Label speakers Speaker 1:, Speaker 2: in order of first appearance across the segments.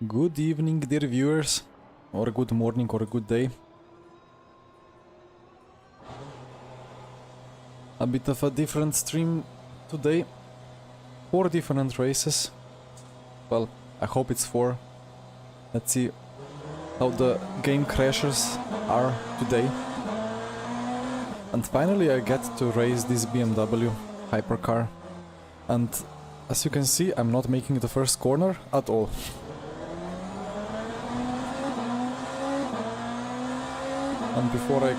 Speaker 1: Good evening, dear viewers, or good morning, or good day. A bit of a different stream today. 4 different races. Well, I hope it's 4. Let's see how the game crashers are today. And finally I get to race this BMW hypercar. And as you can see, I'm not making the first corner at all. And before I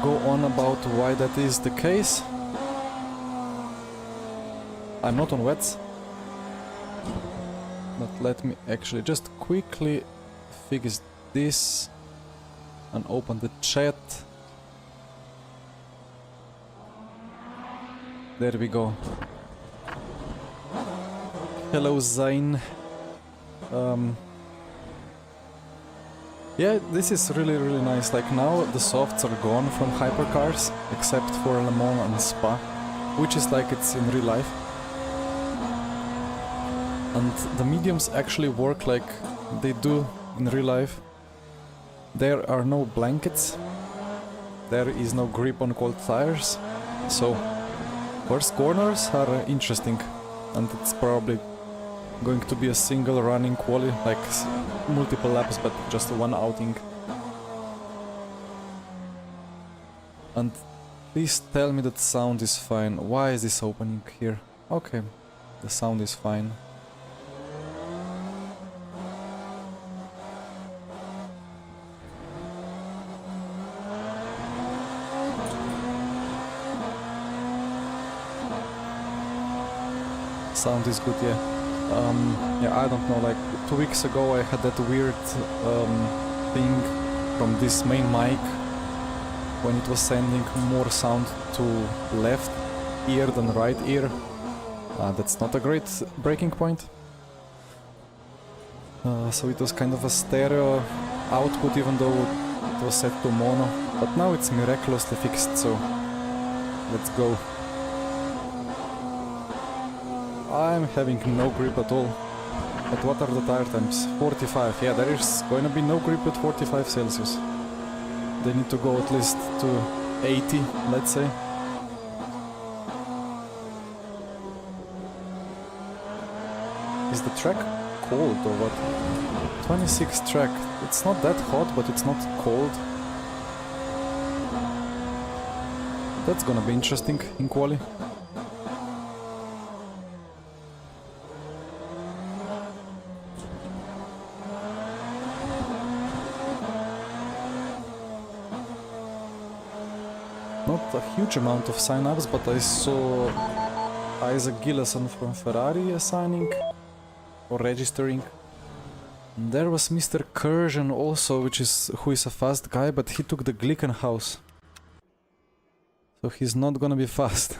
Speaker 1: go on about why that is the case, I'm not on wets, but let me actually just quickly fix this and open the chat. There we go. Hello Zain. Yeah, this is really nice. Like now the softs are gone from hypercars, except for Le Mans and Spa, which is like it's in real life. And the mediums actually work like they do in real life. There are no blankets, there is no grip on cold tires, so first corners are interesting, and it's probably going to be a single running quali, like multiple laps, but just one outing. And please tell me that sound is fine. Why is this opening here? Okay, the sound is fine. Sound is good, yeah. Yeah, I don't know, like 2 weeks ago I had that weird thing from this main mic when it was sending more sound to left ear than right ear. That's not a great breaking point. So it was kind of a stereo output even though it was set to mono, but now it's miraculously fixed, so let's go. I'm having no grip at all. But what are the tire temps? 45. Yeah, there is going to be no grip at 45 Celsius. They need to go at least to 80, let's say. Is the track cold or what? 26 track. It's not that hot, but it's not cold. That's gonna be interesting in quali. Not a huge amount of sign-ups, but I saw Isaac Gillison from Ferrari signing or registering. And there was Mr. Kurjan also, who is a fast guy, but he took the Glickenhaus. So he's not gonna be fast.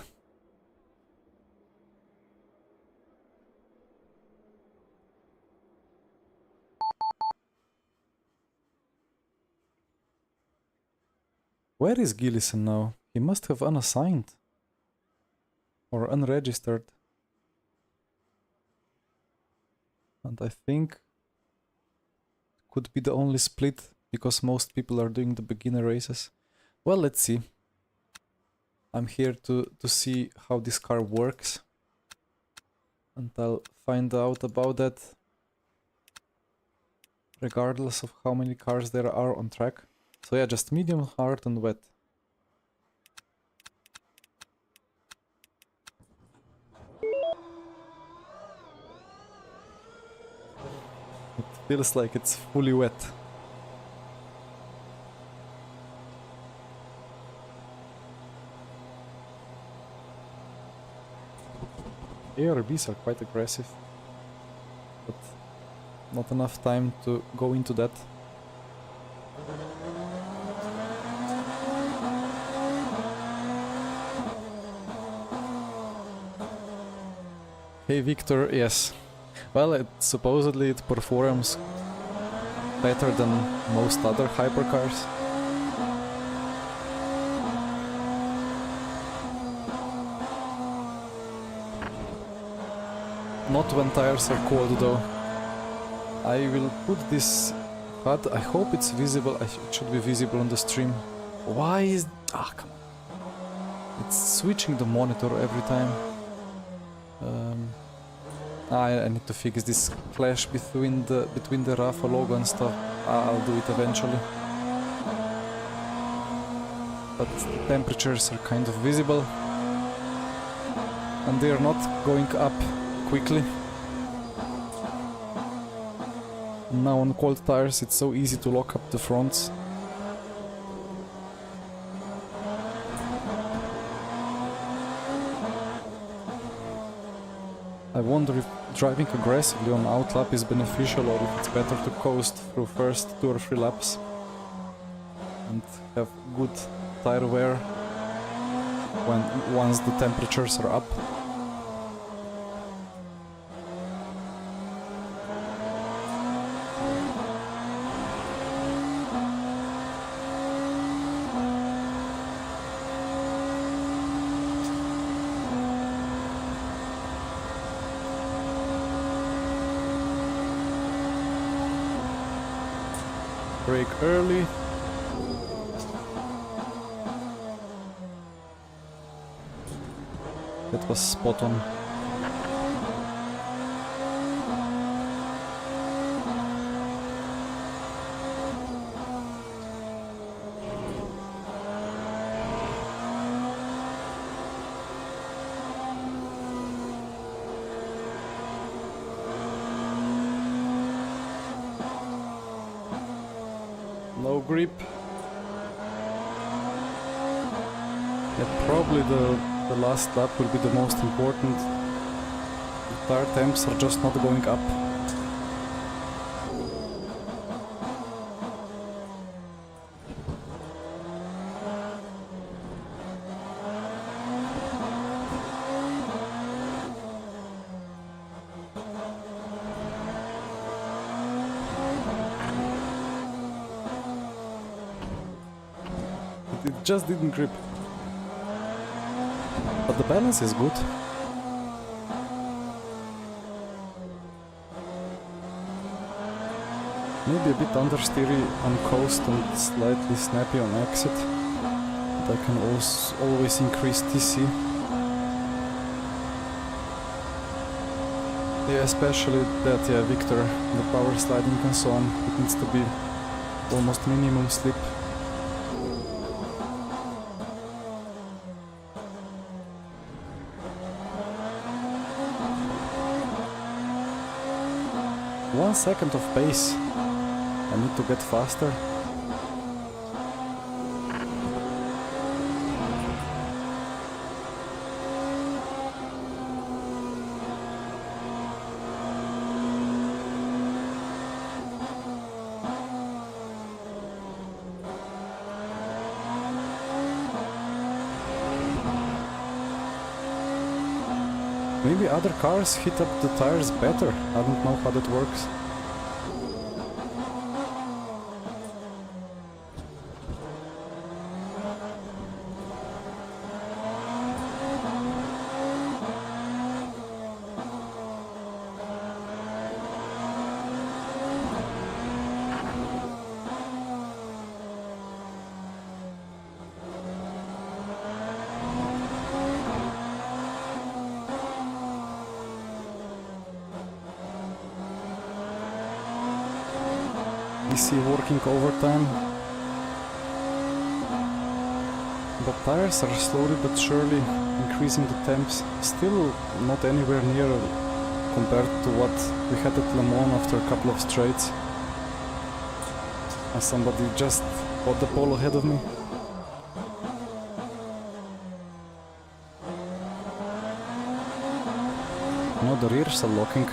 Speaker 1: Where is Gillison now? He must have unassigned. Or unregistered. And I think it could be the only split, because most people are doing the beginner races. Well, let's see. I'm here to see how this car works. And I'll find out about that regardless of how many cars there are on track. So yeah, just medium, hard and wet. It feels like it's fully wet. ARBs are quite aggressive, but not enough time to go into that. Hey Victor, yes. Well, supposedly it performs better than most other hypercars. Not when tires are cold though. I will put this HUD. I hope it's visible. It should be visible on the stream. Why is... Ah, come on. It's switching the monitor every time. I need to fix this clash between the Rafa logo and stuff. I'll do it eventually. But the temperatures are kind of visible. And they are not going up quickly. Now on cold tires it's so easy to lock up the fronts. I wonder if driving aggressively on outlap is beneficial or if it's better to coast through first 2 or 3 laps and have good tire wear once the temperatures are up. Brake early. That was spot on. No grip. Yeah, probably the last lap will be the most important. The tire temps are just not going up. It just didn't grip. But the balance is good. Maybe a bit understeery on coast and slightly snappy on exit. But I can also always increase TC. Yeah, especially that, yeah, Victor, the power sliding and so on. It needs to be almost minimum slip. One second of pace. I need to get faster. Maybe other cars hit up the tires better. I don't know how that works. DC working overtime. The tires are slowly but surely increasing the temps. Still not anywhere near compared to what we had at Le Mans after a couple of straights. And somebody just got the pole ahead of me. No, the rears are locking.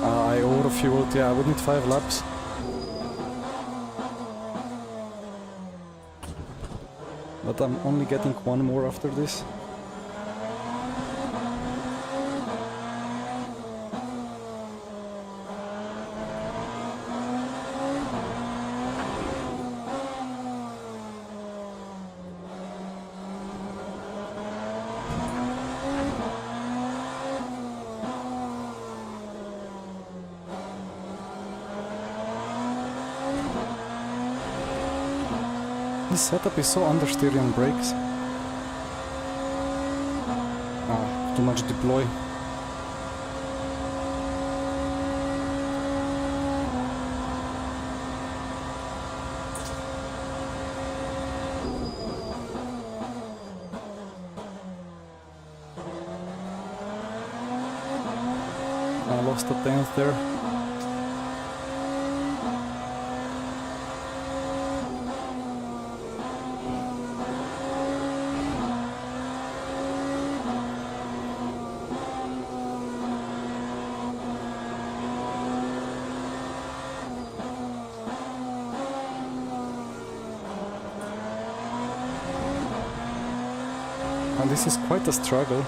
Speaker 1: I overfueled, yeah, I would need 5 laps. but I'm only getting one more after this. This setup is so understeer on brakes. Ah, too much deploy. I lost a tenth there. And this is quite a struggle.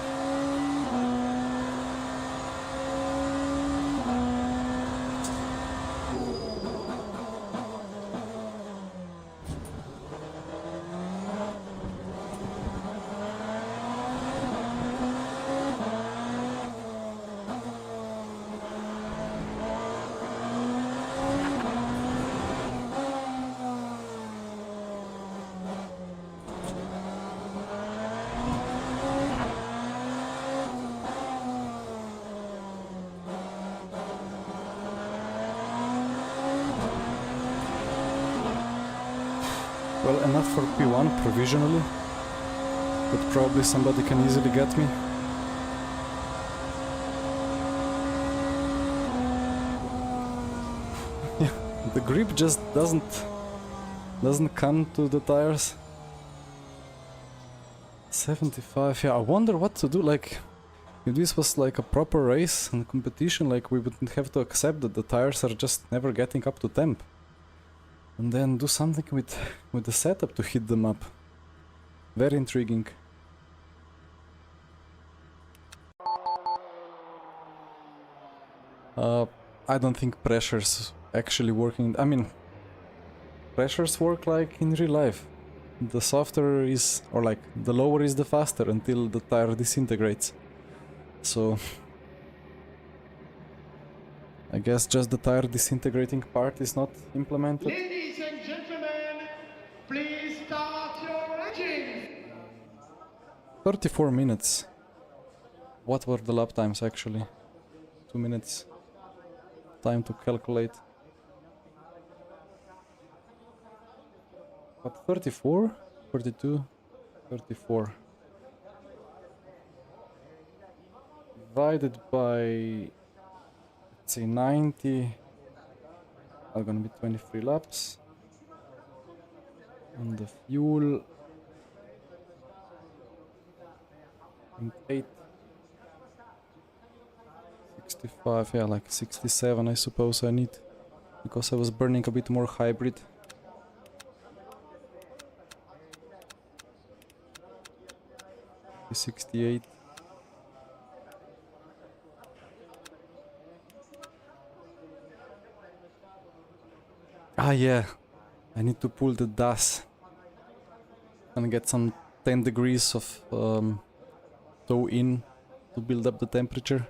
Speaker 1: Well, enough for P1 provisionally, but probably somebody can easily get me. Yeah, the grip just doesn't come to the tires. 75, yeah, I wonder what to do, like, if this was like a proper race and competition, like, we wouldn't have to accept that the tires are just never getting up to temp. And then do something with the setup to hit them up. Very intriguing. I don't think pressure's actually working. I mean, pressures work like in real life. The softer is, or like, the lower is the faster until the tire disintegrates. So I guess just the tire disintegrating part is not implemented.
Speaker 2: Ladies and gentlemen, please start your engines.
Speaker 1: 34 minutes. What were the lap times actually? 2 minutes. Time to calculate. But 34? 32? 34. Divided by, let's say, 90. Are gonna be 23 laps. And the fuel. 8. 65, yeah, like 67 I suppose I need. Because I was burning a bit more hybrid. $68. Ah yeah, I need to pull the DAS and get some 10 degrees of tow in to build up the temperature.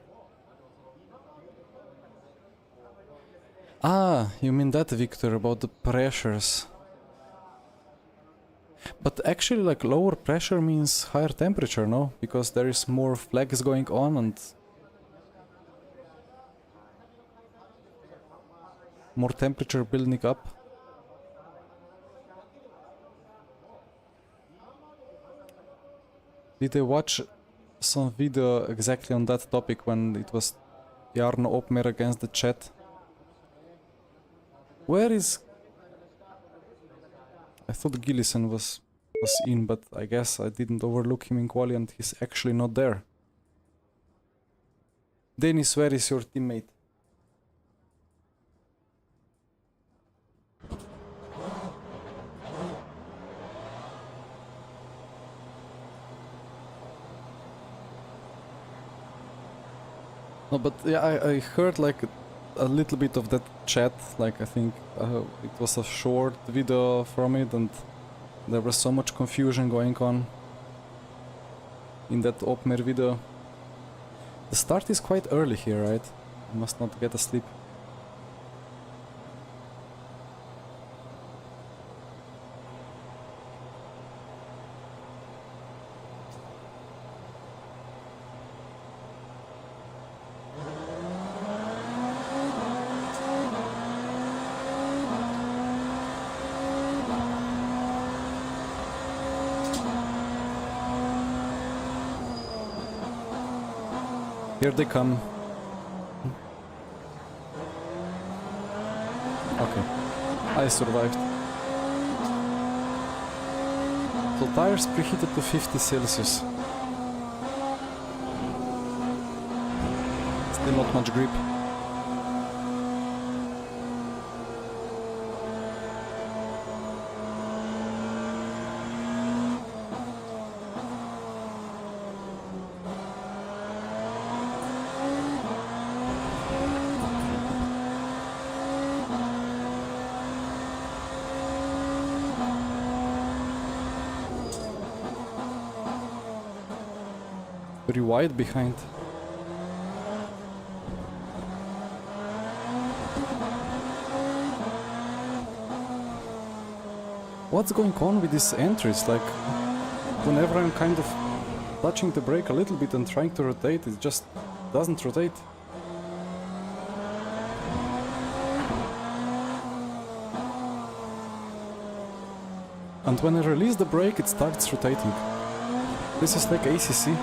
Speaker 1: Ah, you mean that, Victor, about the pressures. But actually, like, lower pressure means higher temperature, no? Because there is more flags going on and more temperature building up. Did I watch some video exactly on that topic when it was Jarno Opmer against the chat? Where is... I thought Gillison was in, but I guess I didn't overlook him in quali and he's actually not there. Dennis, where is your teammate? No, but yeah, I heard like a little bit of that chat, like I think it was a short video from it and there was so much confusion going on in that Opmer video. The start is quite early here, right? I must not get asleep. Here they come. Okay, I survived. So tires preheated to 50 Celsius. Still not much grip. Very wide behind. What's going on with these entries? Like, whenever I'm kind of touching the brake a little bit and trying to rotate, it just doesn't rotate. And when I release the brake, it starts rotating. This is like ACC.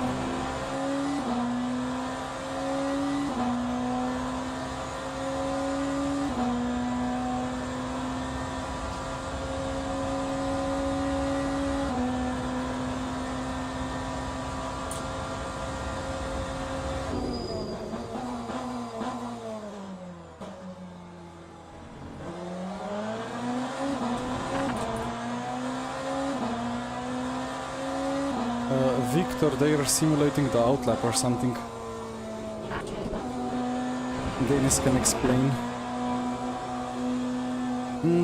Speaker 1: Victor, they are simulating the outlap or something. Dennis can explain.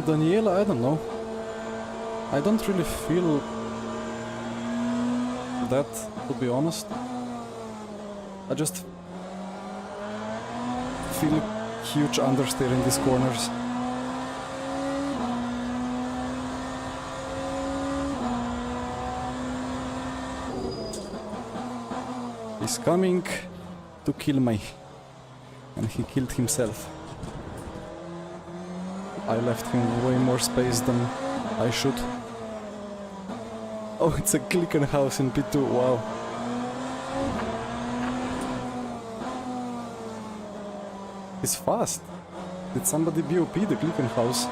Speaker 1: Daniela, I don't know. I don't really feel that, to be honest. I just feel huge understeer in these corners. He's coming to kill me, and he killed himself. I left him way more space than I should. Oh, it's a Glickenhaus in P2, wow. He's fast. Did somebody BOP the Glickenhaus?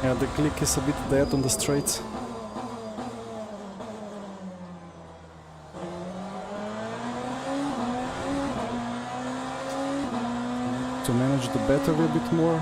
Speaker 1: Yeah, the click is a bit dead on the straights. To manage the battery a bit more.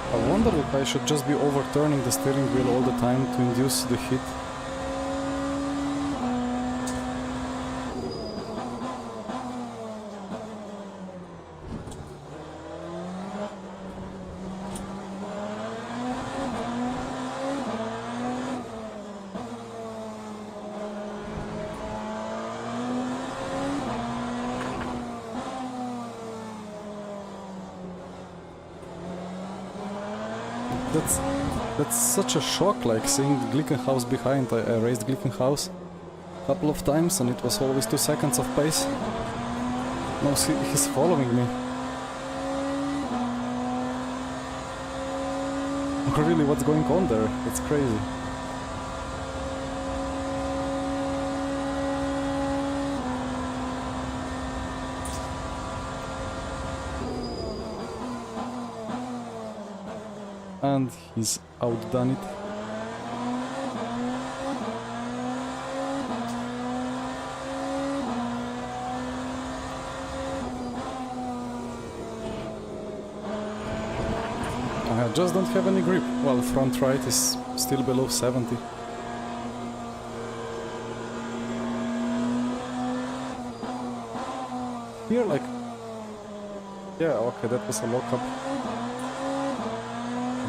Speaker 1: I wonder if I should just be overturning the steering wheel all the time to induce the hit. That's such a shock, like seeing the Glickenhaus behind. I raised Glickenhaus a couple of times and it was always 2 seconds of pace. No, see, he's following me. Really, what's going on there? It's crazy. And he's outdone it. I just don't have any grip. Well, front right is still below 70. Here, like... Yeah, okay, that was a lockup.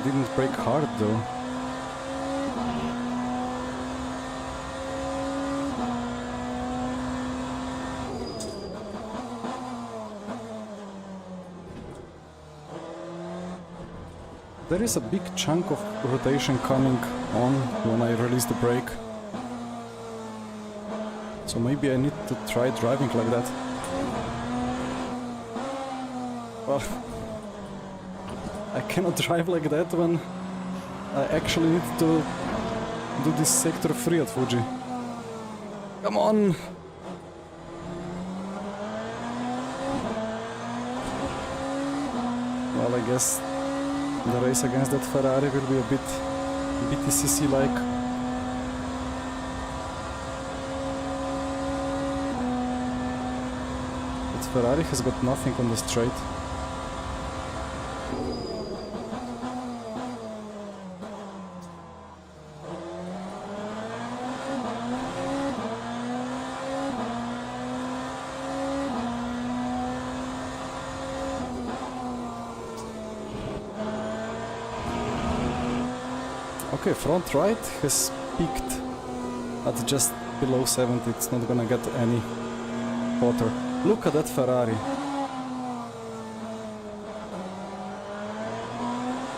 Speaker 1: Didn't brake hard though. There is a big chunk of rotation coming on when I release the brake. So maybe I need to try driving like that. Well, I cannot drive like that when I actually need to do this sector 3 at Fuji. Come on! Well, I guess the race against that Ferrari will be a bit BTCC-like. But Ferrari has got nothing on the straight. Okay, front right has peaked at just below 70, it's not gonna get any hotter. Look at that Ferrari.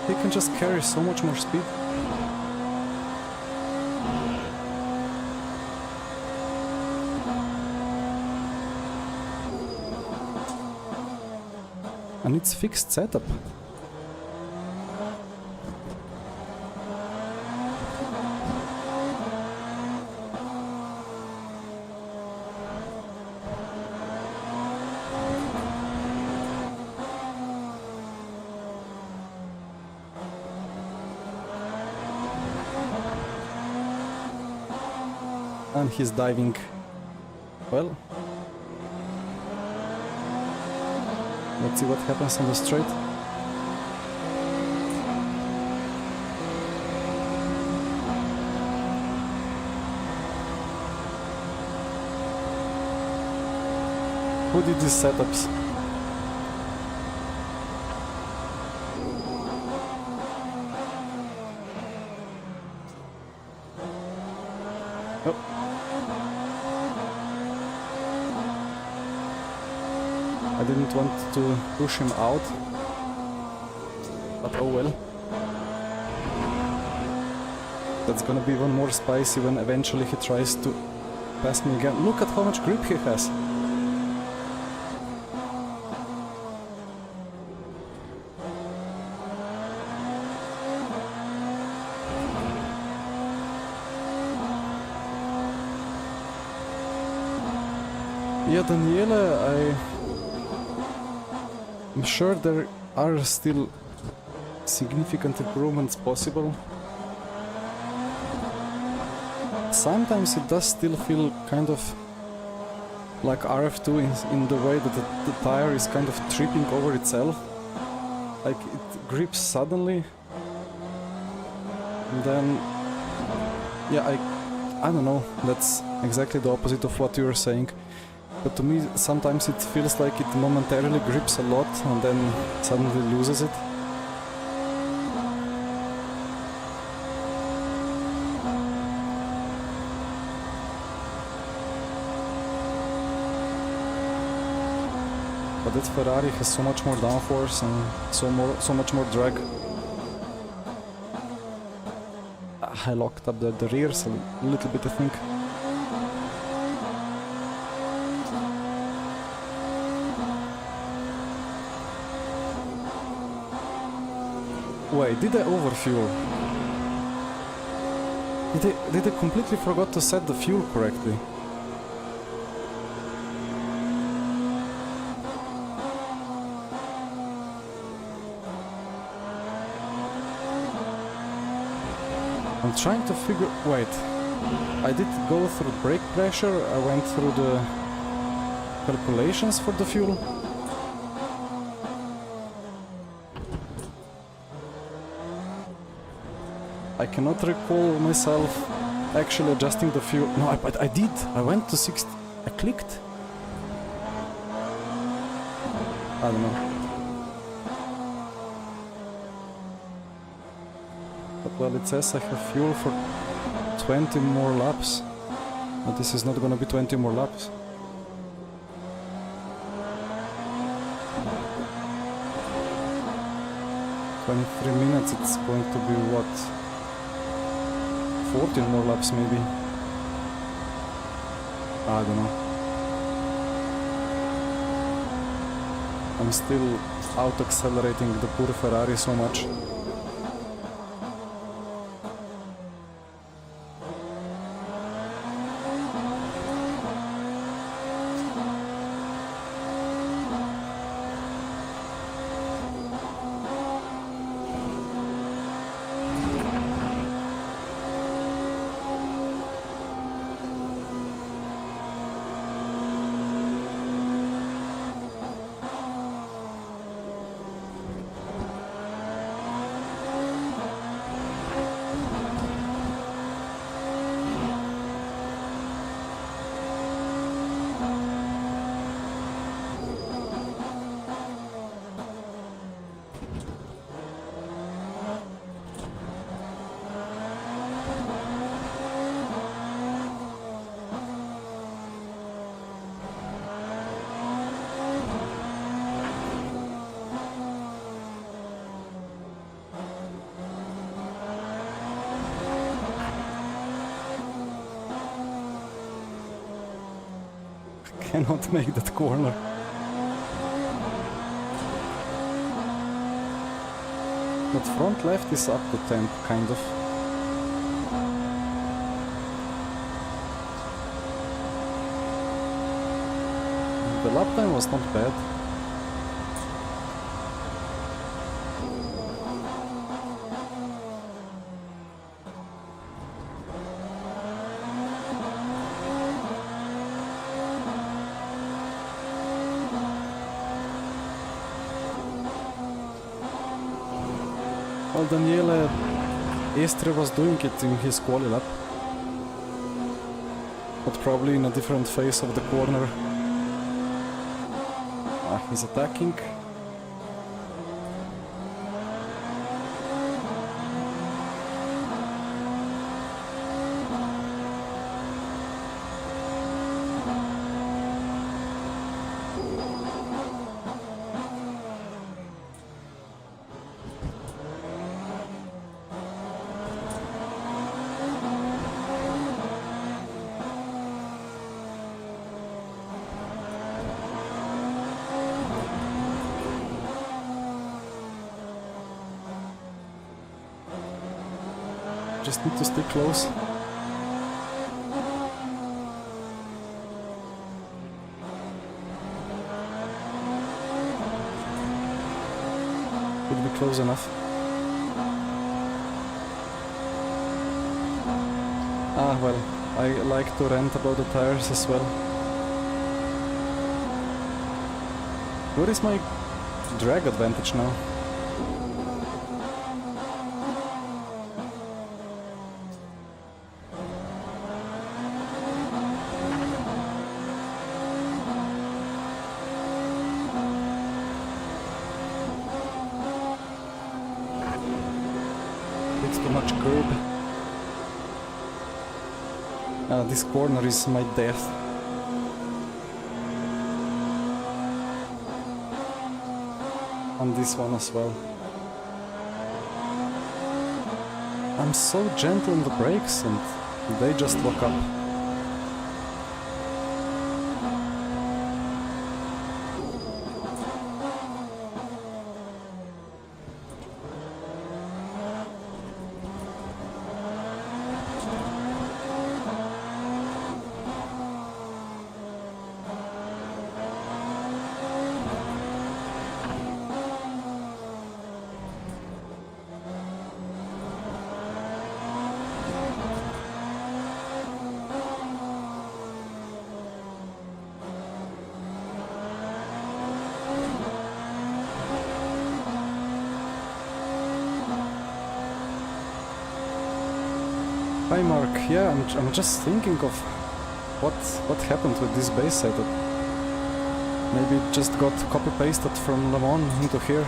Speaker 1: He can just carry so much more speed. And it's fixed setup. And he's diving well. Let's see what happens on the straight. Who did these setups? I didn't want to push him out, but oh well. That's gonna be even more spicy when eventually he tries to pass me again. Look at how much grip he has. Yeah, Daniele, I'm sure there are still significant improvements possible. Sometimes it does still feel kind of like RF2 in the way that the tire is kind of tripping over itself. Like it grips suddenly. And then, yeah, I don't know, that's exactly the opposite of what you were saying. But to me, sometimes it feels like it momentarily grips a lot and then suddenly loses it. But that Ferrari has so much more downforce and so much more drag. I locked up the rears a little bit, I think. Wait, did I overfuel? Did I completely forgot to set the fuel correctly? I'm trying to figure... Wait. I did go through brake pressure, I went through the calculations for the fuel. I cannot recall myself actually adjusting the fuel. No, but I did. I went to 60. I clicked. I don't know. But well, it says I have fuel for 20 more laps. But this is not gonna be 20 more laps. $23, it's going to be what? 14 more laps maybe. I don't know. I'm still out accelerating the poor Ferrari so much. Cannot make that corner. But front left is up to temp, kind of. The lap time was not bad. Well, Daniele Estre was doing it in his quali lap, but probably in a different phase of the corner. He's attacking. Just need to stay close. Would be close enough. Ah, well, I like to rant about the tires as well. What is my drag advantage now? Too much curb. This corner is my death. On this one as well. I'm so gentle on the brakes and they just lock up. Hi Mark, yeah, I'm just thinking of what happened with this base setup. Maybe it just got copy-pasted from Le Mans into here.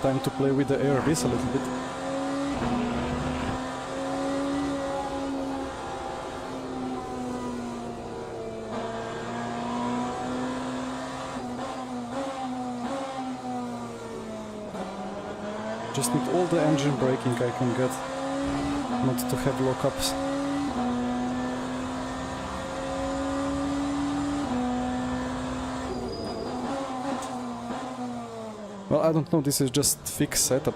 Speaker 1: Time to play with the ARBs a little bit. Just need all the engine braking I can get, not to have lockups. Well, I don't know, this is just fixed setup.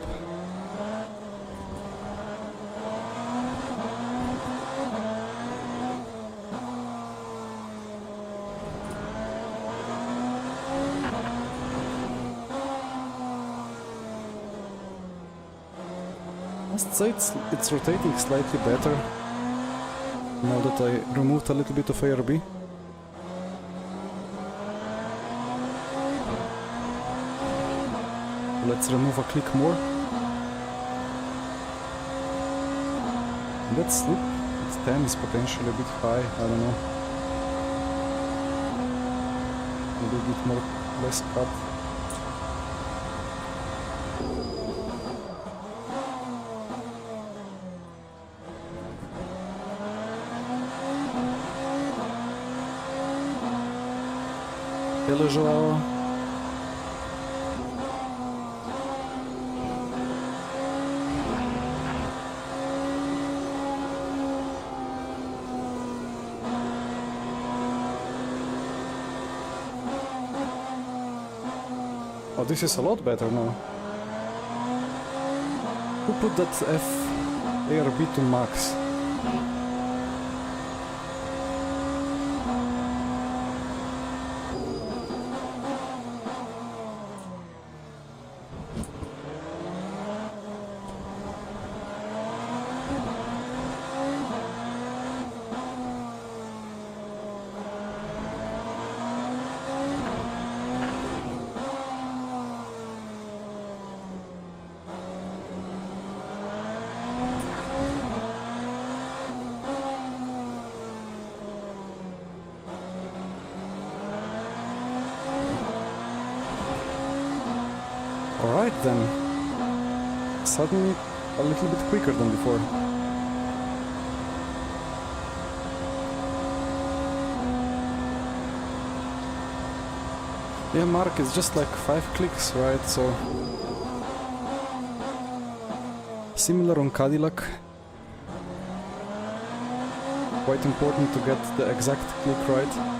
Speaker 1: Must say it's rotating slightly better now that I removed a little bit of ARB. Let's remove a click more. Let's look. 10 is potentially a bit high, I don't know. Maybe a bit more, less cut. Hello, Joao. Oh, this is a lot better now. Who put that F ARB to max? Alright then, suddenly a little bit quicker than before. Yeah, Mark, it's just like 5 clicks, right? So similar on Cadillac. Quite important to get the exact click right.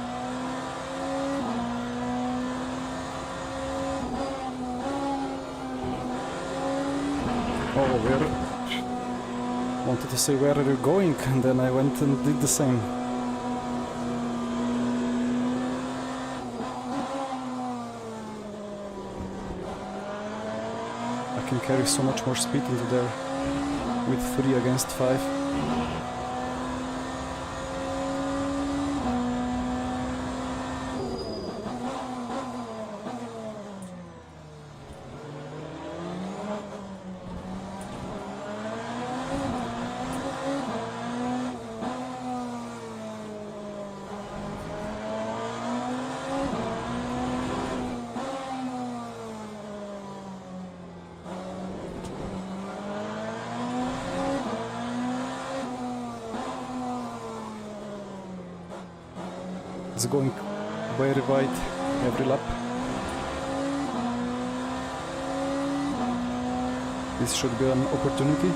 Speaker 1: Oh, where? Wanted to say where are you going, and then I went and did the same. I can carry so much more speed into there with 3 against 5. It's going very wide every lap. This should be an opportunity.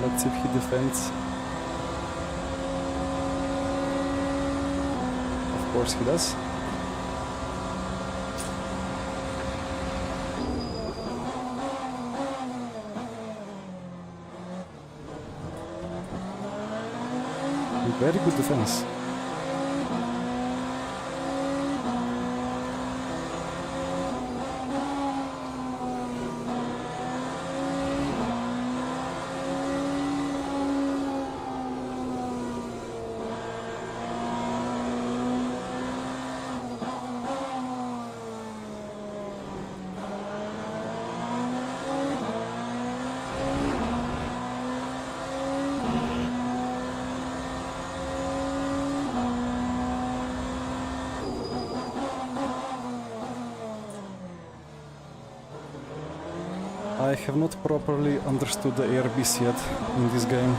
Speaker 1: Let's see if he defends. Of course he does. Very good defense. I have not properly understood the ARBs yet in this game.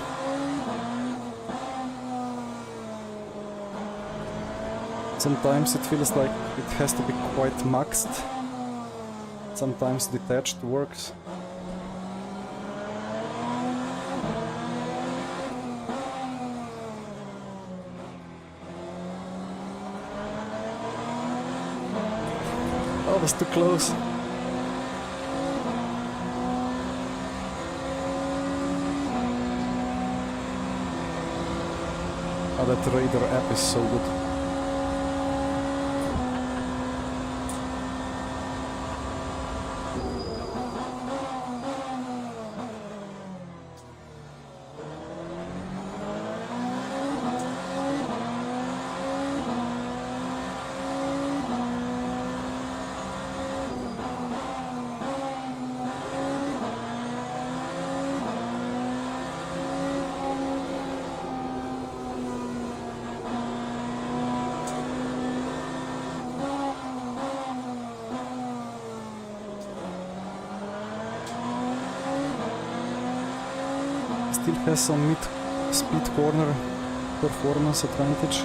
Speaker 1: Sometimes it feels like it has to be quite maxed. Sometimes detached works. Oh, that's too close. Oh, that radar app is so good. Still has some mid-speed corner performance advantage.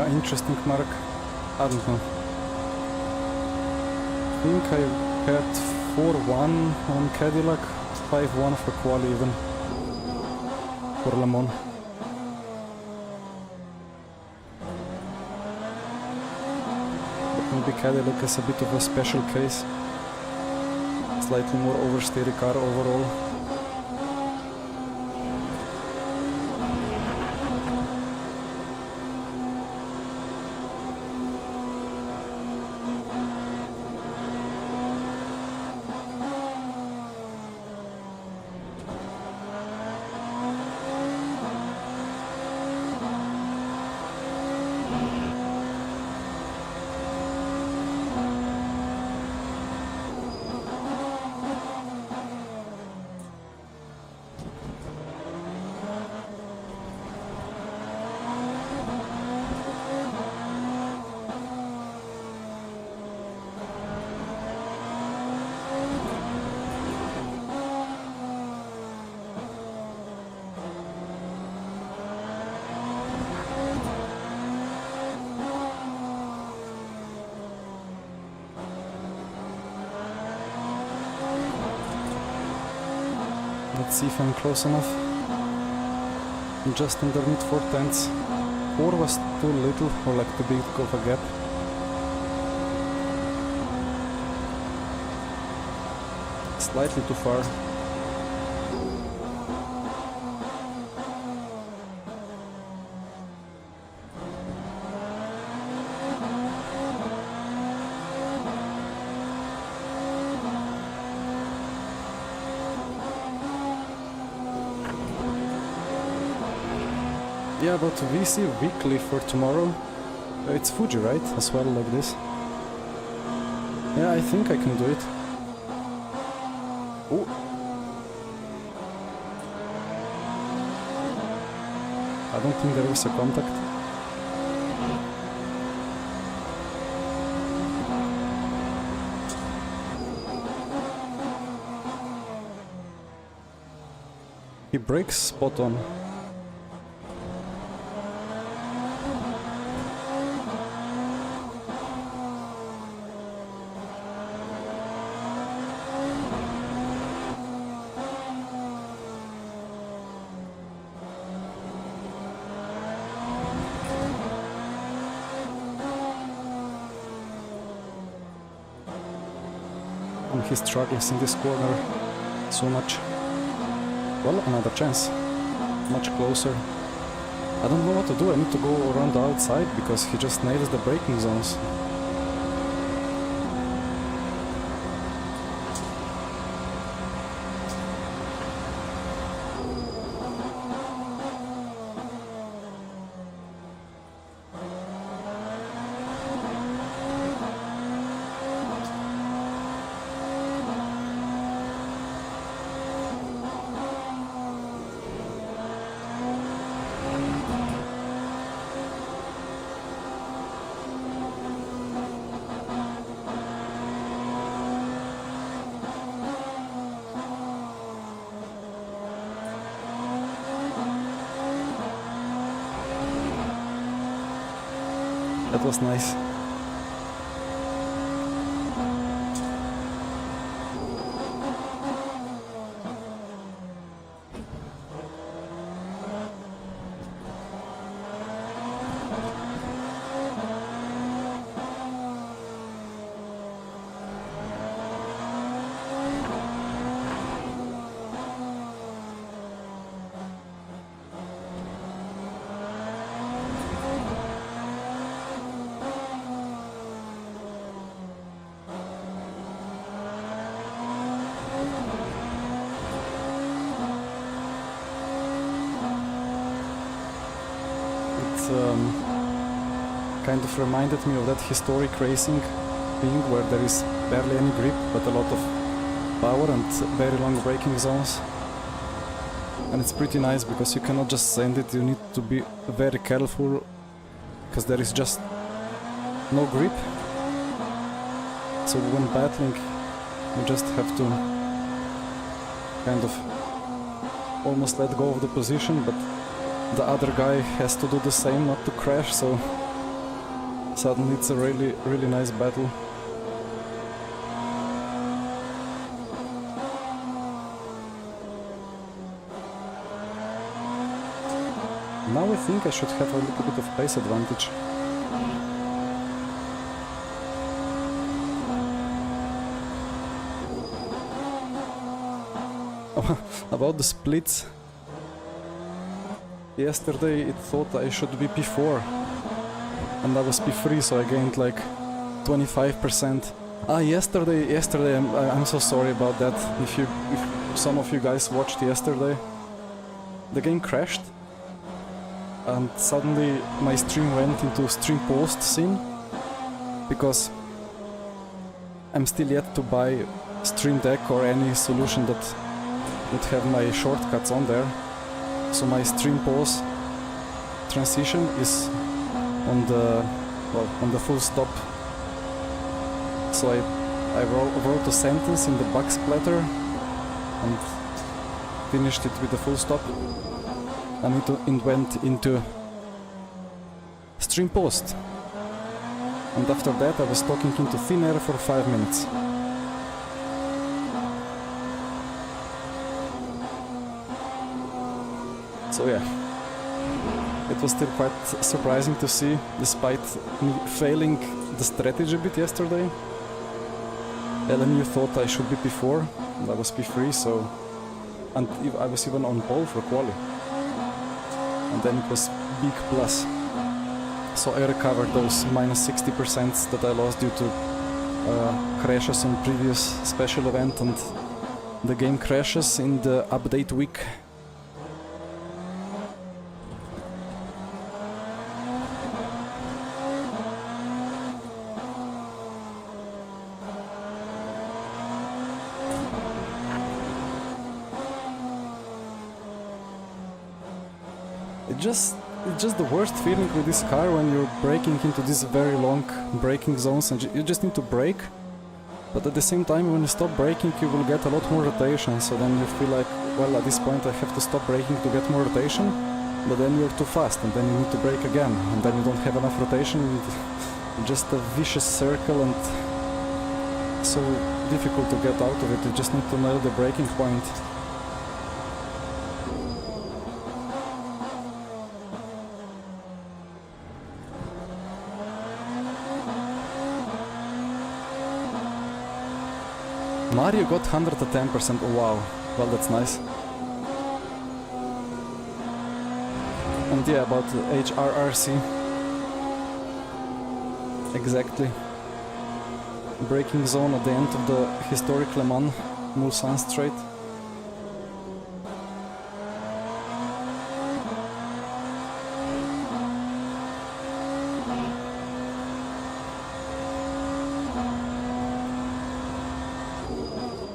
Speaker 1: Interesting mark. I don't know. I think I had 4-1 on Cadillac, 5-1 for quali even for Le Mans. But maybe Cadillac is a bit of a special case. Slightly more oversteery car overall. Let's see if I'm close enough. I'm just underneath 4 tenths. 4 was too little, or like too big of a gap. Slightly too far. Yeah, but VC weekly for tomorrow. It's Fuji, right? As well, like this. Yeah, I think I can do it. Ooh. I don't think there is a contact. He brakes spot on. He struggles in this corner so much. Well, another chance. much closer. I don't know what to do, I need to go around the outside because he just nails the braking zones. That was nice. Kind of reminded me of that historic racing thing where there is barely any grip but a lot of power and very long braking zones. And it's pretty nice because you cannot just send it, you need to be very careful because there is just no grip. So when battling you just have to kind of almost let go of the position, but the other guy has to do the same not to crash, so suddenly it's a really nice battle. Now I think I should have a little bit of pace advantage. About the splits. Yesterday it thought I should be P4 and I was P3, so I gained like 25%. Yesterday I'm so sorry about that. If some of you guys watched yesterday, the game crashed and suddenly my stream went into stream post scene because I'm still yet to buy Stream Deck or any solution that would have my shortcuts on there. So my stream pause transition is on the full stop. So I wrote a sentence in the bug splatter and finished it with the full stop. And it went into stream post. And after that I was talking into thin air for 5 minutes. So yeah, it was still quite surprising to see, despite me failing the strategy a bit yesterday. LMU thought I should be P4, and I was P3, so... and I was even on pole for quali. And then it was big plus. So I recovered those minus 60% that I lost due to crashes on previous special event and the game crashes in the update week. It's just the worst feeling with this car when you're braking into these very long braking zones and you just need to brake, but at the same time when you stop braking you will get a lot more rotation, so then you feel like, well, at this point I have to stop braking to get more rotation, but then you're too fast and then you need to brake again and then you don't have enough rotation. Just a vicious circle and so difficult to get out of it. You just need to nail the braking point. Mario got 110%, oh wow, well that's nice. And yeah, about the HRRC. Exactly. Braking zone at the end of the historic Le Mans Mulsanne Straight.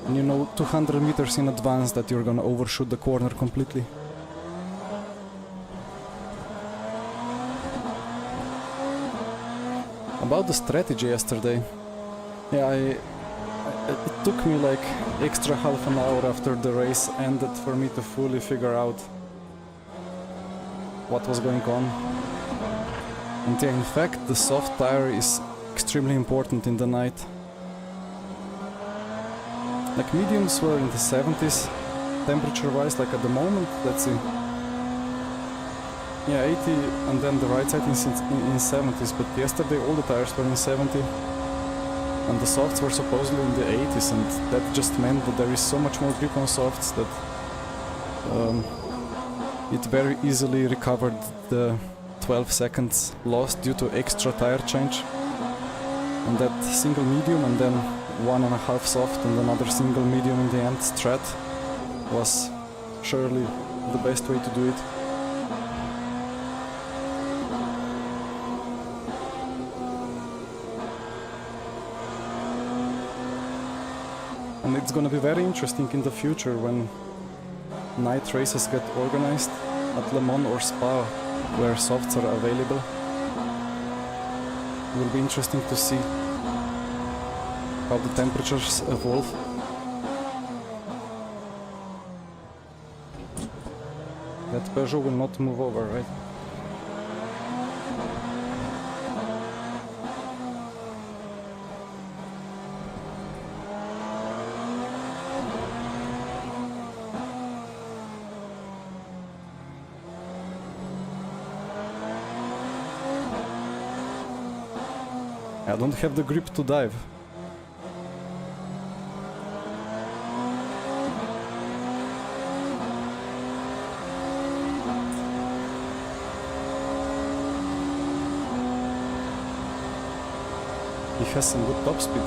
Speaker 1: And you know 200 meters in advance that you're gonna overshoot the corner completely. About the strategy yesterday, yeah, it took me like extra half an hour after the race ended for me to fully figure out what was going on. And yeah, in fact, the soft tire is extremely important in the night. Like mediums were in the 70s, temperature-wise, like at the moment, let's see. Yeah, 80 and then the right side in 70s, but yesterday all the tires were in 70 and the softs were supposedly in the 80s, and that just meant that there is so much more grip on softs that it very easily recovered the 12 seconds lost due to extra tire change. And that single medium and then 1.5 soft and another single medium in the end strat was surely the best way to do it. And it's gonna be very interesting in the future when night races get organized at Le Mans or Spa, where softs are available. It will be interesting to see how the temperatures evolve. That Peugeot will not move over, right? I don't have the grip to dive. He has some good top speed.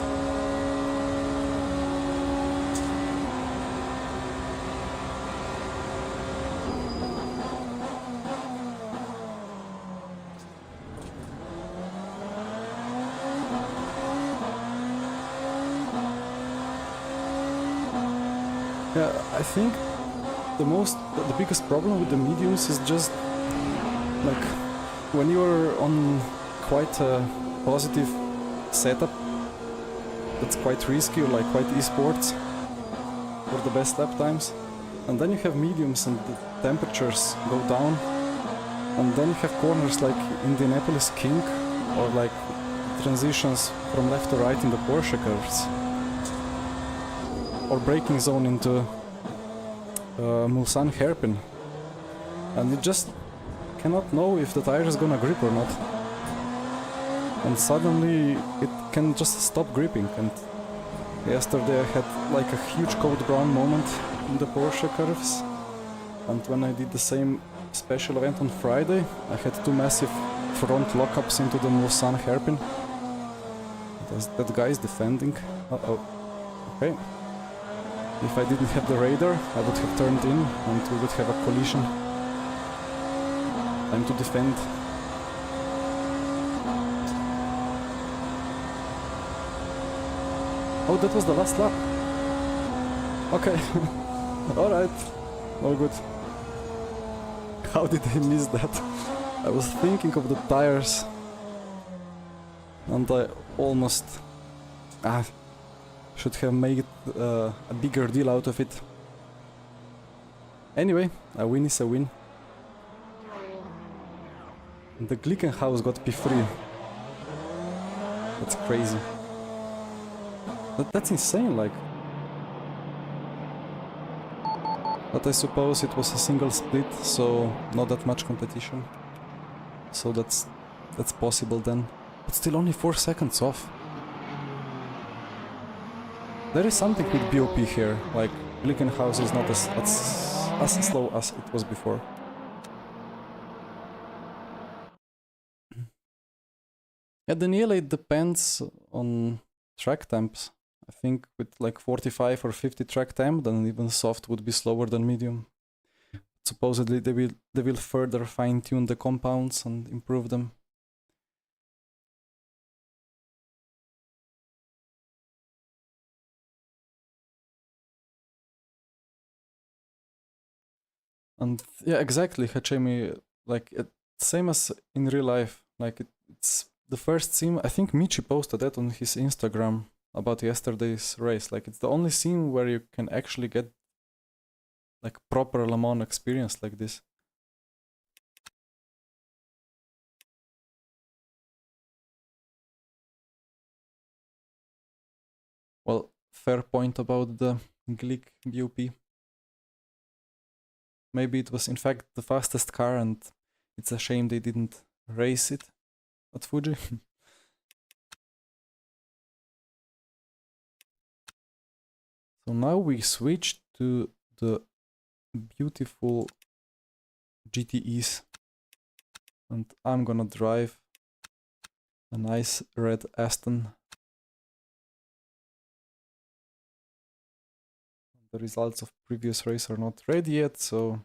Speaker 1: Yeah, I think the biggest problem with the mediums is just like when you're on quite a positive setup that's quite risky or like quite esports for the best lap times, and then you have mediums and the temperatures go down, and then you have corners like Indianapolis King or like transitions from left to right in the Porsche curves, or braking zone into Mulsanne hairpin, and you just cannot know if the tire is gonna grip or not, and suddenly it can just stop gripping. And yesterday I had like a huge code brown moment in the Porsche curves, and when I did the same special event on Friday I had two massive front lockups into the Mulsanne hairpin. That guy is defending. Uh-oh. Okay. If I didn't have the radar, I would have turned in and we would have a collision. Time to defend. Oh, that was the last lap. Okay. Alright. All good. How did I miss that? I was thinking of the tires and I almost should have made a bigger deal out of it. Anyway, a win is a win. The Glickenhaus got P3. That's crazy. That's insane, like. But I suppose it was a single split, so not that much competition. So that's possible then. But still only 4 seconds off. There is something with BOP here, like Glickenhaus is not as slow as it was before. Yeah, the nearly depends on track temps. I think with like 45 or 50 track temp, then even soft would be slower than medium. Supposedly they will further fine tune the compounds and improve them. And yeah, exactly, Hachemi, like same as in real life. Like it's the first sim. I think Michi posted that on his Instagram about yesterday's race. Like it's the only sim where you can actually get like proper Le Mans experience like this. Well, fair point about the Glick BOP. Maybe it was in fact the fastest car, and it's a shame they didn't race it at Fuji. So now we switch to the beautiful GTEs, and I'm gonna drive a nice red Aston. The results of previous race are not ready yet, so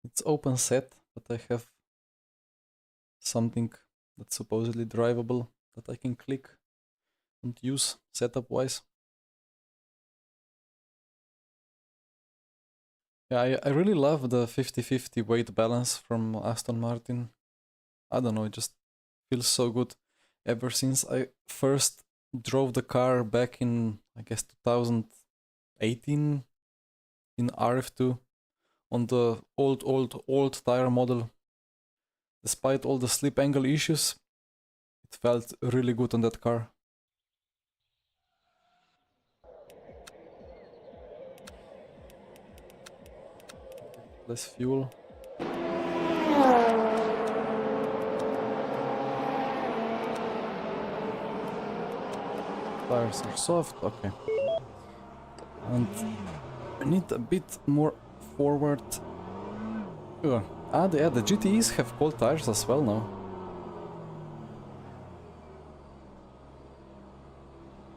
Speaker 1: it's open set, but I have something that's supposedly drivable that I can click and use setup wise. Yeah, I really love the 50-50 weight balance from Aston Martin. I don't know, it just feels so good. Ever since I first drove the car back in, I guess, 2018 in RF2 on the old tire model. Despite all the slip angle issues, it felt really good on that car. Less fuel. Tires are soft, okay. And I need a bit more forward. Yeah, the GTEs have cold tires as well now.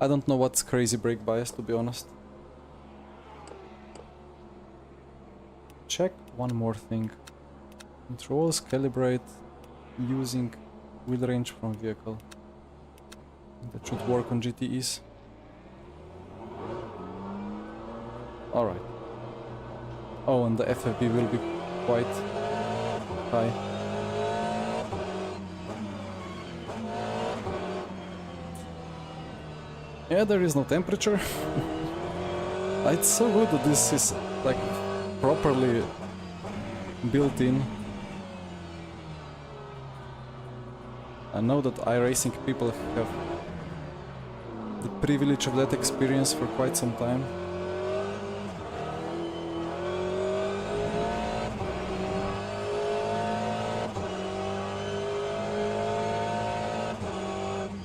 Speaker 1: I don't know what's crazy brake bias, to be honest. Check one more thing. Controls calibrate using wheel range from vehicle. That should work on GTEs. Alright. Oh, and the FFB will be quite high. Yeah, there is no temperature. It's so good that this is like properly built in. I know that iRacing people have the privilege of that experience for quite some time.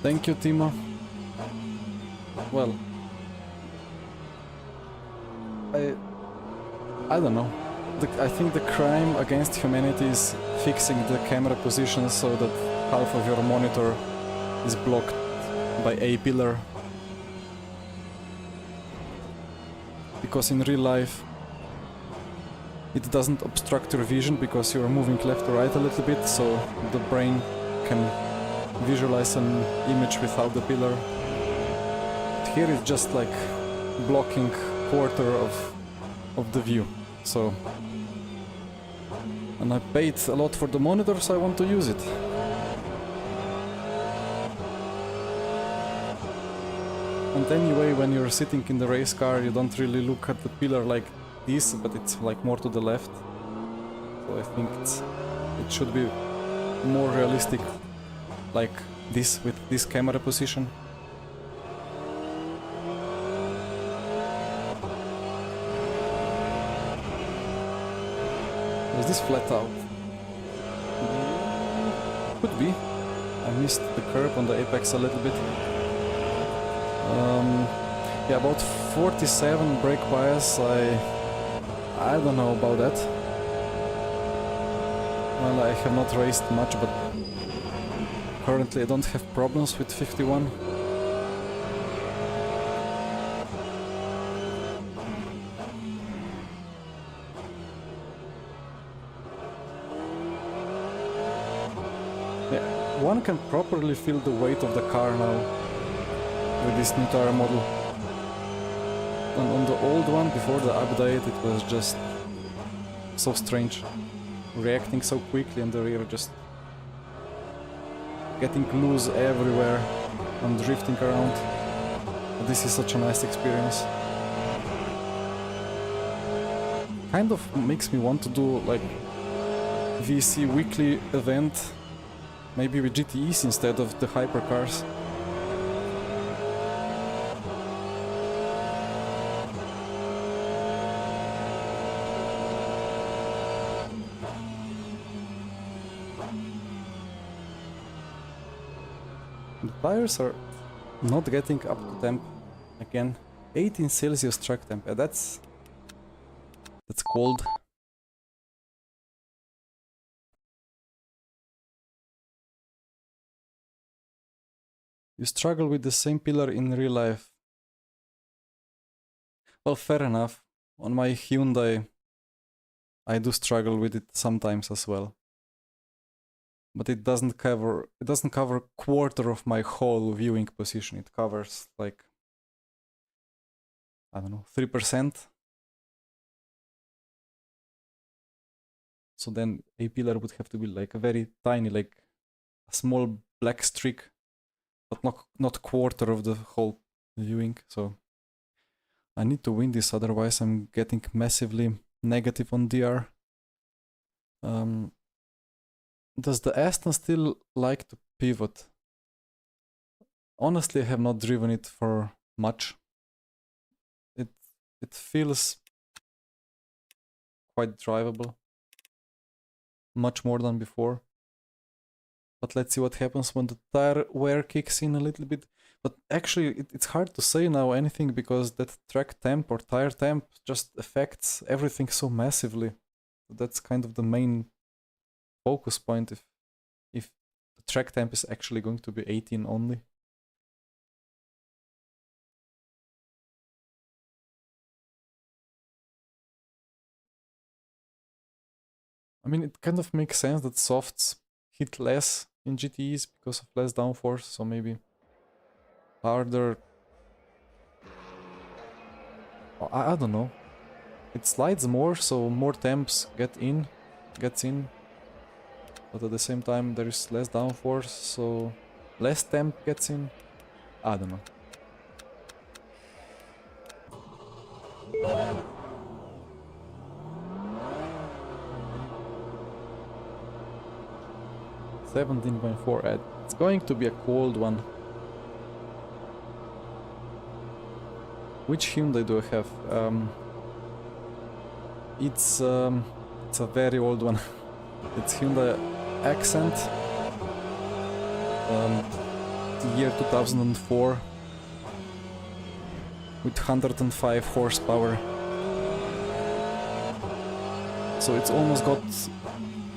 Speaker 1: Thank you, Timo. Well, I don't know. I think the crime against humanity is fixing the camera position so that half of your monitor is blocked by a pillar. Because in real life it doesn't obstruct your vision because you're moving left or right a little bit, so the brain can visualize an image without the pillar. But here it's just like blocking quarter of the view. So, and I paid a lot for the monitor, so I want to use it. And anyway, when you're sitting in the race car, you don't really look at the pillar like this, but it's like more to the left. So I think it should be more realistic, like this, with this camera position. Is this flat out? Could be. I I missed the curb on the apex a little bit. Yeah, about 47 brake bias, I don't know about that. Well, I have not raced much, but currently I don't have problems with 51. Yeah, one can properly feel the weight of the car now with this new tire model. And on the old one, before the update, it was just so strange. Reacting so quickly and the rear just getting loose everywhere and drifting around. But this is such a nice experience. Kind of makes me want to do like VC weekly event, maybe with GTEs instead of the hypercars. The tires are not getting up to temp again. 18 Celsius track temp. That's cold. You struggle with the same pillar in real life. Well, fair enough. On my Hyundai, I do struggle with it sometimes as well. But it doesn't cover a quarter of my whole viewing position. It covers like, I don't know, 3%. So then a pillar would have to be like a very tiny, like a small black streak, but not quarter of the whole viewing. So I need to win this, otherwise I'm getting massively negative on DR. Does the Aston still like to pivot? Honestly, I have not driven it for much. It feels quite drivable. Much more than before. But let's see what happens when the tire wear kicks in a little bit. But actually, it's hard to say now anything because that track temp or tire temp just affects everything so massively. That's kind of the main focus point if the track temp is actually going to be 18 only. I mean, it kind of makes sense that softs hit less in GTEs because of less downforce, so maybe harder. I don't know. It slides more, so more temps gets in. But at the same time there is less downforce, so less temp gets in. I don't know. $17.4. It's going to be a cold one. Which Hyundai do I have? It's a very old one. It's Hyundai Accent, year 2004, with 105 horsepower. So it's almost got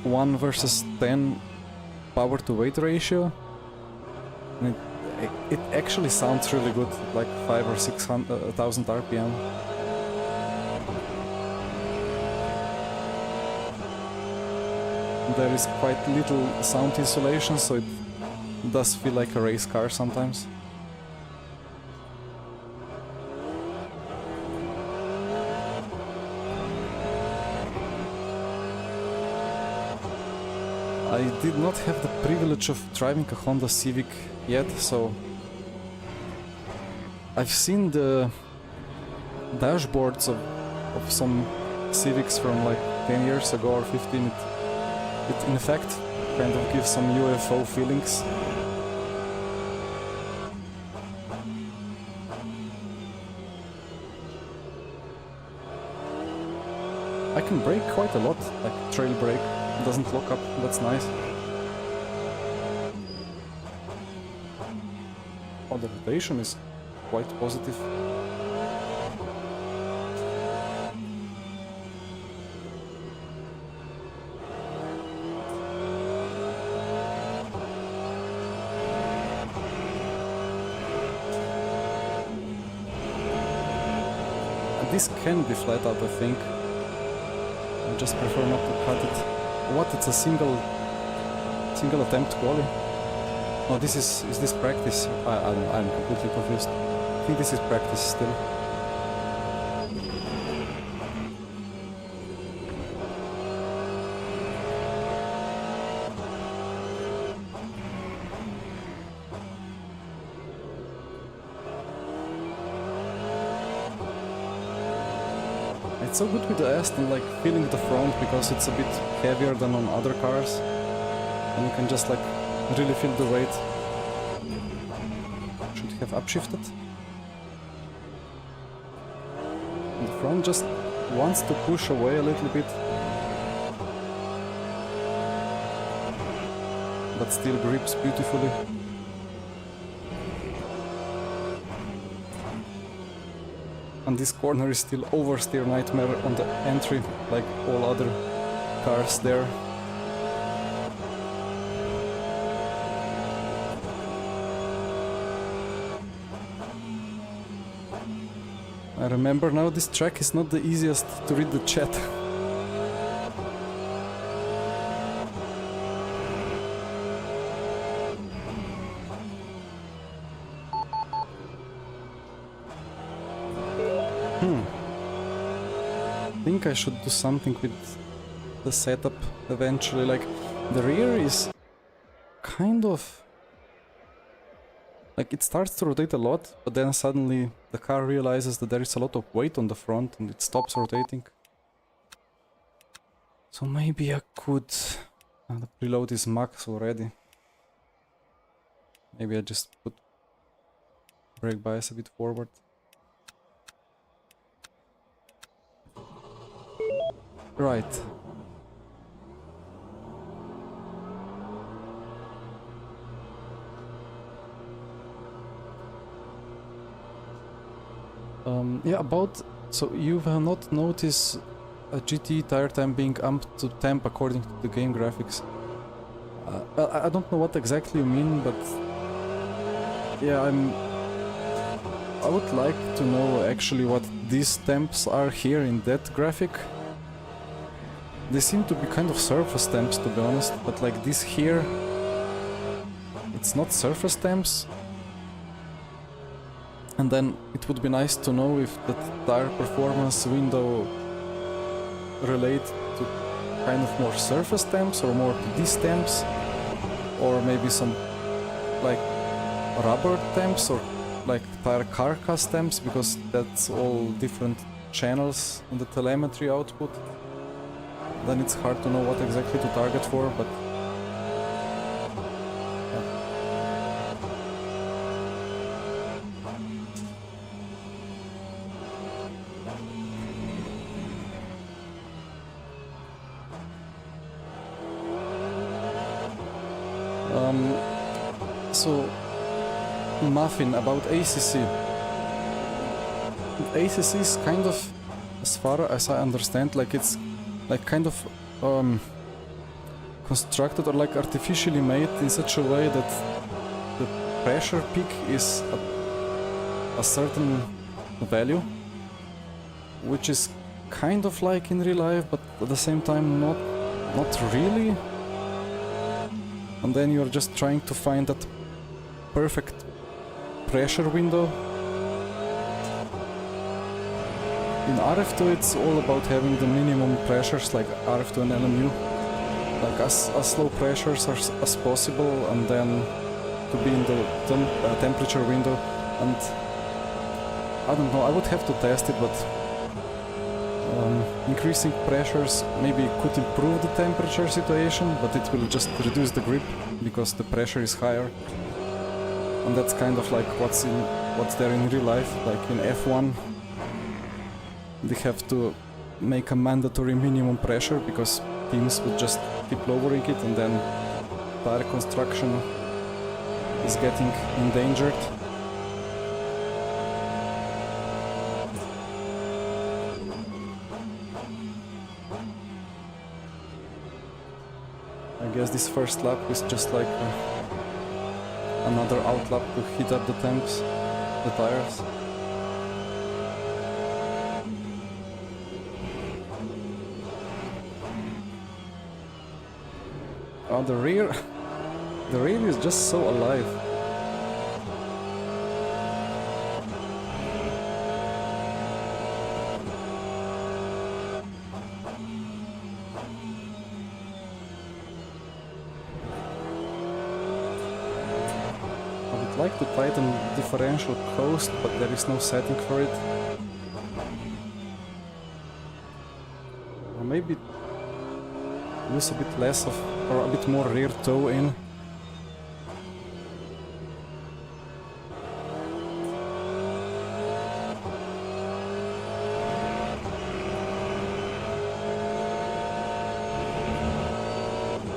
Speaker 1: 1 versus 10 power to weight ratio. And it actually sounds really good, like 5 or 6,000 RPM. There is quite little sound insulation, so it does feel like a race car sometimes. I did not have the privilege of driving a Honda Civic yet, so I've seen the dashboards of some Civics from like 10 years ago or 15. It in fact kind of gives some UFO feelings. I can brake quite a lot, like trail brake. It doesn't lock up, that's nice. the rotation is quite positive. This can be flat out, I think. I just prefer not to cut it. What? It's a single attempt quali? No, this is this practice? I'm completely confused. I think this is practice still. It's so good with the Aston, like feeling the front because it's a bit heavier than on other cars, and you can just like really feel the weight. Should have upshifted. And the front just wants to push away a little bit, but still grips beautifully. And this corner is still oversteer nightmare on the entry, like all other cars there. I remember now this track is not the easiest to read the chat. I think I should do something with the setup eventually. Like the rear is kind of like it starts to rotate a lot, but then suddenly the car realizes that there is a lot of weight on the front and it stops rotating. So maybe I could... the preload is max already. Maybe I just put brake bias a bit forward. Right. Yeah, about... So you have not noticed a GT tire time being up to temp according to the game graphics. I don't know what exactly you mean, but... Yeah, I would like to know actually what these temps are here in that graphic. They seem to be kind of surface temps, to be honest, but like this here, it's not surface temps. And then it would be nice to know if the tire performance window relate to kind of more surface temps or more to these temps, or maybe some like rubber temps or like tire carcass temps, because that's all different channels in the telemetry output. Then it's hard to know what exactly to target for, but so Muffin about ACC. ACC is kind of, as far as I understand, like it's like kind of constructed or like artificially made in such a way that the pressure peak is at a certain value, which is kind of like in real life, but at the same time not really. And then you're just trying to find that perfect pressure window. In RF2 it's all about having the minimum pressures like RF2 and LMU, like as low pressures as possible, and then to be in the temperature window. And I don't know, I would have to test it, but increasing pressures maybe could improve the temperature situation, but it will just reduce the grip because the pressure is higher. And that's kind of like what's there in real life, like in F1. They have to make a mandatory minimum pressure because teams would just keep lowering it, and then tire construction is getting endangered. guess this first lap is just like another out lap to heat up the temps, the tires. Oh, the rear is just so alive. I would like to tighten differential coast, but there is no setting for it. Or maybe use a bit less of, or a bit more rear toe in.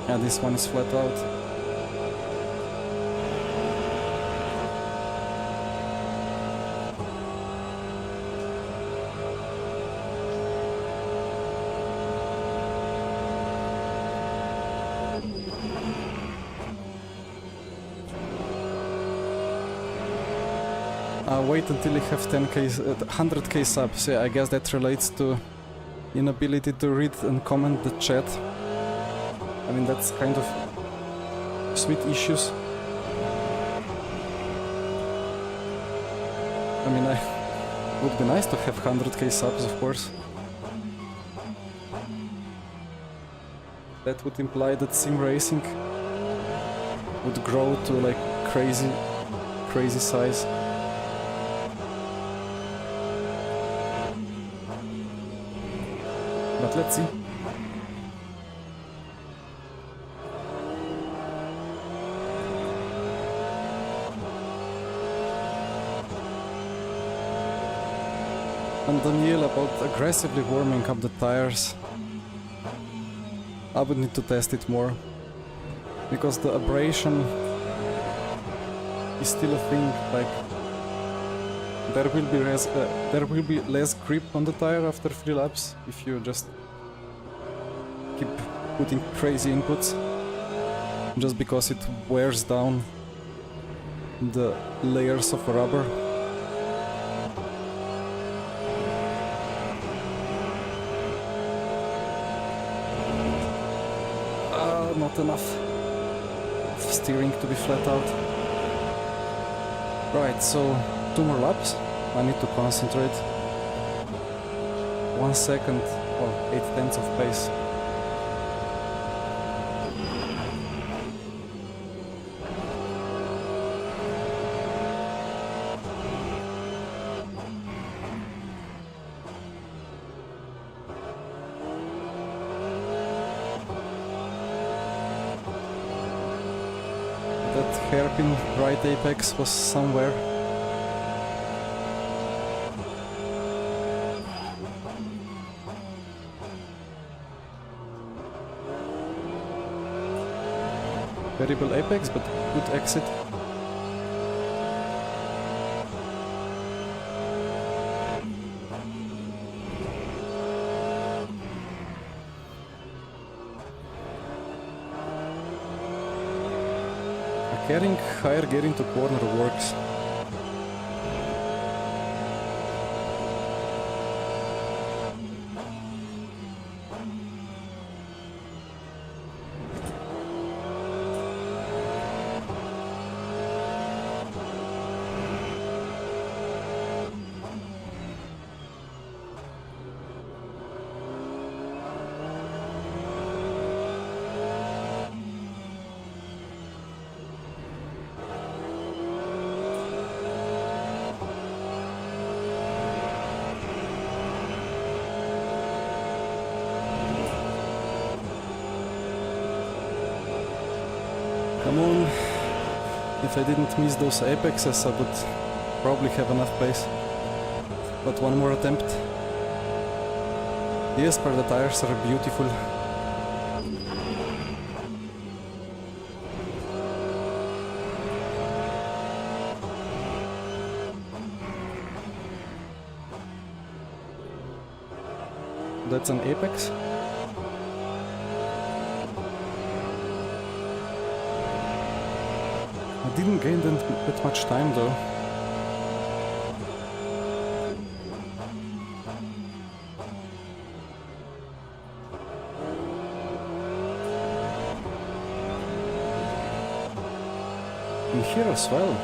Speaker 1: Yeah, this one is flat out. Wait until you have 10k, 100k subs. Yeah, I guess that relates to inability to read and comment the chat. I mean, that's kind of sweet issues. I mean, it would be nice to have 100k subs, of course. That would imply that sim racing would grow to like crazy size. But let's see. And Daniel, about aggressively warming up the tires, I would need to test it more, because the abrasion is still a thing. Like, there will be less grip on the tire after 3 laps if you just keep putting crazy inputs, just because it wears down the layers of rubber. Not enough steering to be flat out. Right, so 2 more laps. I need to concentrate. 1 second, oh, 8/10 of pace. Hairpin right apex was somewhere. Variable apex, but good exit. Carrying higher gear into corner works. Come on, if I didn't miss those apexes I would probably have enough pace. But one more attempt. Yes, but the tires are beautiful. That's an apex. didn't gain that much time though. And here as well.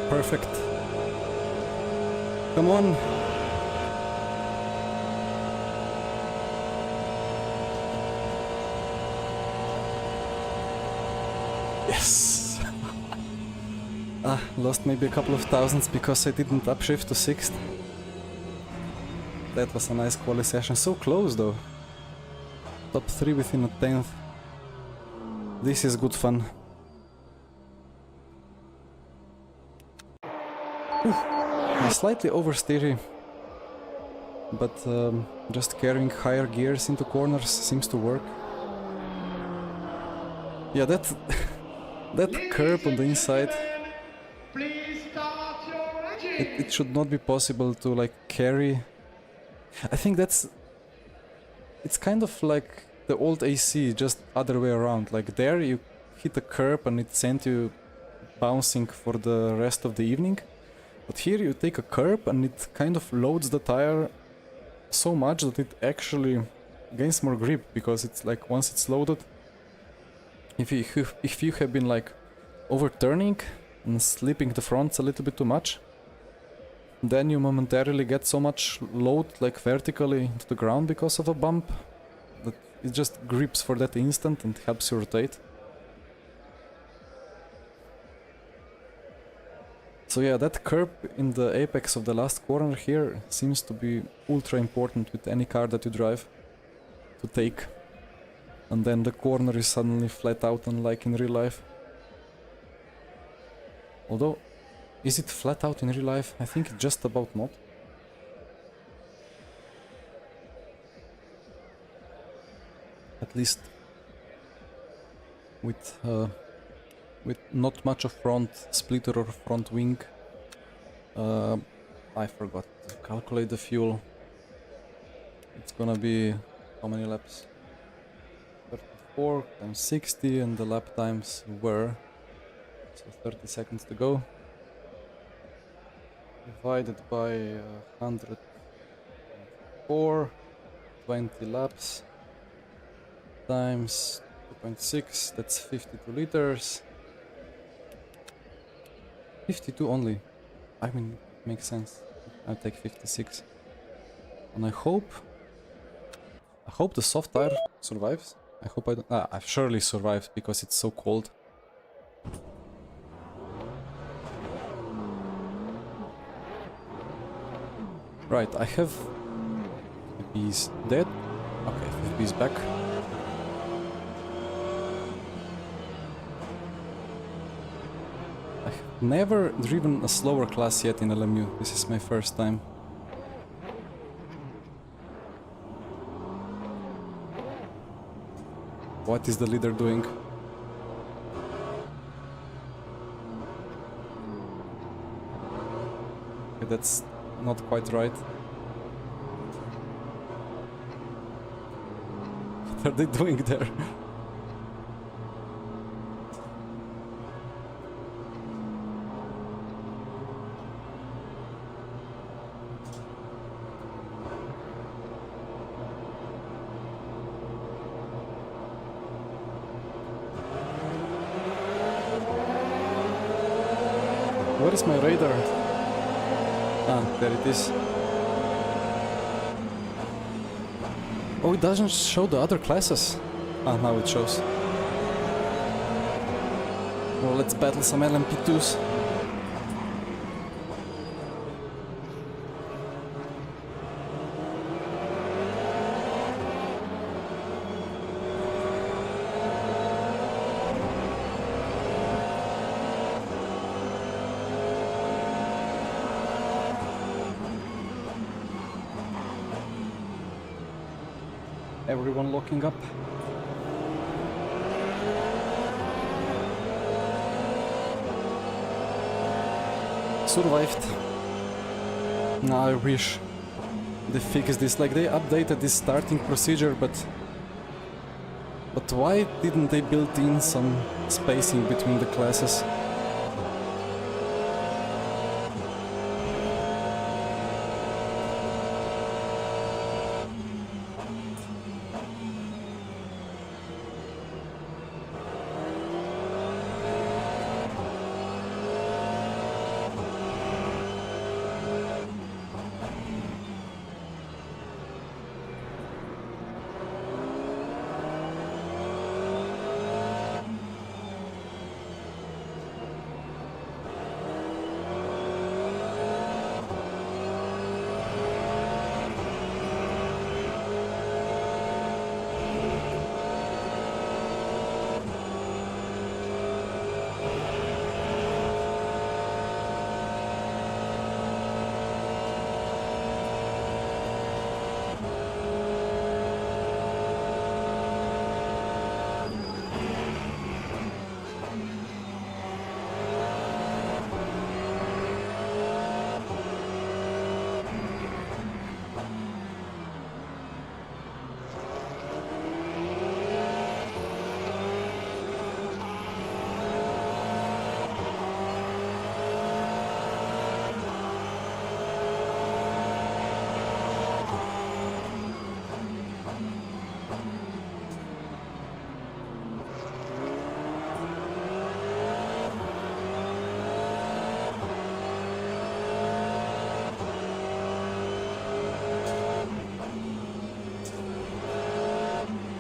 Speaker 1: Perfect. Come on. Yes. Lost maybe a couple of thousands because I didn't upshift to 6th. That was a nice quali session. So close though. Top 3 within a 10th. This is good fun. Slightly oversteery, but just carrying higher gears into corners seems to work. Yeah, that curb on the inside, it should not be possible to like carry. I think it's kind of like the old AC, just other way around. Like there you hit a curb and it sent you bouncing for the rest of the evening. But here you take a curb and it kind of loads the tire so much that it actually gains more grip, because it's like once it's loaded, if you have been like overturning and slipping the fronts a little bit too much, then you momentarily get so much load like vertically into the ground because of a bump that it just grips for that instant and helps you rotate. So yeah, that curb in the apex of the last corner here seems to be ultra important with any car that you drive to take. And then the corner is suddenly flat out, unlike in real life. Although, is it flat out in real life? I think just about not. At least with not much of front splitter or front wing. I forgot to calculate the fuel. It's gonna be how many laps? 34 times 60, and the lap times were, so 30 seconds to go. Divided by 104, 20 laps times 2.6, that's 52 liters. 52 only. I mean, it makes sense. I'll take 56. And I hope the soft tire survives. I hope I don't... I surely survived because it's so cold. Right, I have... He's dead. Okay, he's back. Never driven a slower class yet in LMU. This is my first time. What is the leader doing? Okay, that's not quite right. What are they doing there? Where is my radar? Ah, there it is. Oh, it doesn't show the other classes. Ah, now it shows. Well, let's battle some LMP2s. Everyone locking up. Survived. Now I wish they fixed this. Like, they updated this starting procedure, but why didn't they build in some spacing between the classes?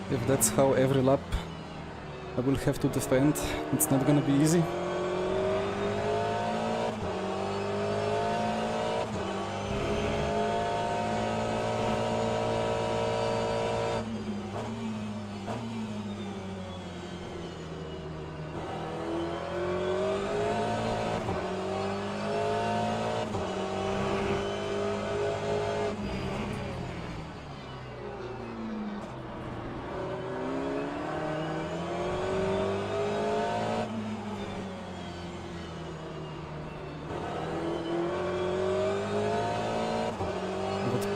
Speaker 1: If that's how every lap I will have to defend, it's not gonna be easy.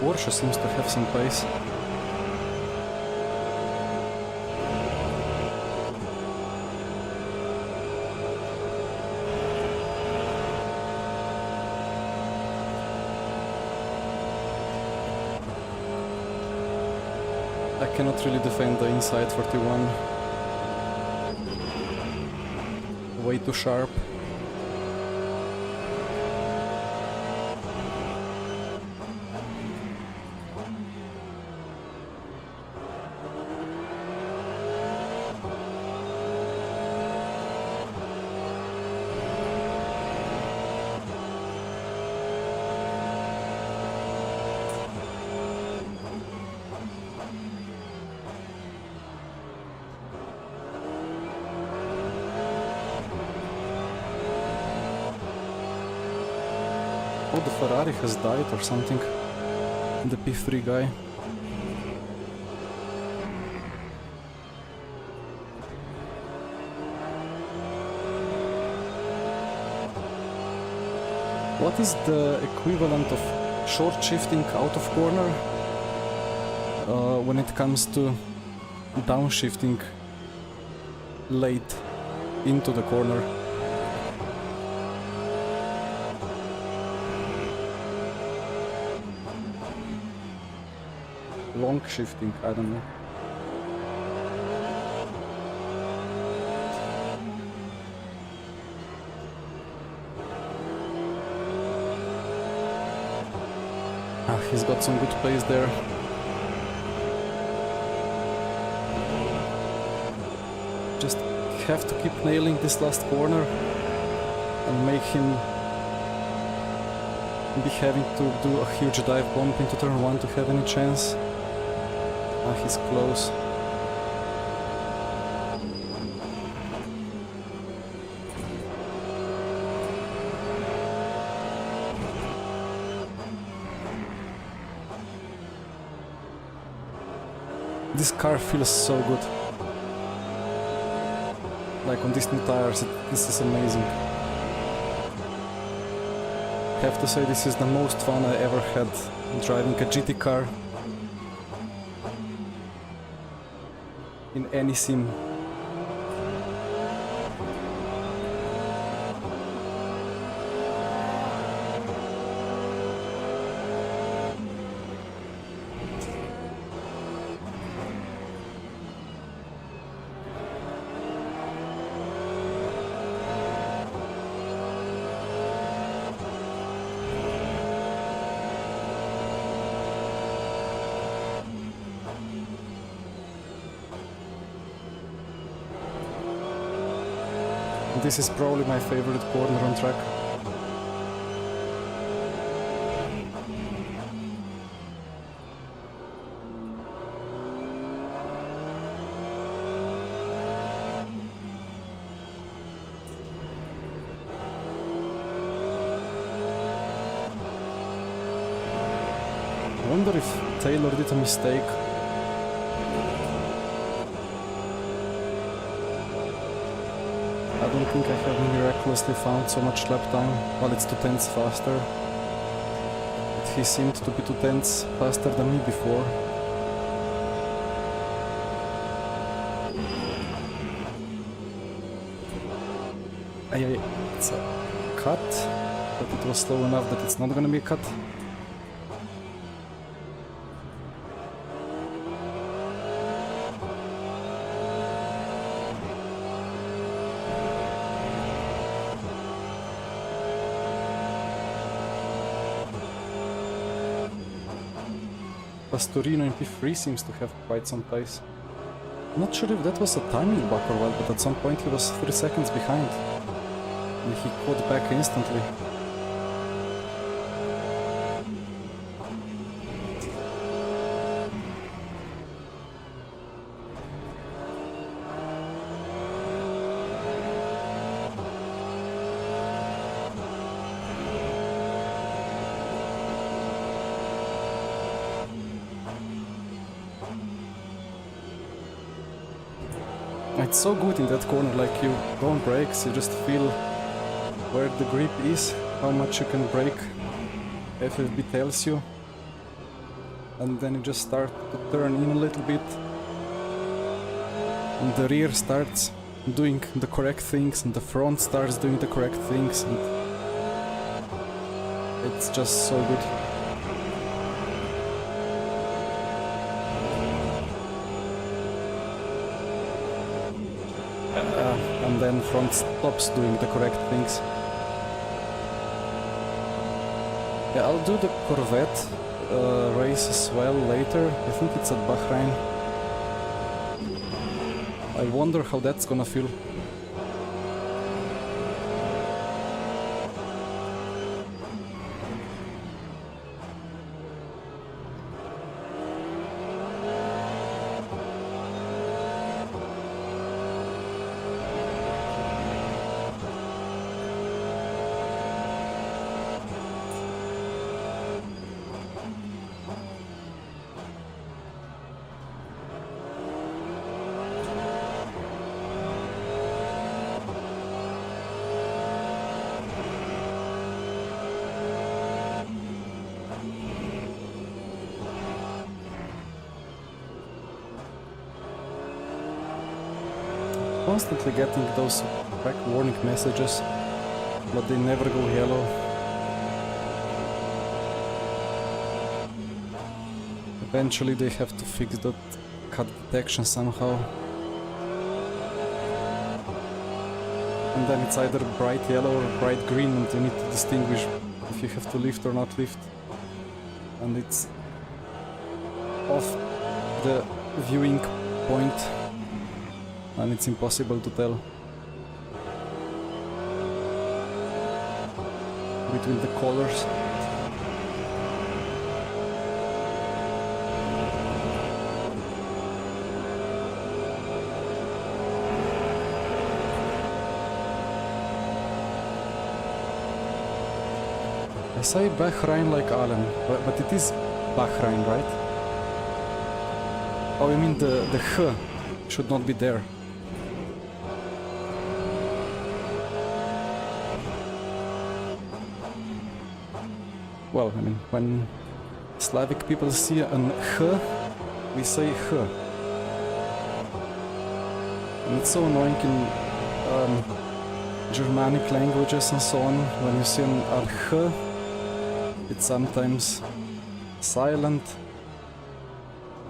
Speaker 1: Porsche seems to have some pace. I cannot really defend the inside 41. Way too sharp. Oh, the Ferrari has died or something. The P3 guy. What is the equivalent of short shifting out of corner when it comes to downshifting late into the corner? Long shifting, I don't know. Ah, he's got some good pace there. have to keep nailing this last corner and make him be having to do a huge dive bomb into turn 1 to have any chance. Ah, he's close. This car feels so good. Like on these new tires, this is amazing. I have to say this is the most fun I ever had driving a GT car in any sim. This is probably my favorite corner on track. I wonder if Taylor did a mistake. I don't think I have miraculously found so much lap time, while it's 2/10 faster. But he seemed to be 2/10 faster than me before. It's a cut, but it was slow enough that it's not gonna be a cut. Pastorino in P3 seems to have quite some pace. I'm not sure if that was a timing bug or what, but at some point he was 3 seconds behind. And he caught back instantly. It's so good in that corner, like you go on brakes, you just feel where the grip is, how much you can brake, FFB tells you, and then you just start to turn in a little bit, and the rear starts doing the correct things, and the front starts doing the correct things, and it's just so good. And then front stops doing the correct things. Yeah, I'll do the Corvette race as well later. I think it's at Bahrain. I wonder how that's gonna feel. Constantly getting those back warning messages, but they never go yellow. Eventually they have to fix that cut detection somehow. And then it's either bright yellow or bright green, and you need to distinguish if you have to lift or not lift. And it's off the viewing point and it's impossible to tell between the colors. I say Bahrain like Alan, but it is Bahrain, right? Oh, you mean the H should not be there. Well, I mean, when Slavic people see an H, we say H. And it's so annoying in Germanic languages and so on, when you see an H, it's sometimes silent.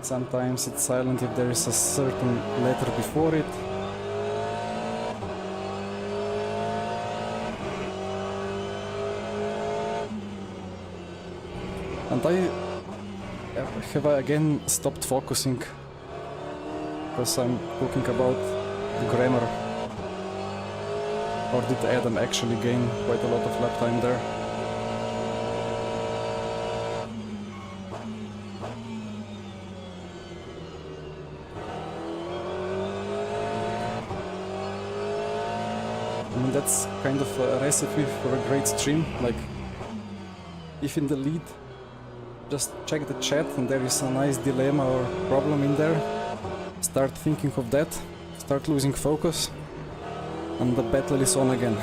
Speaker 1: Sometimes it's silent if there is a certain letter before it. And I have again stopped focusing because I'm talking about the grammar. Or did Adam actually gain quite a lot of lap time there? I mean, that's kind of a recipe for a great stream. Like, if in the lead, just check the chat and there is a nice dilemma or problem in there. Start thinking of that, start losing focus, and the battle is on again.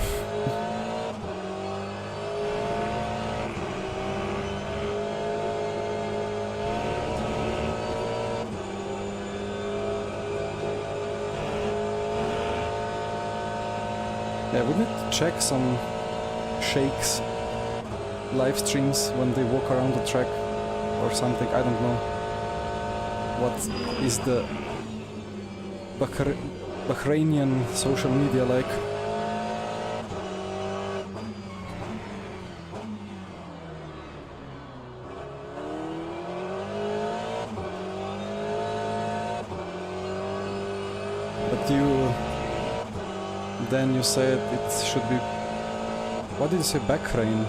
Speaker 1: Yeah, we need to check some shakes live streams when they walk around the track or something. I don't know what is the Bahrainian social media like. But then you said it should be, what did you say, Bahrain?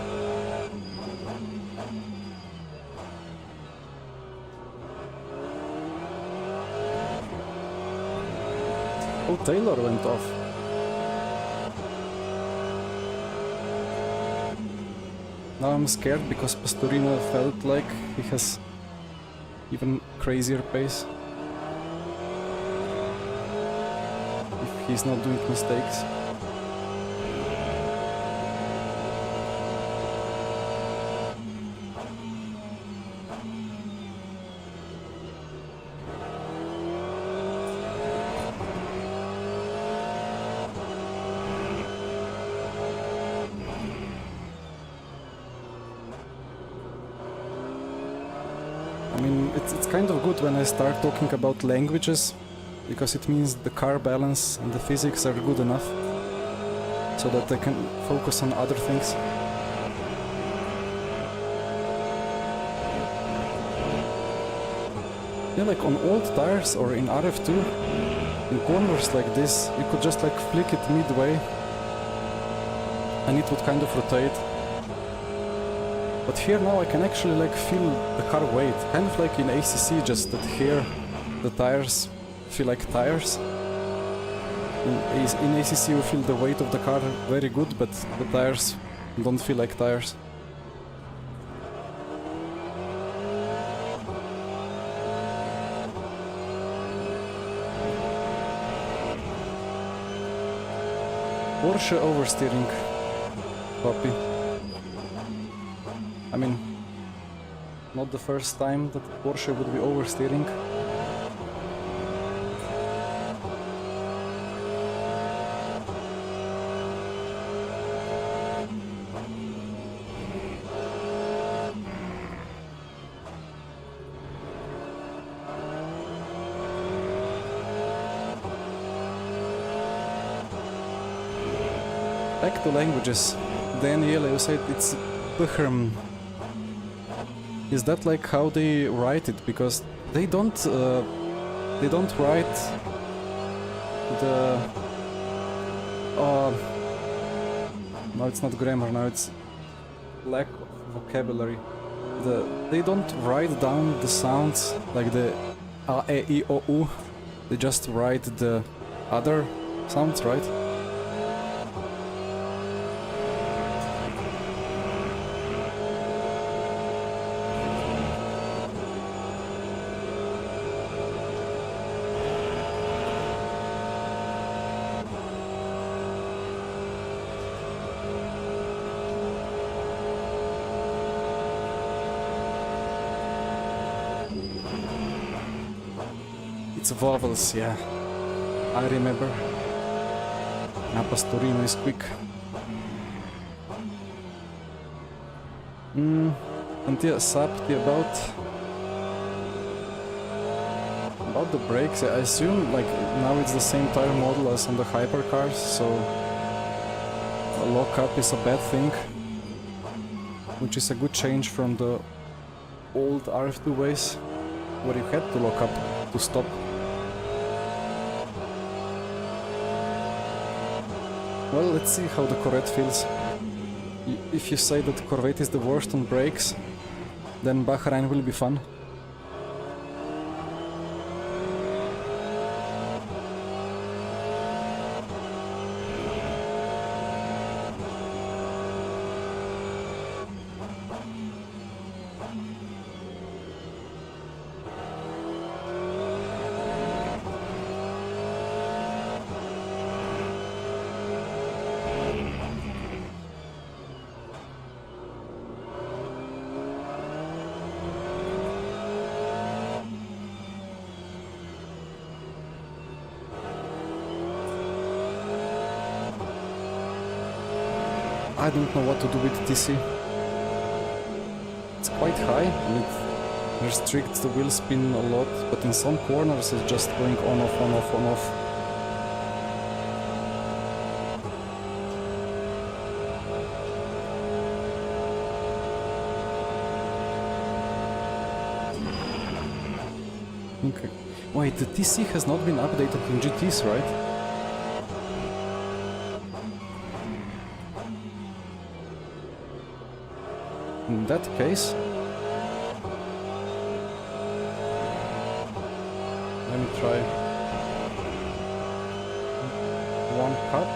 Speaker 1: Oh, Taylor went off. Now I'm scared because Pastorino felt like he has even crazier pace. If he's not doing mistakes. I mean, it's kind of good when I start talking about languages, because it means the car balance and the physics are good enough, so that I can focus on other things. Yeah, like on old tires or in RF2, in corners like this, you could just like flick it midway and it would kind of rotate. But here now I can actually like feel the car weight, kind of like in ACC, just that here the tires feel like tires. In ACC you feel the weight of the car very good, but the tires don't feel like tires. Porsche oversteering, Poppy. I mean, not the first time that Porsche would be oversteering. Back to languages. Daniela, you said it's Bahrain. Is that like how they write it? Because they don't write the... no, it's not grammar, now it's lack of vocabulary. They don't write down the sounds like the A, E, I, O, U. They just write the other sounds, right? It's vowels, yeah. I remember. Pastorino is quick. And yeah, Sapti about the brakes. I assume like now it's the same tire model as on the hypercars, so a lock-up is a bad thing, which is a good change from the old RF2 ways, where you had to lock up to stop. Well, let's see how the Corvette feels. If you say that Corvette is the worst on brakes, then Bahrain will be fun. I don't know what to do with TC. It's quite high and it restricts the wheel spin a lot, but in some corners it's just going on off, on off, on off. Okay. Wait, the TC has not been updated in GTs, right? In that case, let me try one cut.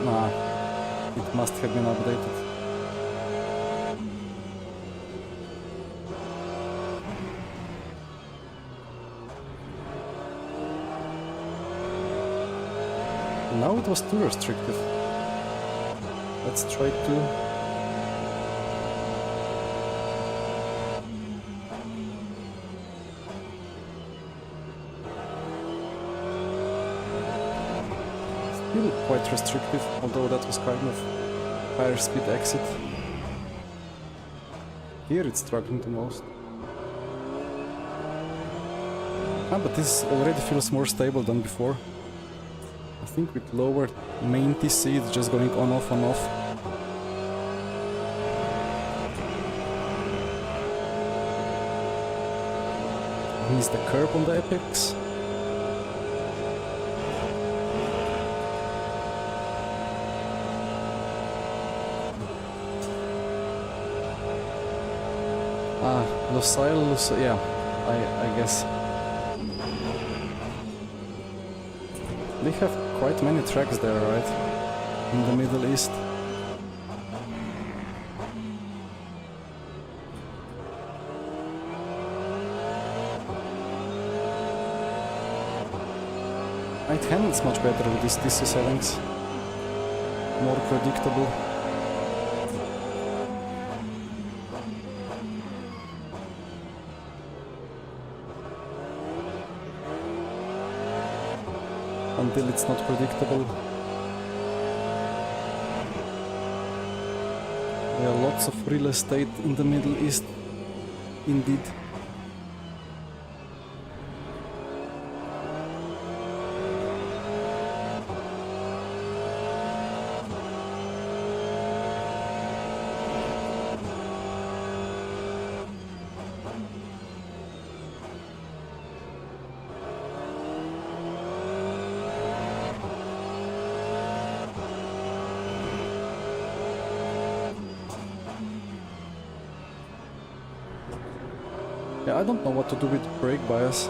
Speaker 1: Nah, it must have been updated. Now it was too restrictive. Let's try to... Still quite restrictive, although that was kind of higher speed exit. Here it's struggling the most. Ah, but this already feels more stable than before. I think with lower main TC it's just going on off on off. Is the curb on the apex? Ah, Lucille, yeah, I guess. They have quite many tracks there, right? In the Middle East. Right hand is much better with these TC settings. More predictable. Until it's not predictable. There are lots of real estate in the Middle East, indeed. Yeah, I don't know what to do with brake bias.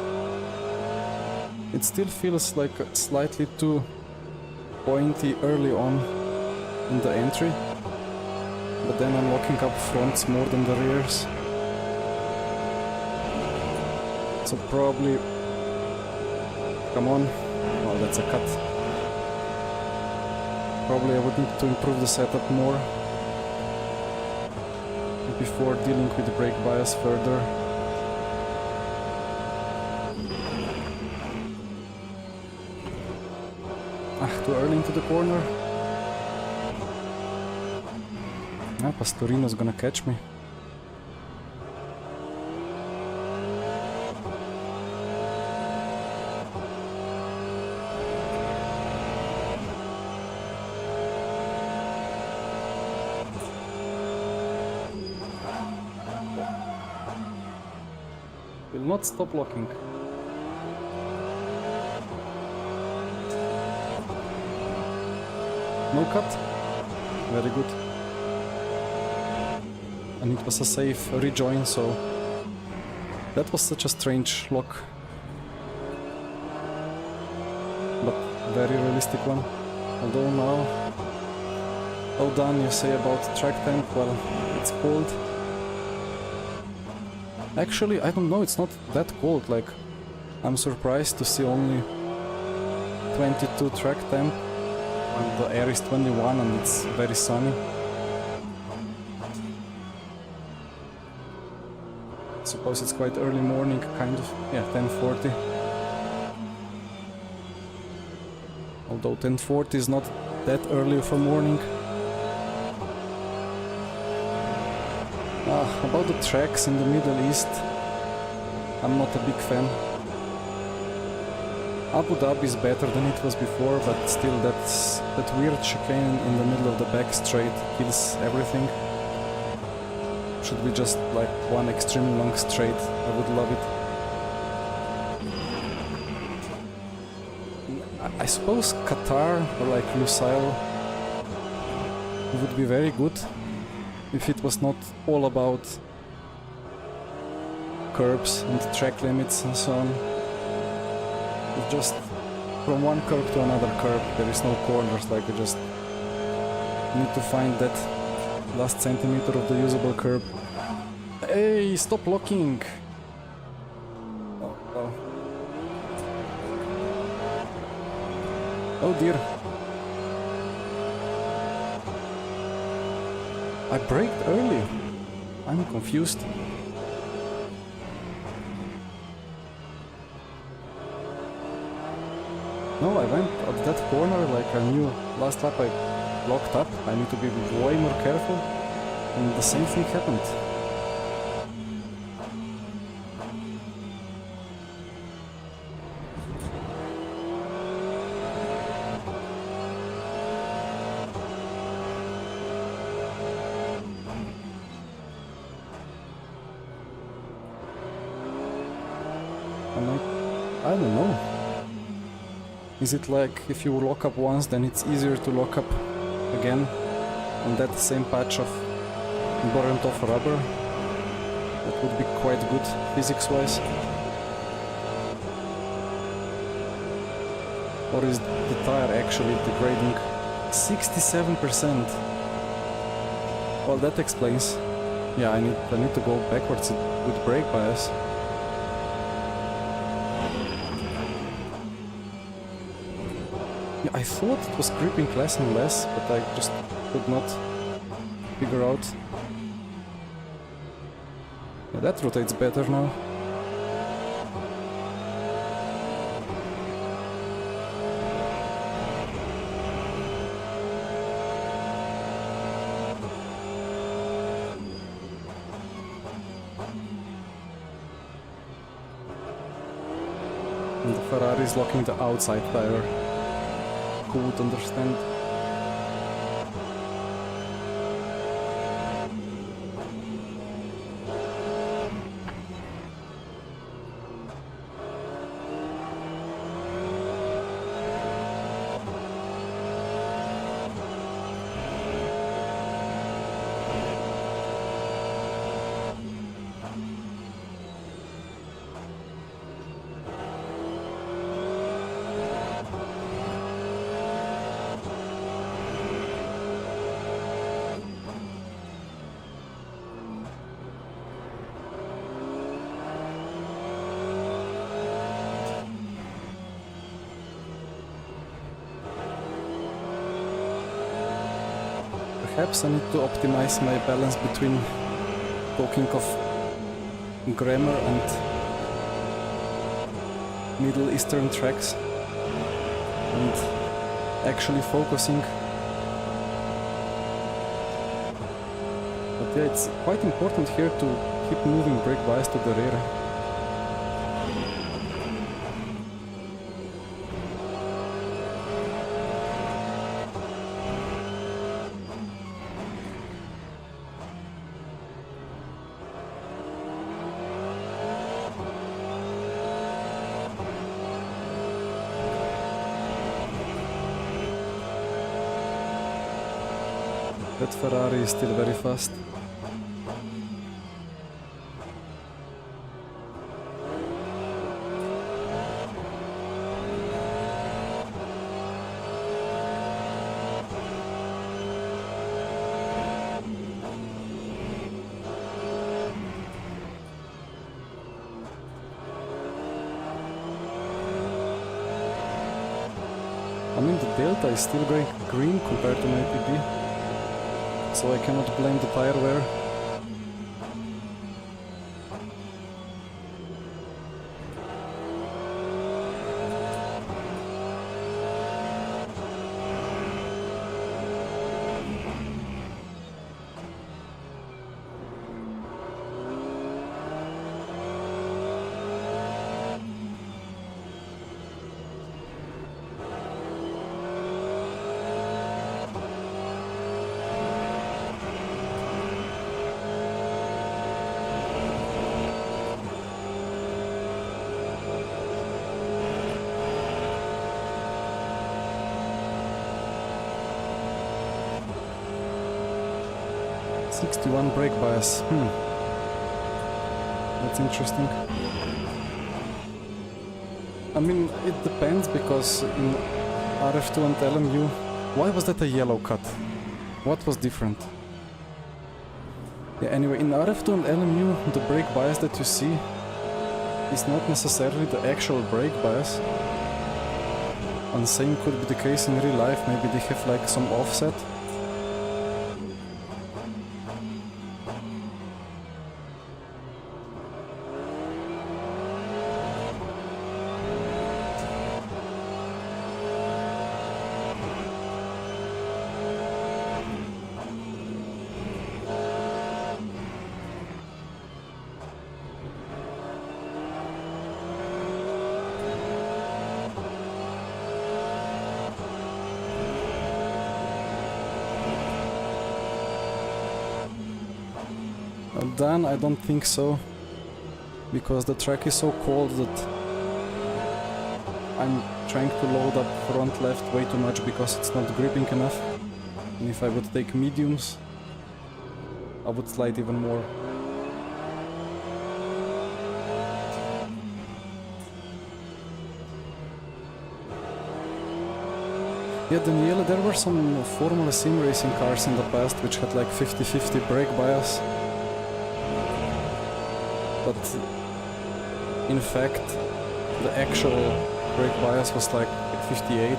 Speaker 1: It still feels like slightly too pointy early on in the entry, but then I'm locking up fronts more than the rears. So probably... Come on. Oh, that's a cut. Probably I would need to improve the setup more before dealing with the brake bias further. Too early into the corner. Ah, Pastorino's gonna catch me. Will not stop locking. No cut. Very good. And it was a safe rejoin, so that was such a strange lock. But very realistic one. Although now, how done you say about track temp? Well, it's cold. Actually, I don't know, it's not that cold. Like, I'm surprised to see only 22 track temp. And the air is 21 and it's very sunny. Suppose it's quite early morning, kind of. Yeah, 10:40. Although 10:40 is not that early of a morning. About the tracks in the Middle East, I'm not a big fan. Abu Dhabi is better than it was before, but still that weird chicane in the middle of the back straight kills everything. Should be just like one extremely long straight. I would love it. I suppose Qatar or like Lusail would be very good if it was not all about curbs and track limits and so on. It's just from one curb to another curb, there is no corners, like you just need to find that last centimeter of the usable curb. Hey, stop locking! Oh, oh. Oh dear. I braked early. I'm confused. No, I went at that corner like I knew last lap I locked up. I need to be way more careful. And the same thing happened. And I don't know. Is it like if you lock up once, then it's easier to lock up again on that same patch of burnt off rubber? That would be quite good physics-wise. Or is the tire actually degrading? 67%. Well, that explains. Yeah, I need to go backwards with brake bias. I thought it was gripping less and less, but I just could not figure out. Yeah, that rotates better now. And the Ferrari is locking the outside tire. Who would understand? perhaps I need to optimize my balance between talking of grammar and Middle Eastern tracks and actually focusing. But yeah, it's quite important here to keep moving brake bias to the rear. That Ferrari is still very fast. I mean, the Delta is still going green compared to my PB. So I cannot blame the tire wear. '61 brake bias. That's interesting. I mean, it depends because in RF2 and LMU, why was that a yellow cut? What was different? Yeah, anyway, in RF2 and LMU, the brake bias that you see is not necessarily the actual brake bias. And same could be the case in real life. Maybe they have like some offset. Then I don't think so, because the track is so cold that I'm trying to load up front left way too much because it's not gripping enough. And if I would take mediums, I would slide even more. Yeah, Daniele, there were some Formula Sim racing cars in the past which had like 50-50 brake bias. But in fact, the actual brake bias was like 58.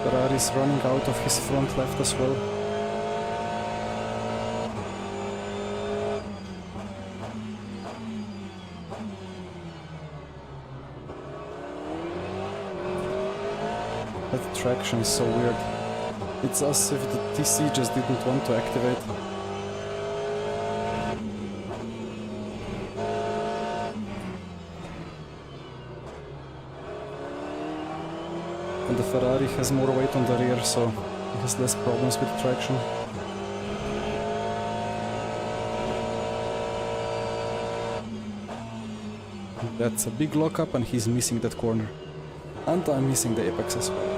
Speaker 1: Ferrari is running out of his front left as well. That traction is so weird. It's as if the TC just didn't want to activate. And the Ferrari has more weight on the rear, so it has less problems with traction. That's a big lockup and he's missing that corner. And I'm missing the apex as well.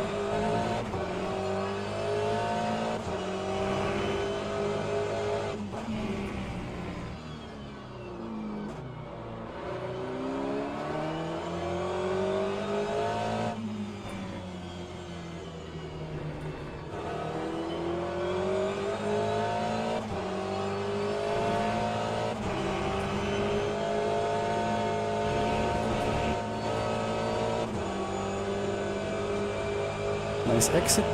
Speaker 1: Nice exit.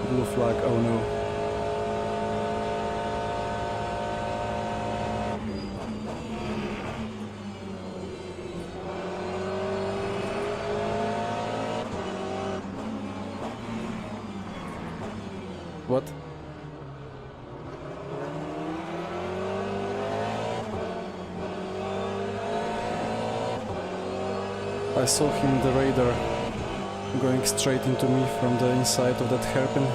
Speaker 1: Blue flag, oh no. What? I saw him in the radar going straight into me from the inside of that hairpin.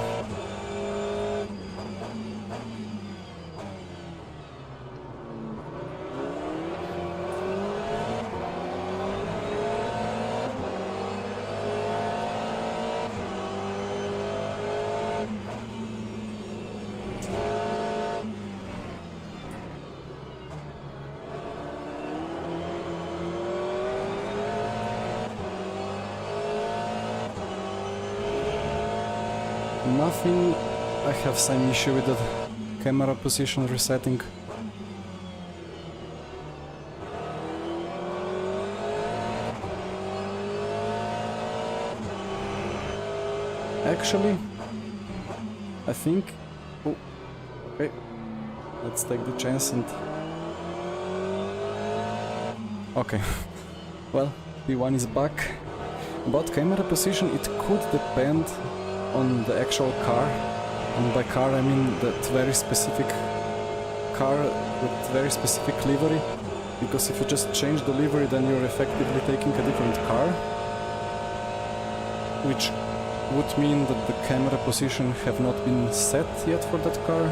Speaker 1: Nothing, I have some issue with the camera position resetting. Actually, I think... Oh, okay, let's take the chance and... Okay, well, P1 is back. About camera position, it could depend on the actual car, and by car I mean that very specific car with very specific livery, because if you just change the livery then you're effectively taking a different car, which would mean that the camera position have not been set yet for that car.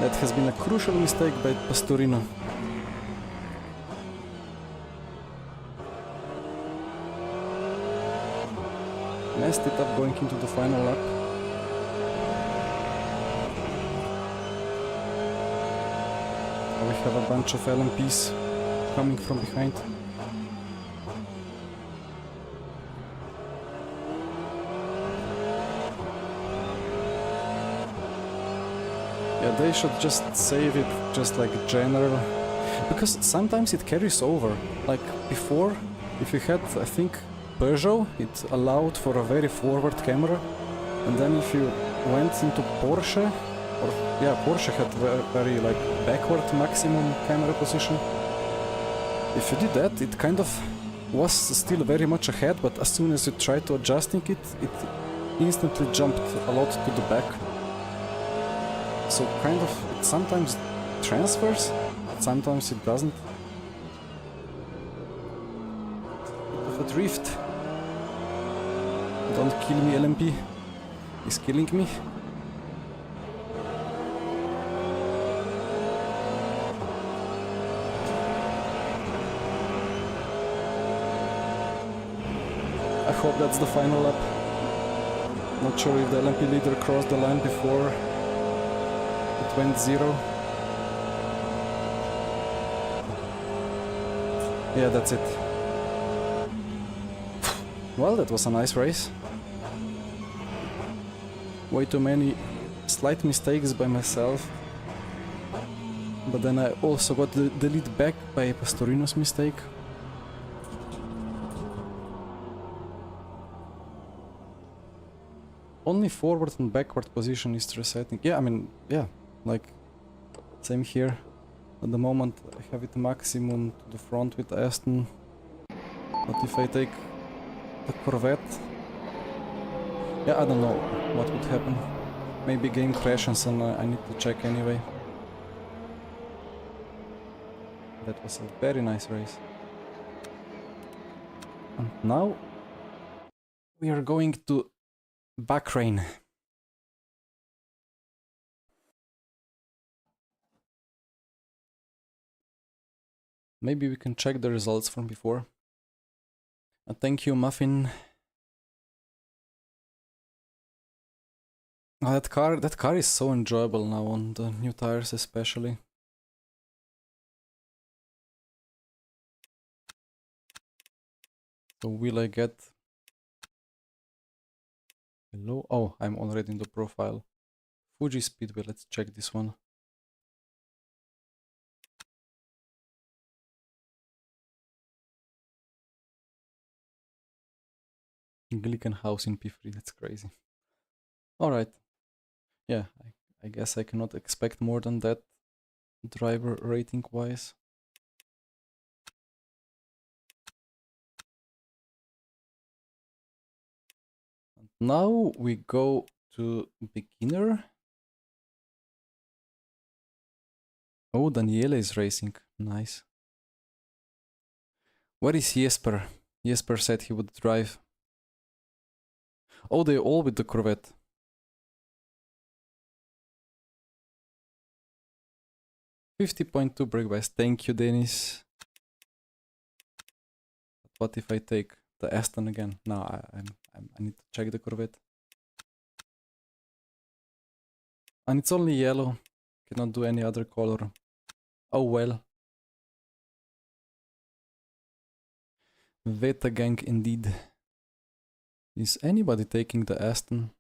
Speaker 1: That has been a crucial mistake by Pastorino. Messed it up going into the final lap. We have a bunch of LMPs coming from behind. Yeah, they should just save it just like general, because sometimes it carries over. Like before, if you had, I think, Peugeot, it allowed for a very forward camera, and then if you went into Porsche, or yeah, Porsche had very like backward maximum camera position. If you did that, it kind of was still very much ahead, but as soon as you tried to adjusting it, it instantly jumped a lot to the back. So kind of, it sometimes transfers, sometimes it doesn't. Bit of a drift. Don't kill me, LMP. He's killing me. I hope that's the final lap. Not sure if the LMP leader crossed the line before it went zero. Yeah, that's it. Well, that was a nice race. Way too many slight mistakes by myself. But then I also got the lead back by Pastorino's mistake. Only forward and backward position is resetting. Yeah, I mean, yeah, like same here. At the moment I have it maximum to the front with Aston. But if I take the Corvette, yeah, I don't know what would happen. Maybe game crashes and I need to check anyway. That was a very nice race. And now we are going to Bahrain. Maybe we can check the results from before. And thank you, Muffin. Oh, that car is so enjoyable now on the new tires, especially. So will I get Hello. Oh, I'm already in the profile. Fuji Speedway. Let's check this one. Glickenhaus in P3. That's crazy. All right. Yeah, I guess I cannot expect more than that driver rating wise. And now we go to beginner. Oh, Daniele is racing. Nice. Where is Jesper? Jesper said he would drive. Oh, they all with the Corvette. $50.2 brake bias. Thank you, Dennis. But what if I take the Aston again? No, I need to check the Corvette. And it's only yellow. Cannot do any other color. Oh well. Veta gang indeed. Is anybody taking the Aston?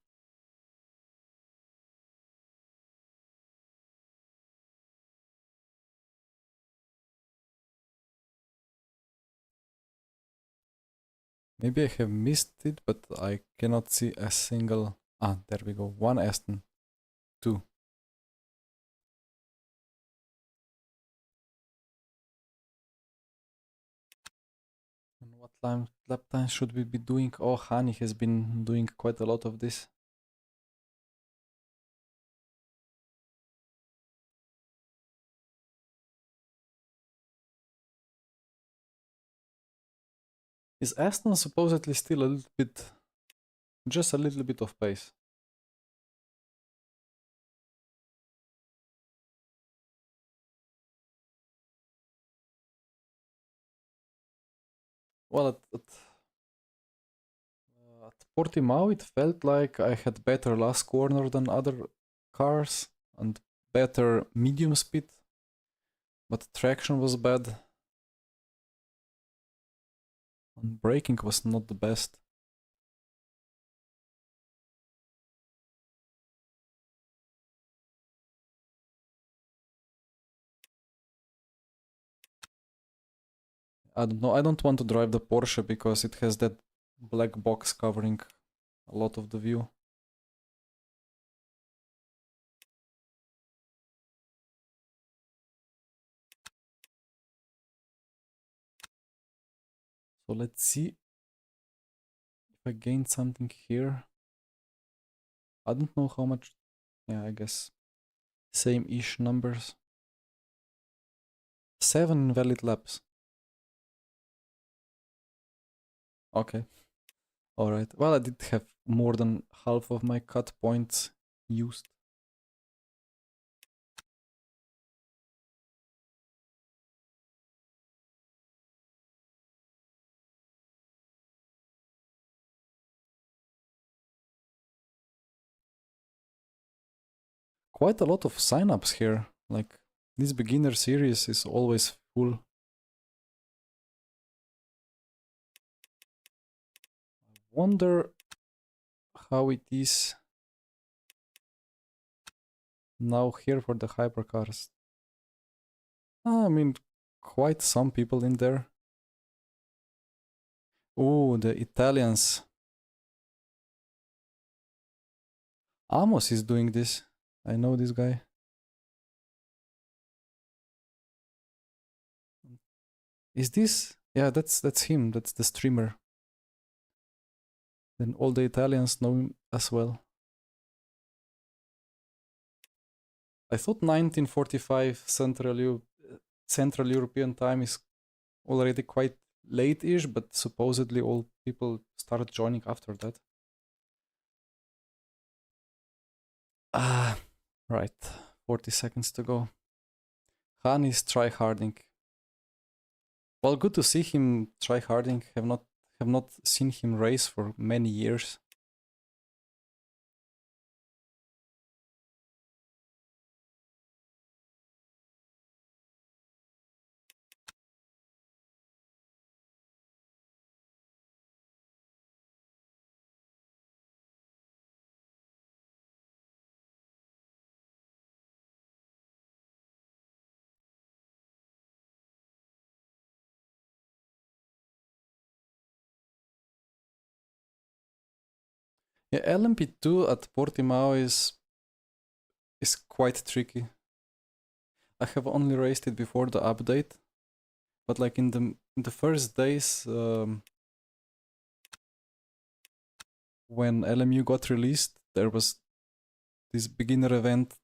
Speaker 1: Maybe I have missed it, but I cannot see a single... Ah, there we go. One Aston. Two. And what lap time should we be doing? Oh, Hani has been doing quite a lot of this. Is Aston supposedly still a little bit... Just a little bit of pace? Well, at Portimao it felt like I had better last corner than other cars and better medium speed, but traction was bad and braking was not the best. I don't know, I don't want to drive the Porsche because it has that black box covering a lot of the view. So let's see if I gained something here. I don't know how much. Yeah, I guess same-ish numbers. 7 invalid laps. Okay. Alright. Well, I did have more than half of my cut points used. Quite a lot of signups here. Like, this beginner series is always full. I wonder how it is now here for the hypercars. I mean, quite some people in there. Oh, the Italians. Amos is doing this. I know this guy. Is this? Yeah, that's him. That's the streamer. Then all the Italians know him as well. I thought 1945 Central European time is already quite late-ish, but supposedly all people started joining after that. Ah, right. 40 seconds to go. Han is tryharding. Well, good to see him tryharding. Have not seen him race for many years. Yeah, LMP2 at Portimao is quite tricky. I have only raced it before the update, but like in the first days when LMU got released, there was this beginner event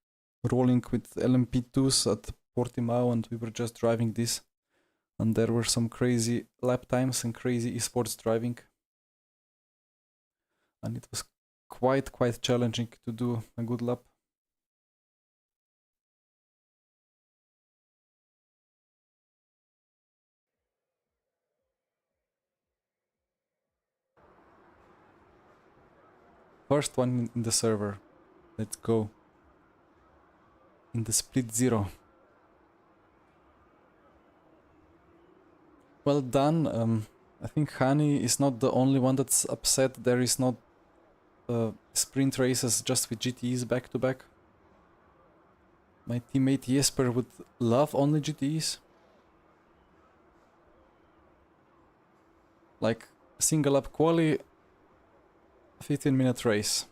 Speaker 1: rolling with LMP2s at Portimao, and we were just driving this, and there were some crazy lap times and crazy esports driving, and it was quite challenging to do a good lap. First one in the server. Let's go. In the split zero. Well done. I think Hani is not the only one that's upset there is not sprint races just with GTEs back to back. My teammate Jesper would love only GTEs. Like single up quali, 15-minute race.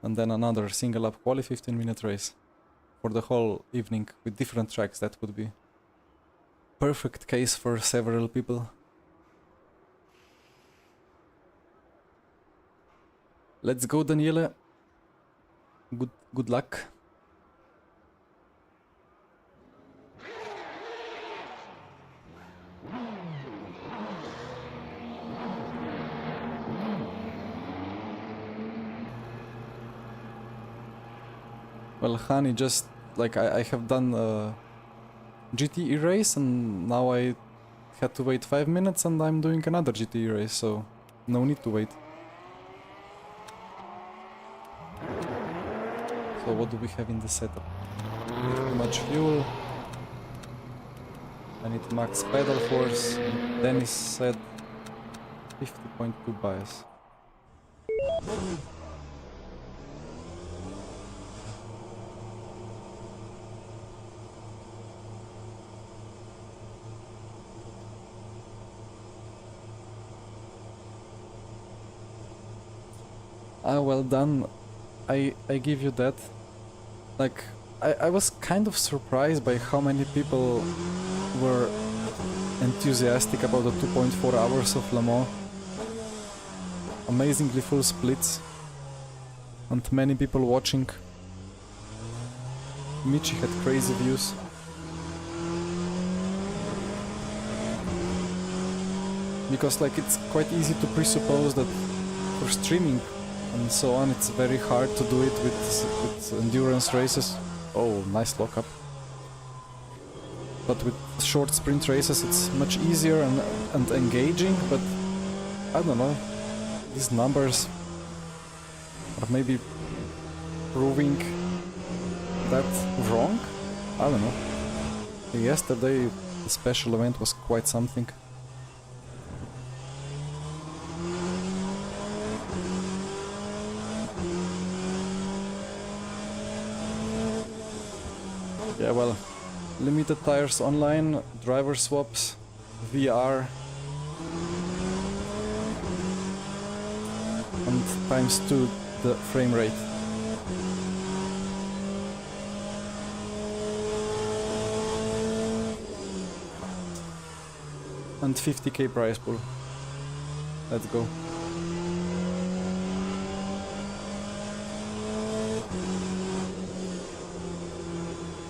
Speaker 1: And then another single up quali 15-minute race. For the whole evening with different tracks, that would be perfect case for several people. Let's go, Daniele. Good luck. Well, Hani, just like I have done a GTE race and now I had to wait 5 minutes and I'm doing another GTE race, so no need to wait. So what do we have in the setup? Too much fuel. I need max pedal force. Dennis said 50.2 bias. Ah, well done. I give you that. Like, I was kind of surprised by how many people were enthusiastic about the 2.4 hours of Le Mans. Amazingly full splits. And many people watching. Michi had crazy views. Because like it's quite easy to presuppose that for streaming and so on, it's very hard to do it with endurance races. Oh, nice lockup. But with short sprint races it's much easier and engaging, but I don't know, these numbers are maybe proving that wrong? I don't know. Yesterday the special event was quite something. Yeah, well, limited tires online, driver swaps, VR, and ×2 the frame rate. And 50k prize pool. Let's go.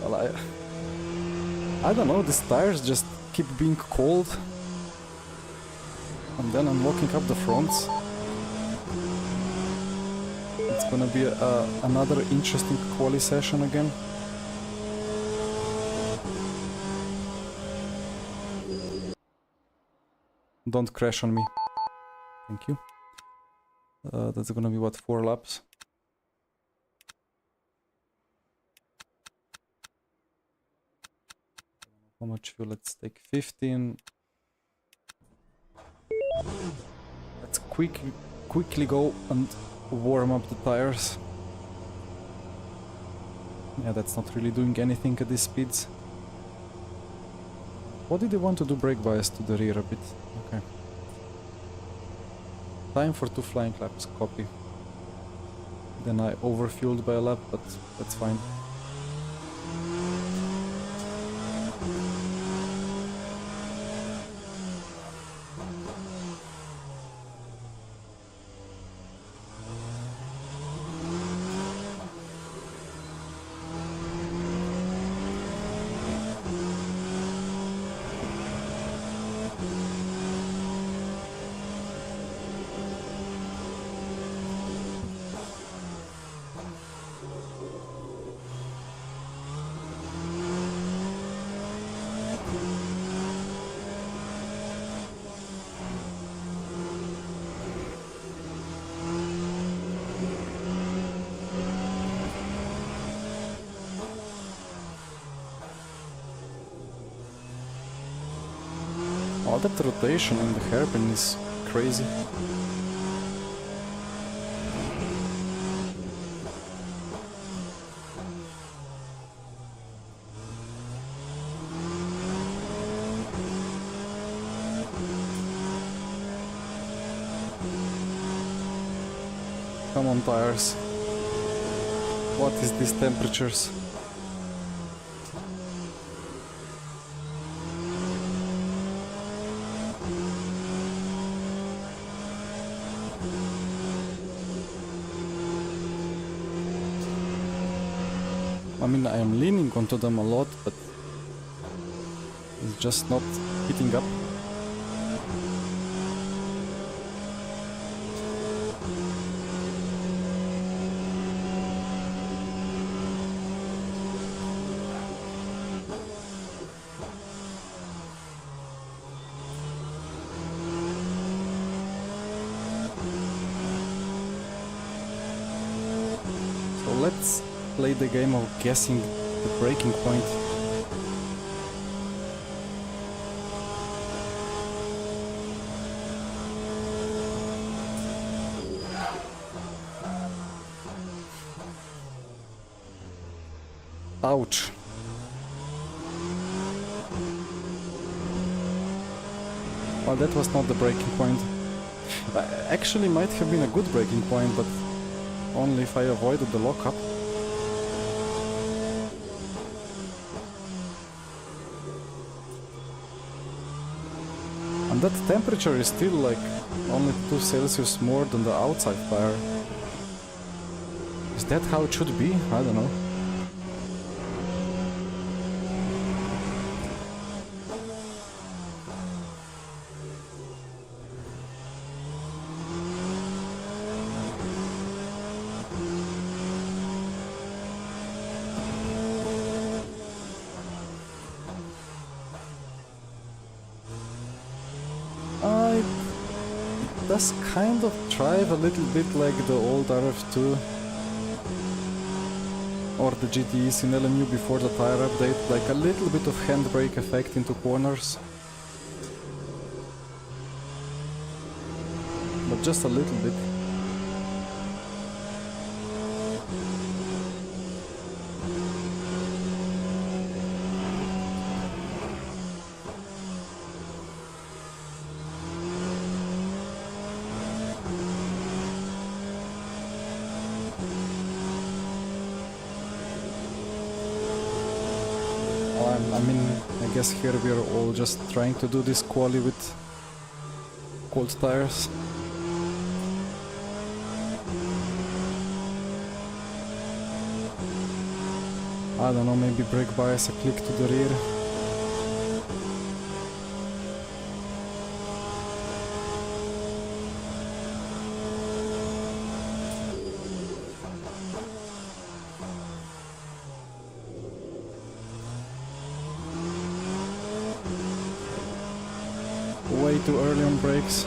Speaker 1: Well, I don't know, these tires just keep being cold. And then I'm locking up the fronts. It's gonna be another interesting quali session again. Don't crash on me. Thank you. That's gonna be what, 4 laps? How much fuel? Let's take 15. Let's quickly go and warm up the tires. Yeah, that's not really doing anything at these speeds. What did they want to do? Brake bias to the rear a bit. Okay. Time for 2 flying laps, copy. Then I overfueled by a lap, but that's fine. Oh, that rotation in the hairpin is crazy. Come on, tires. What is these temperatures? I mean, I am leaning onto them a lot, but it's just not hitting up. So let's play the game of guessing the breaking point. Ouch. Well, that was not the breaking point. Actually might have been a good breaking point, but only if I avoided the lockup. And that temperature is still like only 2 Celsius more than the outside tire. Is that how it should be? I don't know. It does kind of drive a little bit like the old RF2 or the GTEs in LMU before the tire update, like a little bit of handbrake effect into corners. But just a little bit. I mean, I guess here we are all just trying to do this quali with cold tires. I don't know, maybe brake bias a click to the rear. Way too early on brakes.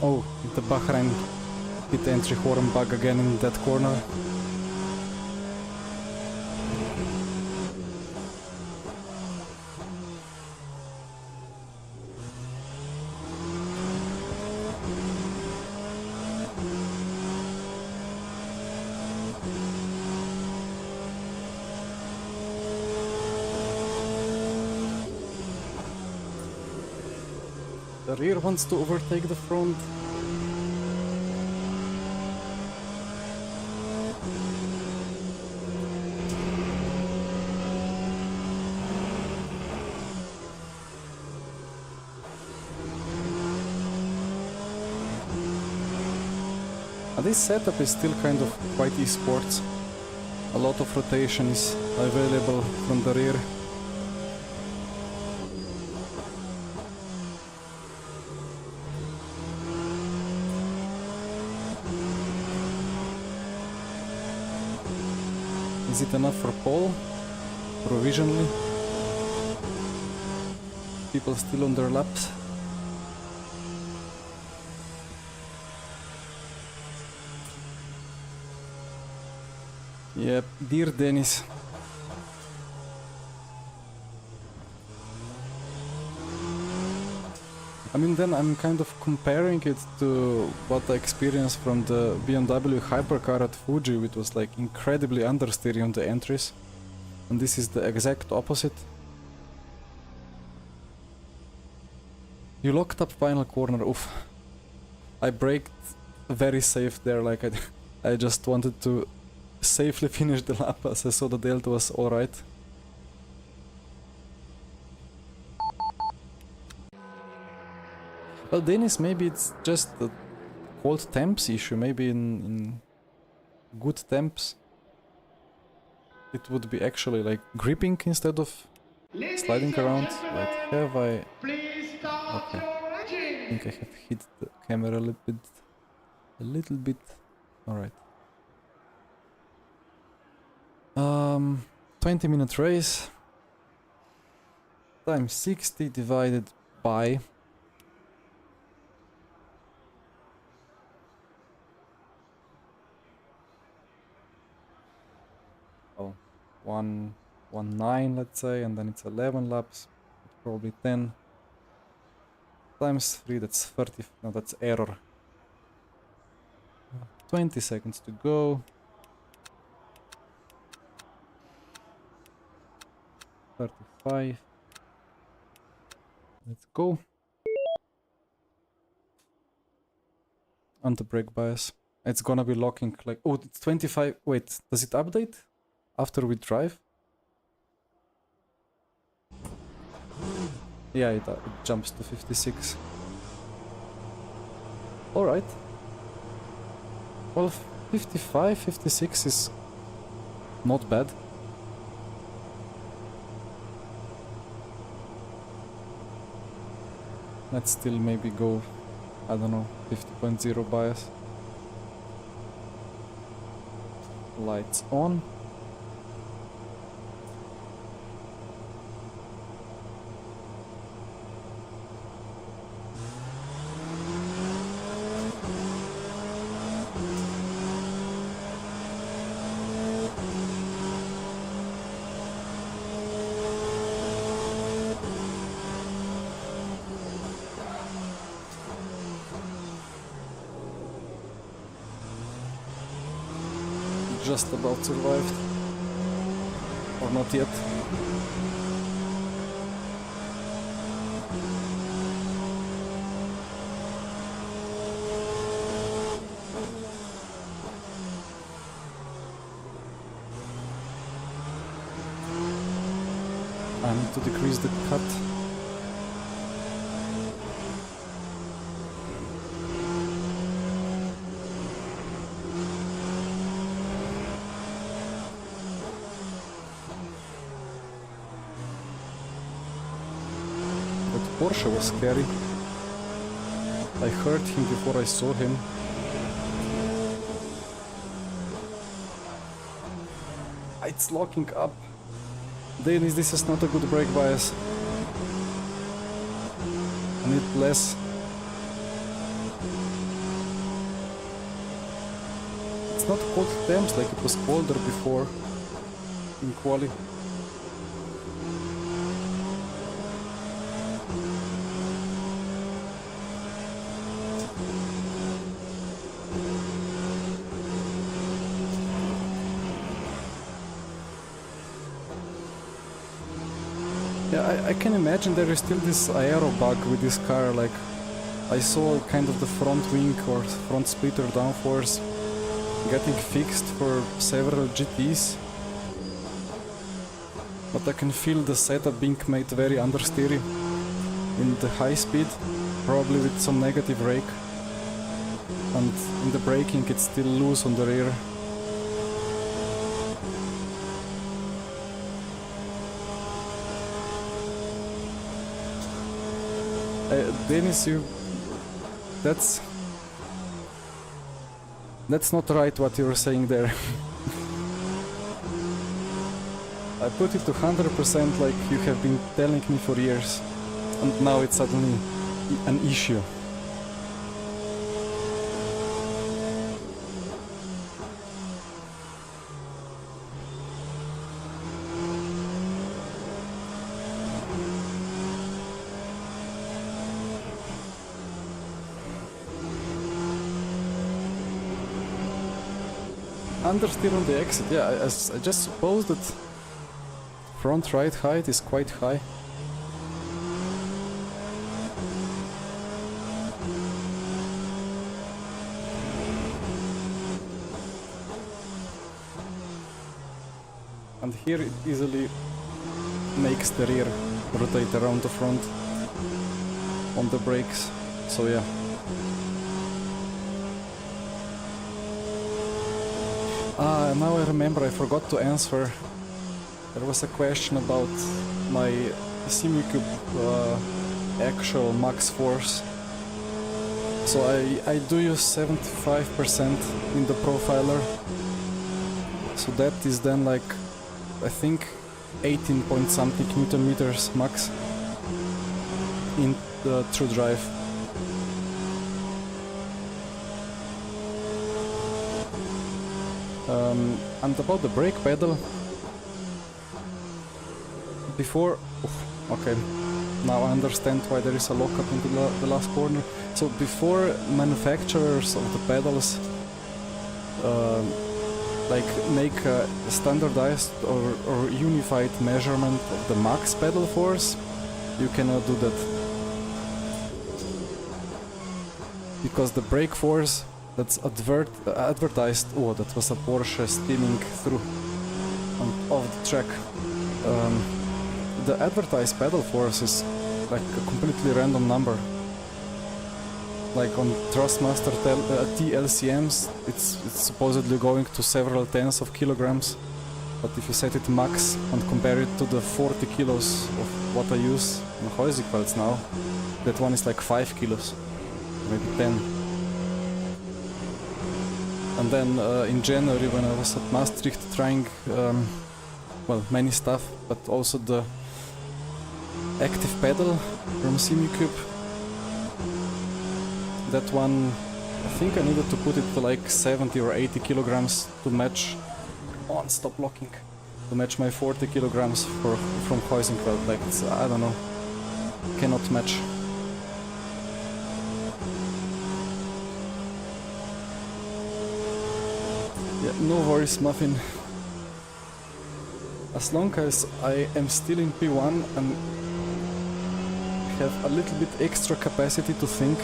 Speaker 1: Oh, the Bahrain Hit entry horn bug again in that corner. The rear wants to overtake the front. This setup is still kind of quite esports. A lot of rotation is available from the rear. Is it enough for pole? Provisionally. People still on their laps. Yep, dear Dennis. I mean, then I'm kind of comparing it to what I experienced from the BMW hypercar at Fuji, which was like incredibly understeering on the entries. And this is the exact opposite. You locked up final corner, oof. I braked very safe there, like I just wanted to safely finish the lap as I saw the delta was alright. Well, Dennis, maybe it's just the cold temps issue. Maybe in good temps it would be actually like gripping instead of sliding around. Like, have I... Okay, I think I have hit the camera a little bit. Alright. 20-minute race. Time 60 divided by... Oh, 119, let's say, and then it's 11 laps, probably 10 times 3, that's 30, no, that's error. 20 seconds to go. 35. Let's go. Under brake bias. It's gonna be locking like... Oh, it's 25. Wait, does it update after we drive? Yeah, it jumps to 56. Alright. Well, 55, 56 is not bad. Let's still maybe go, I don't know, 50.0 bias. Lights on. Just about survived. Or not yet. I need to decrease the cut. Porsche was scary. I heard him before I saw him. It's locking up. Dennis, this is not a good brake bias. I need less. not cold temps like it was colder before in quali. Yeah, I can imagine there is still this aero bug with this car, like I saw kind of the front wing or front splitter downforce getting fixed for several GTs, but I can feel the setup being made very understeery in the high speed, probably with some negative rake, and in the braking it's still loose on the rear. Dennis, that's not right what you're saying there. I put it to 100% like you have been telling me for years, and now it's suddenly an issue. Understeer on the exit, yeah, I just suppose that front right height is quite high. And here it easily makes the rear rotate around the front on the brakes, so yeah. Now I remember, I forgot to answer. There was a question about my Simicube actual max force. So I do use 75% in the profiler. So that is then like, I think 18 point something Newton meters max in the true drive. And about the brake pedal, before, okay, now I understand why there is a lockup into the last corner. So before, manufacturers of the pedals like make a standardized or unified measurement of the max pedal force, you cannot do that, because the brake force that's advertised, oh, that was a Porsche steaming through and off the track. The advertised pedal force is like a completely random number. Like on Thrustmaster TLCMs, it's supposedly going to several tens of kilograms, but if you set it max and compare it to the 40 kilos of what I use in Heusigwalds now, that one is like 5 kilos, maybe 10. And then in January, when I was at Maastricht trying, well, many stuff, but also the active pedal from Simicube, that one, I think I needed to put it to like 70 or 80 kilograms to match, on stop locking, to match my 40 kilograms from Heusigwald. Like, it's, I don't know, cannot match. Yeah, no worries, Muffin. As long as I am still in P1 and have a little bit extra capacity to think,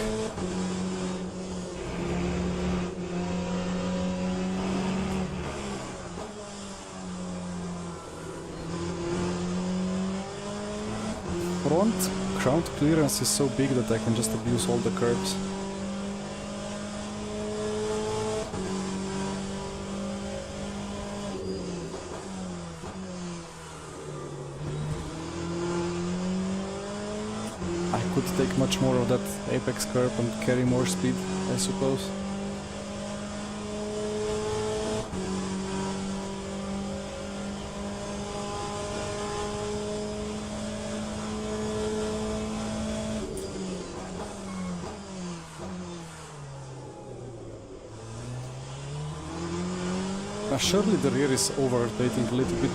Speaker 1: front ground clearance is so big that I can just abuse all the curbs. I could take much more of that apex curb and carry more speed, I suppose. Surely the rear is over-rotating a little bit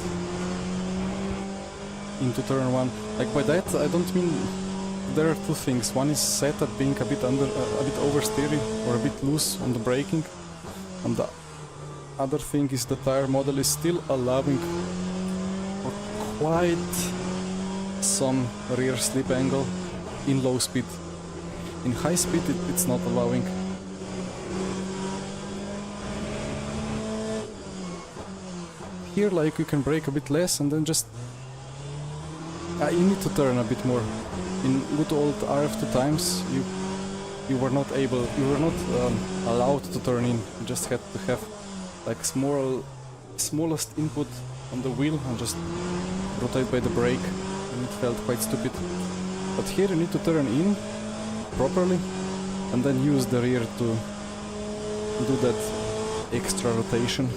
Speaker 1: into turn 1. Like by that I don't mean... There are two things. One is set at being a bit oversteery or a bit loose on the braking, and the other thing is the tire model is still allowing for quite some rear slip angle in low speed. In high speed it's not allowing. Here like you can brake a bit less and then just... you need to turn a bit more. In good old RF2 times you were not allowed to turn in. You just had to have like smallest input on the wheel and just rotate by the brake, and it felt quite stupid. But here you need to turn in properly and then use the rear to do that extra rotation.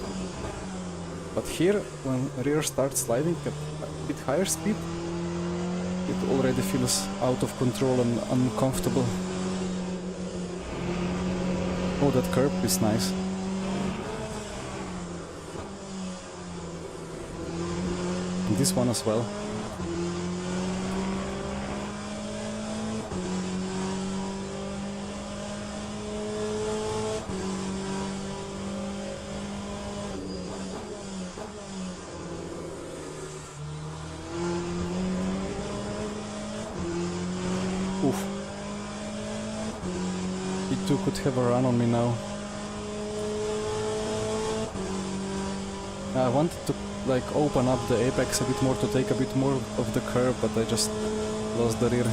Speaker 1: But here, when rear starts sliding at a bit higher speed, it already feels out of control and uncomfortable. Oh, that curb is nice. And this one as well. Oof. It too could have a run on me now. I wanted to like open up the apex a bit more to take a bit more of the curb, but I just lost the rear.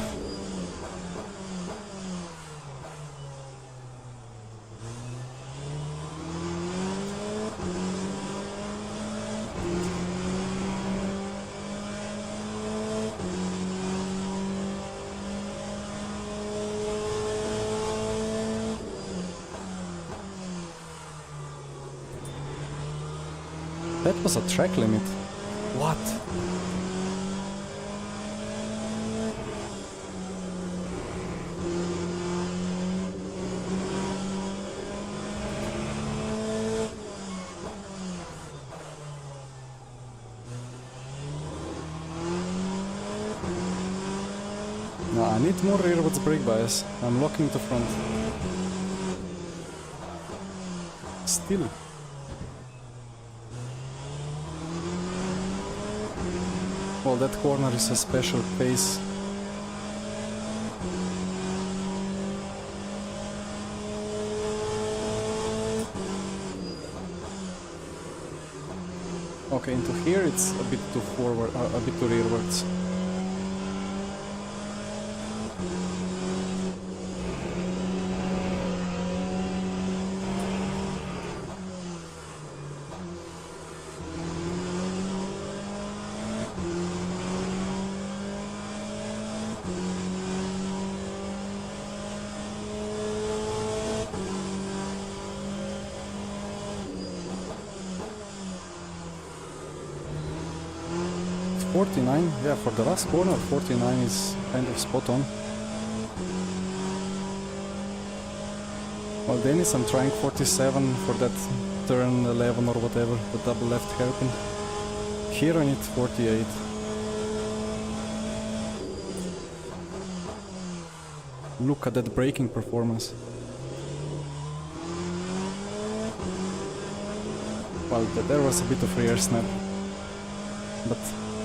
Speaker 1: That was a track limit. What? No, I need more rearwards brake bias. I'm locking the front. Still. Well, that corner is a special pace. Okay, into here it's a bit too forward, a bit too rearwards. Yeah, for the last corner, 49 is kind of spot on. Well, Dennis, I'm trying 47 for that turn 11 or whatever, the double left hairpin. Here I need 48. Look at that braking performance. Well, there was a bit of rear snap, but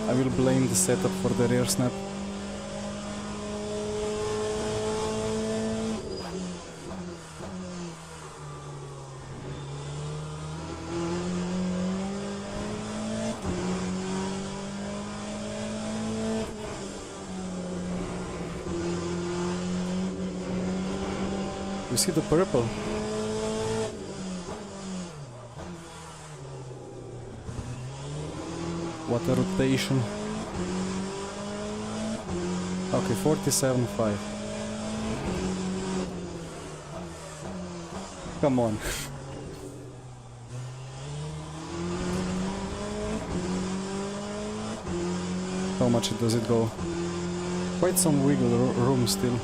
Speaker 1: I will blame the setup for the rear snap. You see the purple? What a rotation. Okay, 47.5. Come on. How much does it go? Quite some wiggle room still.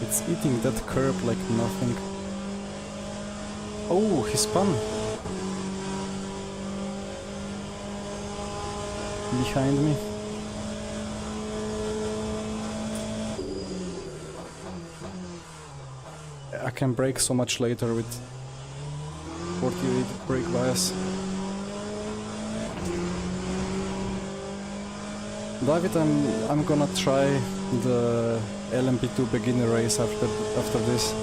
Speaker 1: It's eating that curb like nothing. Oh, he spun! Behind me. I can brake so much later with 48 brake bias. David, I'm gonna try the LMP2 beginner race after this.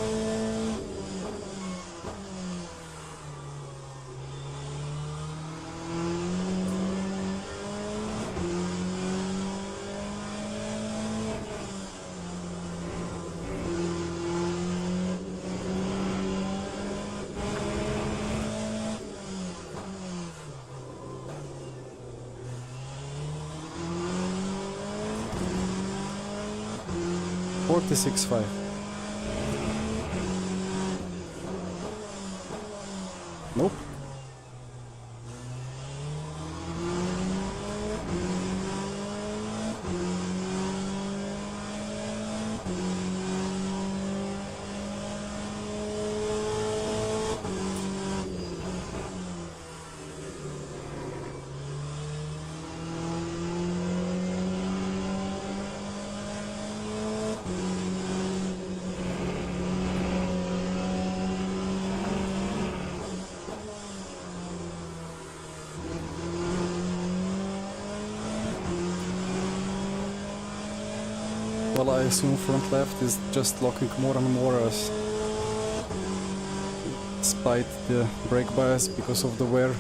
Speaker 1: .46.5. Nope. Well, I assume front left is just locking more and more as despite the brake bias because of the wear.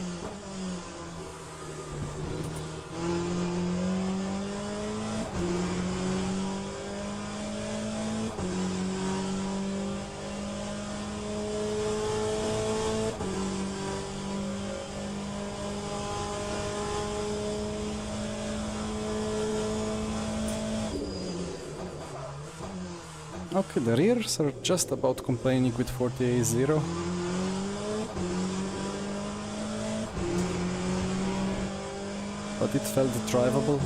Speaker 1: Okay, the rears are just about complaining with 48.0. But it felt drivable.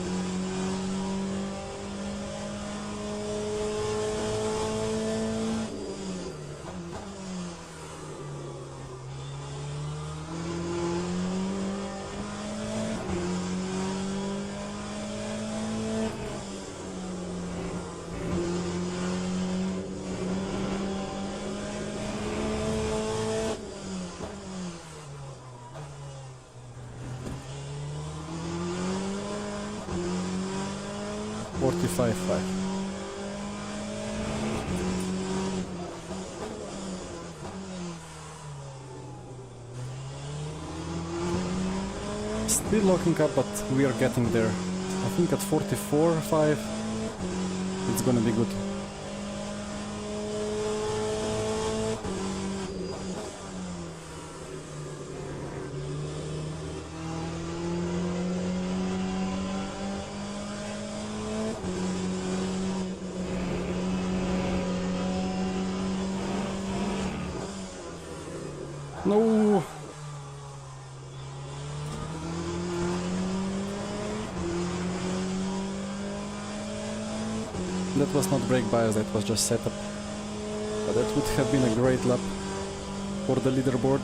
Speaker 1: .45.5. Still locking up, but we are getting there. I think at 44.5 it's gonna be good. No! That was not brake bias, that was just setup. But that would have been a great lap for the leaderboard.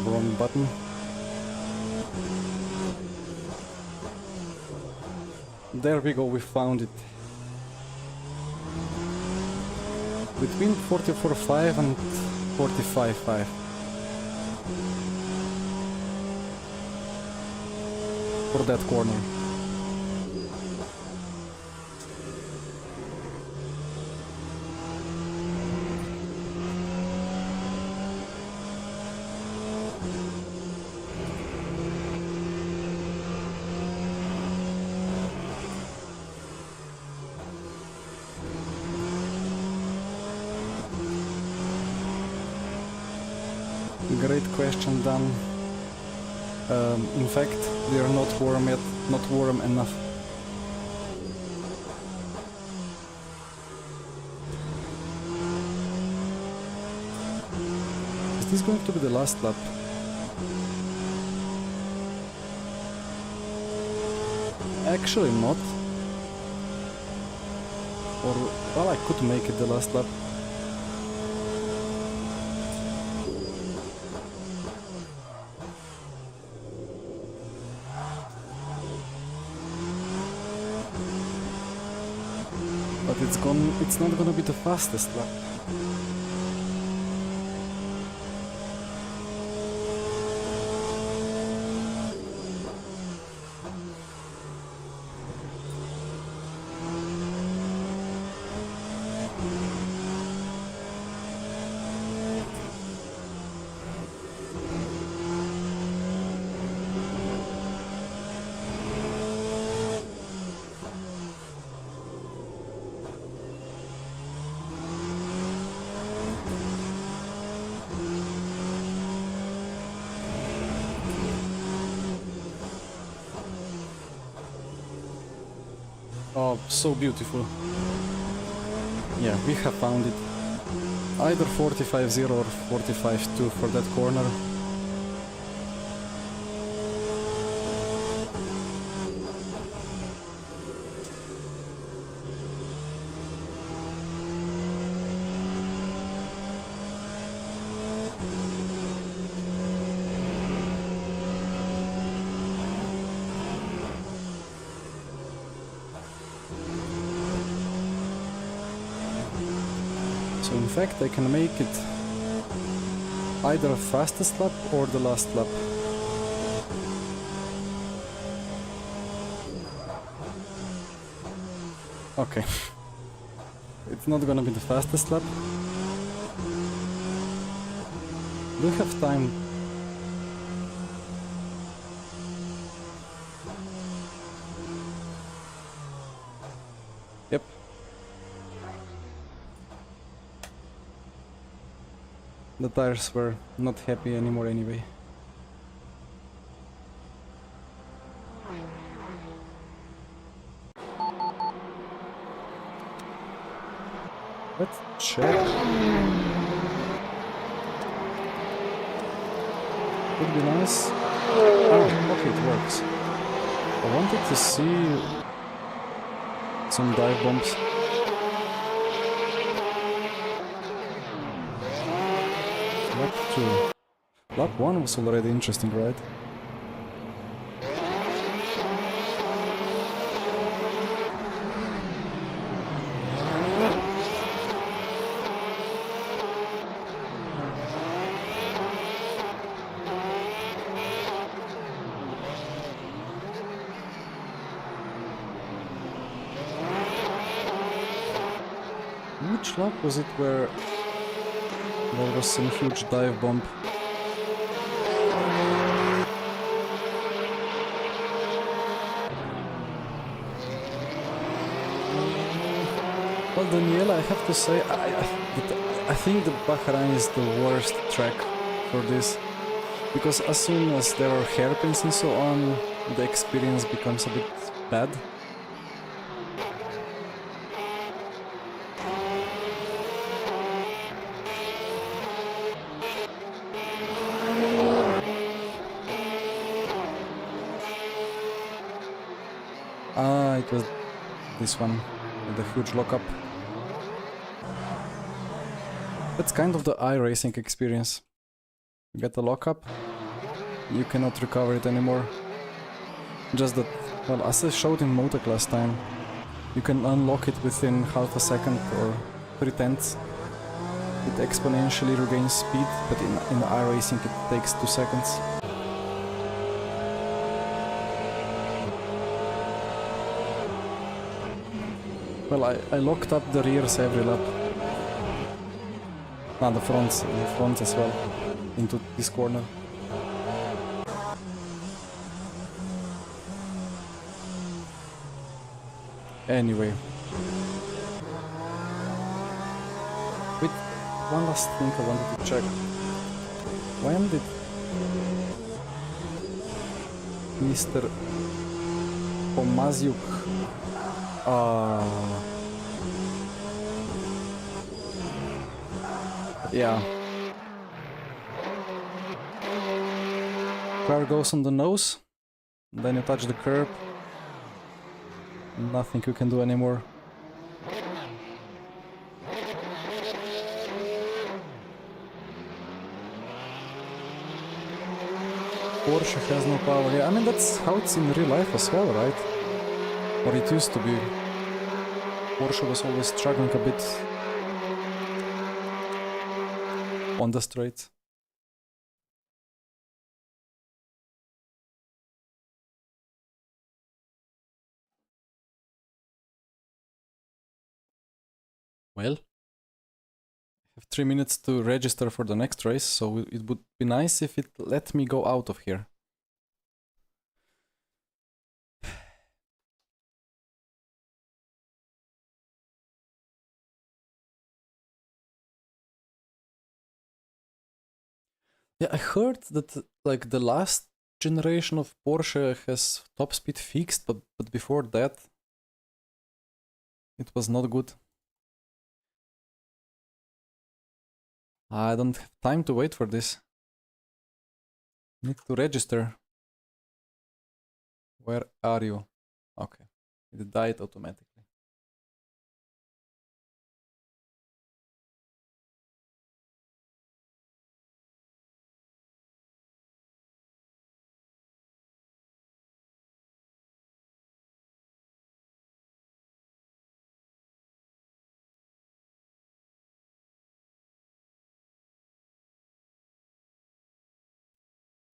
Speaker 1: Wrong button. there we go, we found it. Between 44.5 and 45.5. For that corner. Great question, Dan. In fact, they are not warm yet, not warm enough. Is this going to be the last lap? Actually not. Or, well, I could make it the last lap. But it's not gonna be the fastest lap. Oh, so beautiful. Yeah, we have found it. Either 45.0 or 45.2 for that corner. So in fact I can make it either fastest lap or the last lap. Okay. It's not gonna be the fastest lap. Do we have time? Yep. The tires were not happy anymore anyway. Let's check. Would be nice. Oh, okay, it works. I wanted to see some dive bombs. Lap 2. Lap 1 was already interesting, right? Which lap was it where there was some huge dive bomb? Well, Daniela, I have to say, I think the Bahrain is the worst track for this, because as soon as there are hairpins and so on, the experience becomes a bit bad. Ah, it was this one, with the huge lockup. That's kind of the iRacing experience. You get the lockup, you cannot recover it anymore. Just that Well, as I showed in motoclass last time, you can unlock it within half a second or 3/10. It exponentially regains speed, but in iRacing it takes 2 seconds. Well, I locked up the rears every lap. And the fronts as well, into this corner. Anyway. Wait, one last thing I wanted to check. When did Mr. Pomaziuk yeah. Car goes on the nose, then you touch the curb. Nothing you can do anymore. Porsche has no power. Yeah, I mean that's how it's in real life as well, right? Or it used to be. Porsche was always struggling a bit on the straight. Well, I have 3 minutes to register for the next race, so it would be nice if it let me go out of here. Yeah, I heard that like the last generation of Porsche has top speed fixed, but before that it was not good. I don't have time to wait for this. Need to register. Where are you? Okay, it died automatically.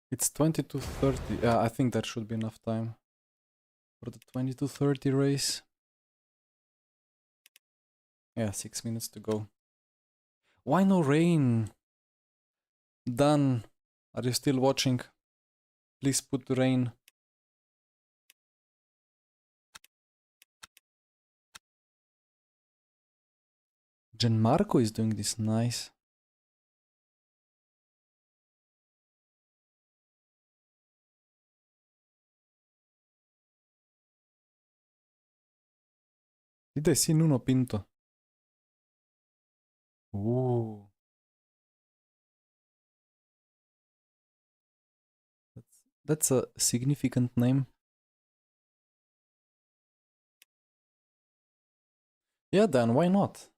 Speaker 1: It's 22:30. I think that should be enough time for the 22:30 race. Yeah, 6 minutes to go. Why no rain? Dan, are you still watching? Please put rain. Gianmarco is doing this nice. Did I see Nuno Pinto? Ooh. That's a significant name. Yeah, Dan, why not?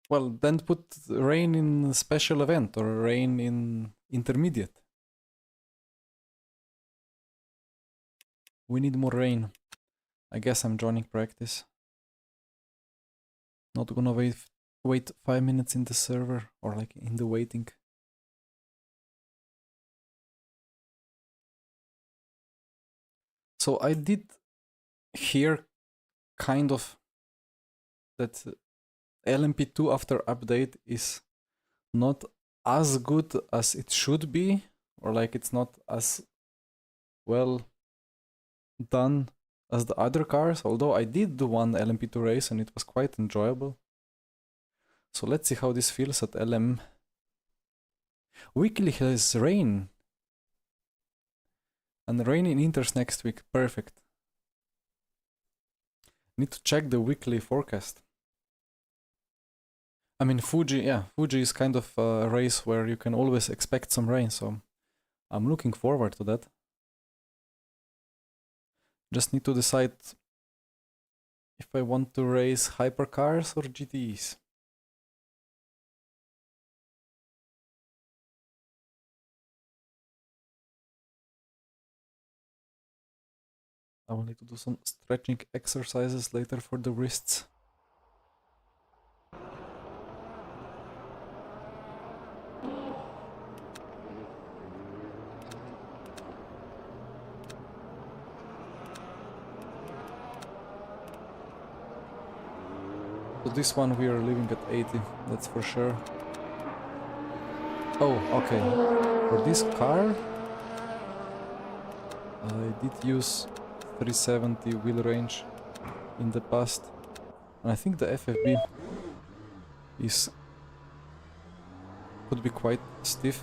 Speaker 1: Well, then put rain in special event or rain in intermediate. We need more rain. I guess I'm joining practice. Not gonna wait 5 minutes in the server or like in the waiting. So I did hear kind of that LMP2 after update is not as good as it should be, or like it's not as well done as the other cars, although I did do one LMP2 race and it was quite enjoyable. So let's see how this feels at LM. Weekly has rain. And rain in Inters next week, perfect. Need to check the weekly forecast. I mean Fuji, yeah, Fuji is kind of a race where you can always expect some rain, so I'm looking forward to that. Just need to decide if I want to race hypercars or GTEs. I will need to do some stretching exercises later for the wrists. So this one we are leaving at 80, that's for sure. Oh, okay. For this car, I did use 370 wheel range in the past. And I think the FFB could be quite stiff.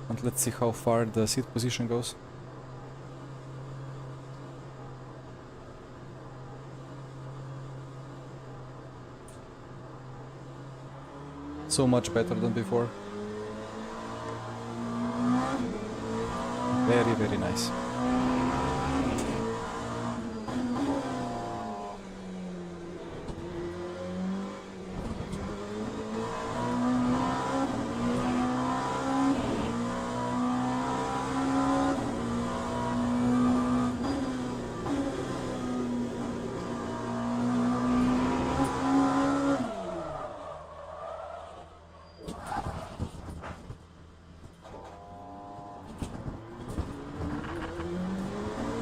Speaker 1: And let's see how far the seat position goes. So much better than before. Very, very nice.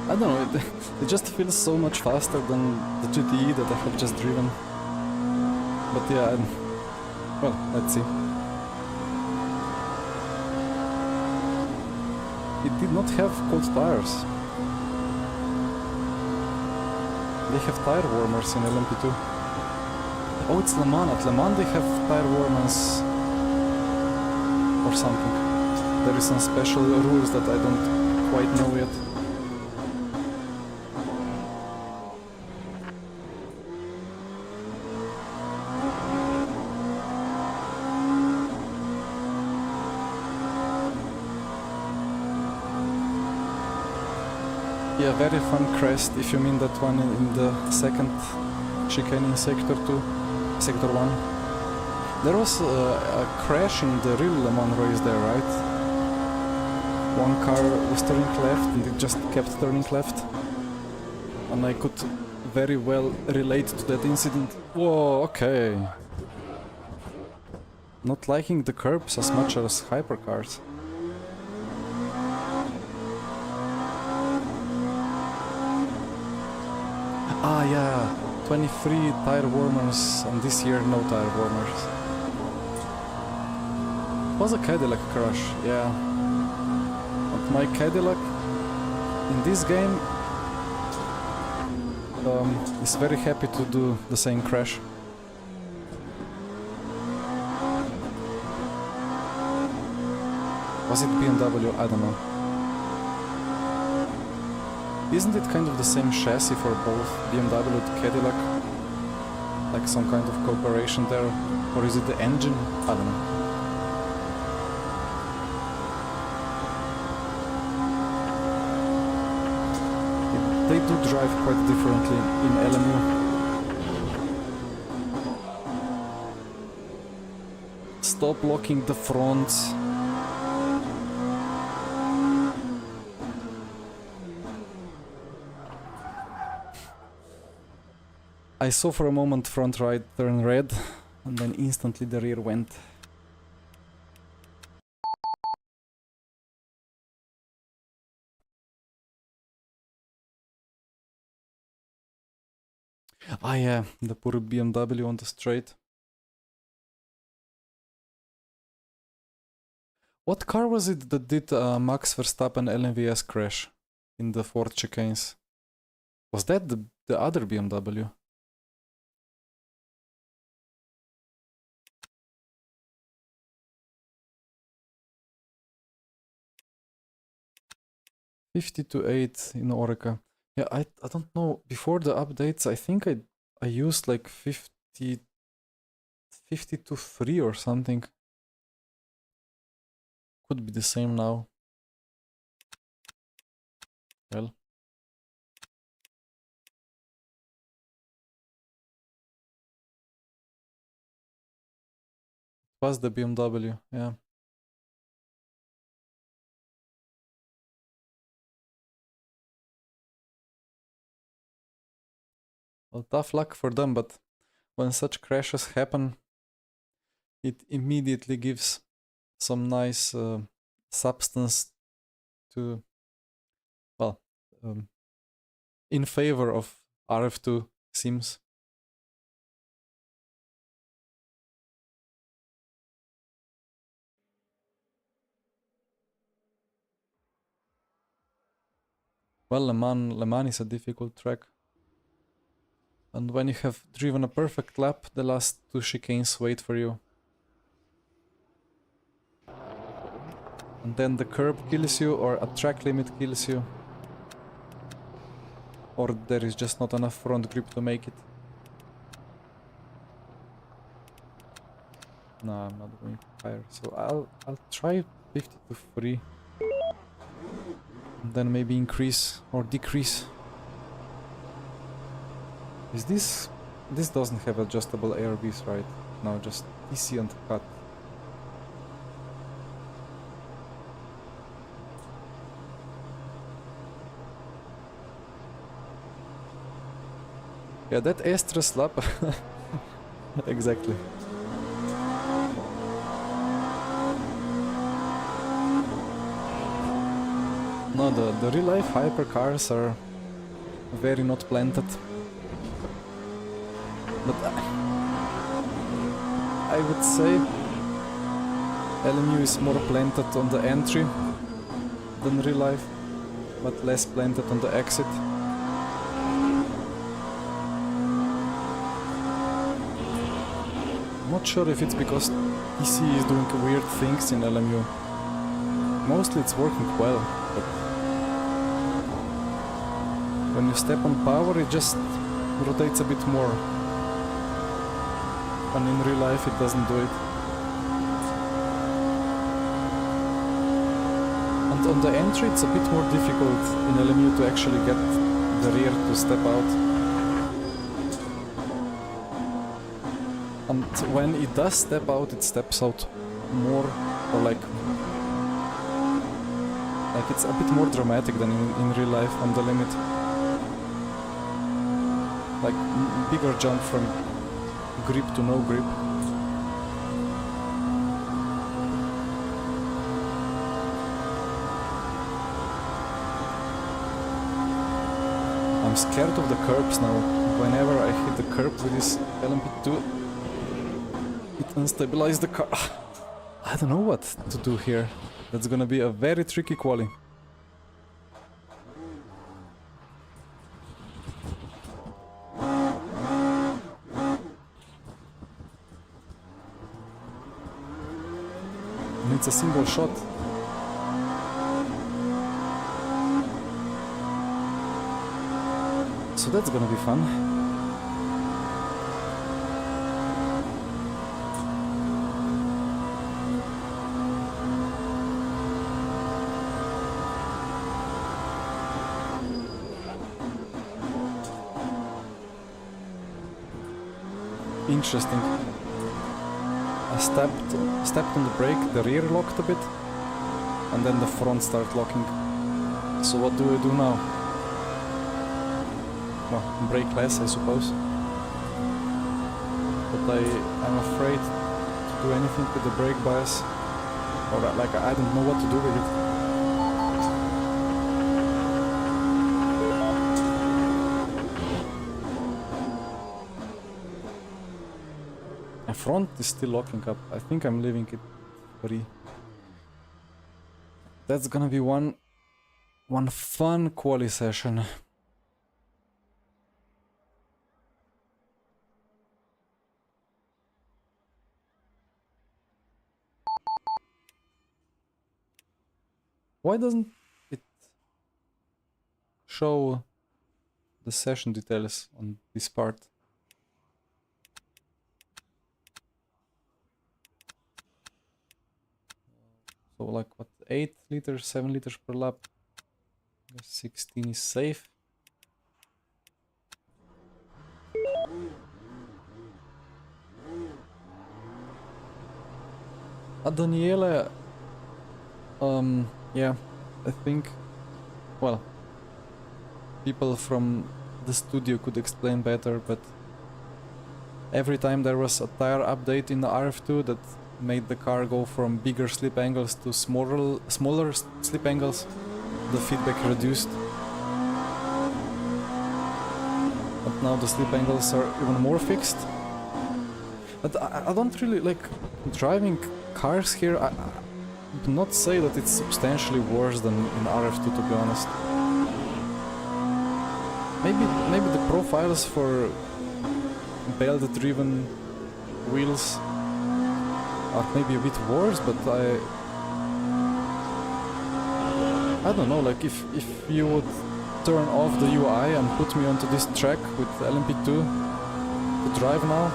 Speaker 1: I don't know, it just feels so much faster than the GTE that I have just driven. But yeah, well, let's see. It did not have cold tires. They have tire warmers in LMP2. Oh, it's Le Mans. At Le Mans they have tire warmers or something. There is some special rules that I don't quite know yet. Yeah, very fun crest, if you mean that one in the second chicane in Sector 2, Sector 1. There was a crash in the real Le Mans race there, right? One car was turning left and it just kept turning left. And I could very well relate to that incident. Whoa, okay. Not liking the curbs as much as hypercars. Ah yeah, 23 tire warmers and this year no tire warmers. It was a Cadillac crash, yeah. And my Cadillac in this game is very happy to do the same crash. Was it BMW? I don't know. Isn't it kind of the same chassis for both BMW and Cadillac? Like some kind of cooperation there? Or is it the engine? I don't know. They do drive quite differently in LMU. Stop locking the fronts. I saw for a moment front right turn red, and then instantly the rear went. Ah yeah, the poor BMW on the straight. What car was it that did Max Verstappen LMVS crash in the Ford chicanes? Was that the other BMW? $50 to $8 in Orica. Yeah, I don't know. Before the updates, I think I used like 50 to 3 or something. Could be the same now. Well. It was the BMW, yeah. Well, tough luck for them, but when such crashes happen, it immediately gives some nice substance to, well, in favor of RF2 seems. Well, Le Mans is a difficult track. And when you have driven a perfect lap, the last two chicanes wait for you. And then the curb kills you, or a track limit kills you. Or there is just not enough front grip to make it. No, I'm not going higher. So I'll try 50 to 3. And then maybe increase or decrease. Is this doesn't have adjustable ARBs, right? No, just TC and cut. Yeah, that Astra slap. Exactly. No, the real life hypercars are very not planted. But I would say LMU is more planted on the entry than real life, but less planted on the exit. I'm not sure if it's because TC is doing weird things in LMU. Mostly it's working well, but when you step on power it just rotates a bit more. And in real life it doesn't do it. And on the entry it's a bit more difficult in LMU to actually get the rear to step out. And when it does step out, it steps out more, or like it's a bit more dramatic than in real life on the limit. Like bigger jump from grip to no grip. I'm scared of the curbs now. Whenever I hit the curb with this LMP2, it unstabilizes the car. I don't know what to do here. That's gonna be a very tricky quali. And it's a single shot. So that's gonna be fun. Interesting. I stepped on the brake, the rear locked a bit, and then the front started locking. So what do I do now? Well, brake less, I suppose. But I'm afraid to do anything with the brake bias, or like I don't know what to do with it. Front is still locking up. I think I'm leaving it free. That's gonna be one fun quali session. Why doesn't it show the session details on this part? So like what, 8 liters, 7 liters per lap. I guess 16 is safe. Daniele, yeah, I think, well, people from the studio could explain better, but every time there was a tire update in the RF2 that made the car go from bigger slip angles to smaller slip angles, the feedback reduced. But now the slip angles are even more fixed. But I don't really like driving cars here. I do not say that it's substantially worse than in RF2, to be honest. Maybe the profiles for belt-driven wheels are maybe a bit worse, but I don't know, like if you would turn off the UI and put me onto this track with LMP2 to drive now,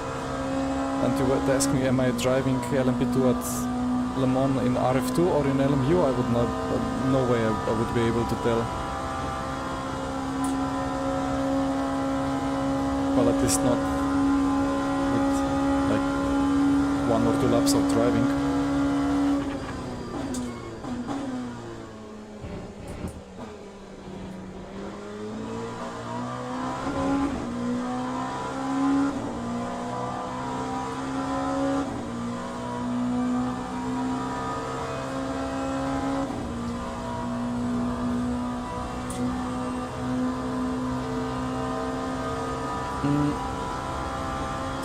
Speaker 1: and you would ask me, am I driving LMP2 at Le Mans in RF2 or in LMU, I would not, no way I would be able to tell. Well, at least not with like 1 or 2 laps of driving.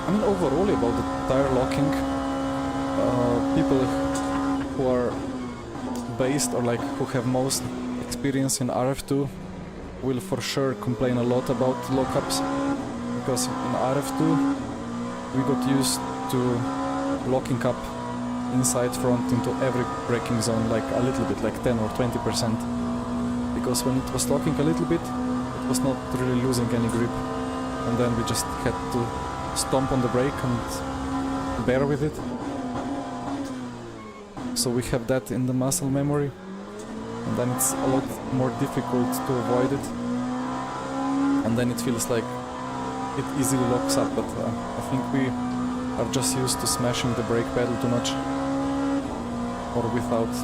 Speaker 1: I mean, overall about the tire locking, people who are based or like who have most experience in RF2 will for sure complain a lot about lockups, because in RF2 we got used to locking up inside front into every braking zone, like a little bit, like 10 or 20%, because when it was locking a little bit it was not really losing any grip, and then we just had to stomp on the brake and bear with it. So we have that in the muscle memory, and then it's a lot more difficult to avoid it, and then it feels like it easily locks up, but I think we are just used to smashing the brake pedal too much or without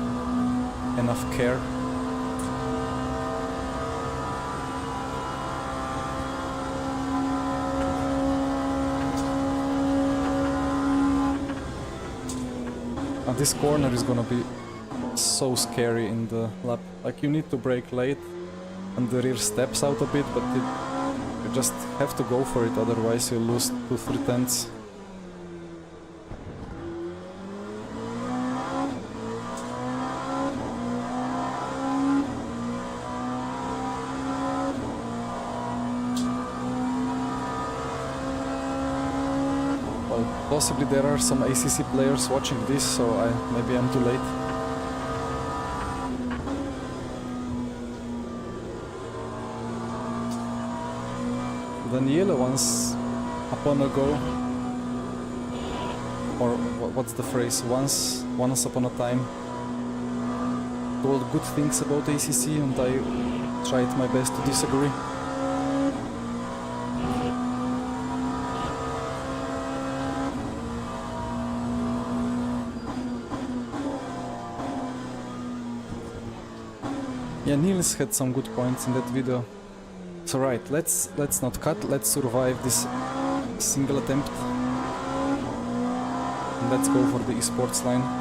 Speaker 1: enough care. And this corner is gonna be so scary in the lap. Like, you need to brake late and the rear steps out a bit, but you just have to go for it, otherwise you lose 2-3 tenths. Possibly there are some ACC players watching this, so maybe I'm too late. Daniele once upon a go, or what's the phrase, once upon a time, told good things about ACC, and I tried my best to disagree. Yeah, Niels had some good points in that video. So right, let's not cut, let's survive this single attempt. And let's go for the esports line.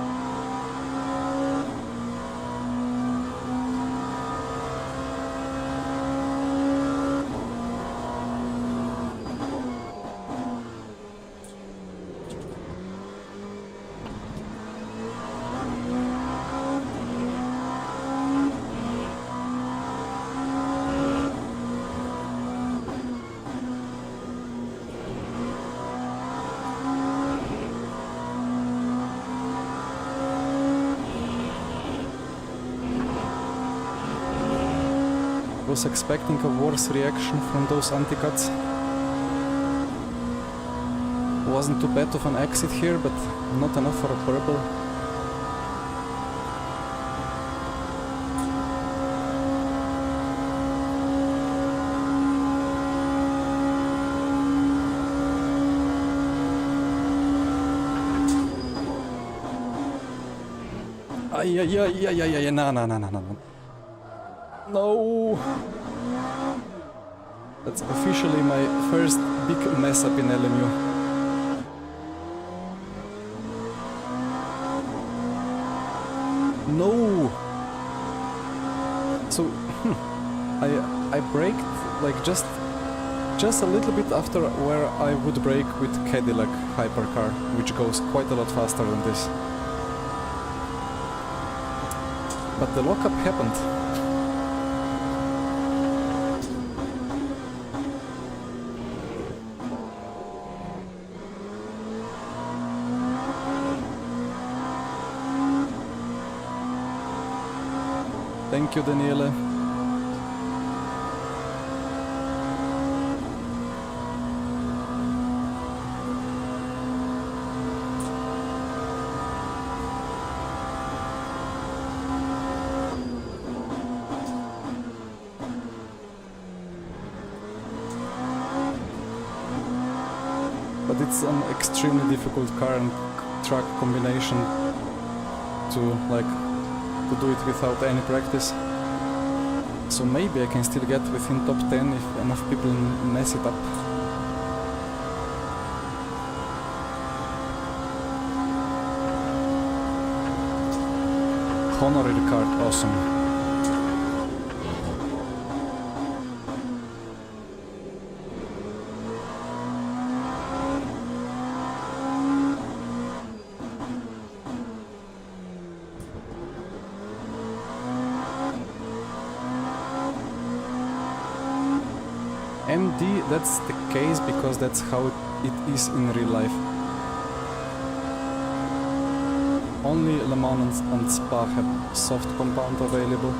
Speaker 1: I was expecting a worse reaction from those anti-cuts. Wasn't too bad of an exit here, but not enough for a purple. No. That's officially my first big mess up in LMU. No! So, I braked like just a little bit after where I would brake with Cadillac hypercar, which goes quite a lot faster than this. But the lockup happened. Thank you, Daniele. But it's an extremely difficult car and truck combination to do it without any practice. So maybe I can still get within top 10 if enough people mess it up. Honorary card, awesome. MD, that's the case because that's how it is in real life. Only Le Mans and Spa have soft compound available.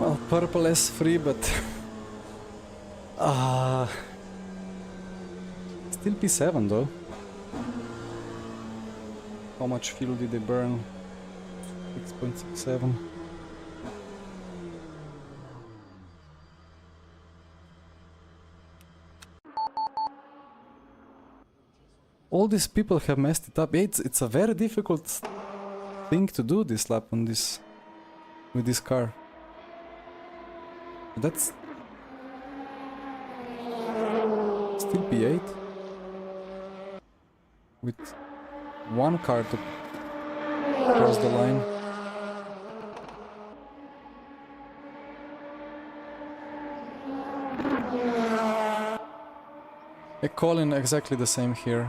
Speaker 1: Well, purple S3, but still P7 though. How much fuel did they burn? 6.67. All these people have messed it up. It's a very difficult thing to do this lap on this with this car. That's still P8 with one car to cross the line. I call in exactly the same here.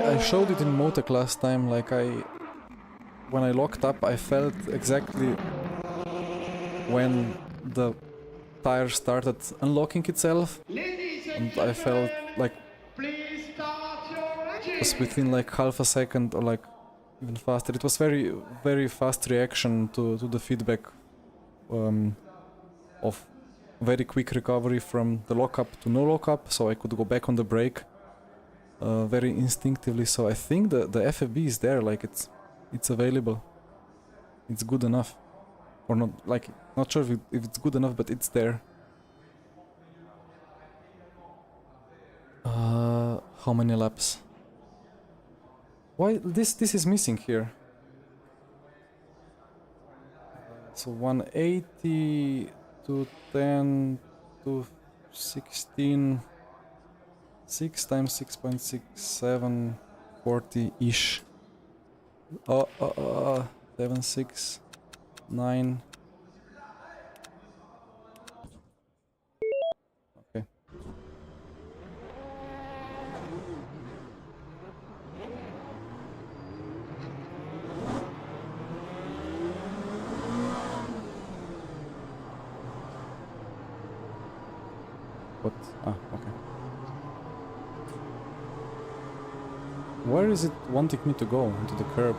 Speaker 1: I showed it in Motec last time, like when I locked up I felt exactly when the tire started unlocking itself, and I felt like it was within like half a second or like even faster. It was very fast reaction to the feedback of very quick recovery from the lockup to no lockup, so I could go back on the brake very instinctively. So I think the FFB is there, like it's available. It's good enough. Or not, like, not sure if it's good enough, but it's there. How many laps? Why this is missing here? So 180 to 10 to 16, 6 times 6.67, 40-ish. 7, 6, 9. Okay. What? Ah, okay. Where is it wanting me to go? Into the curb?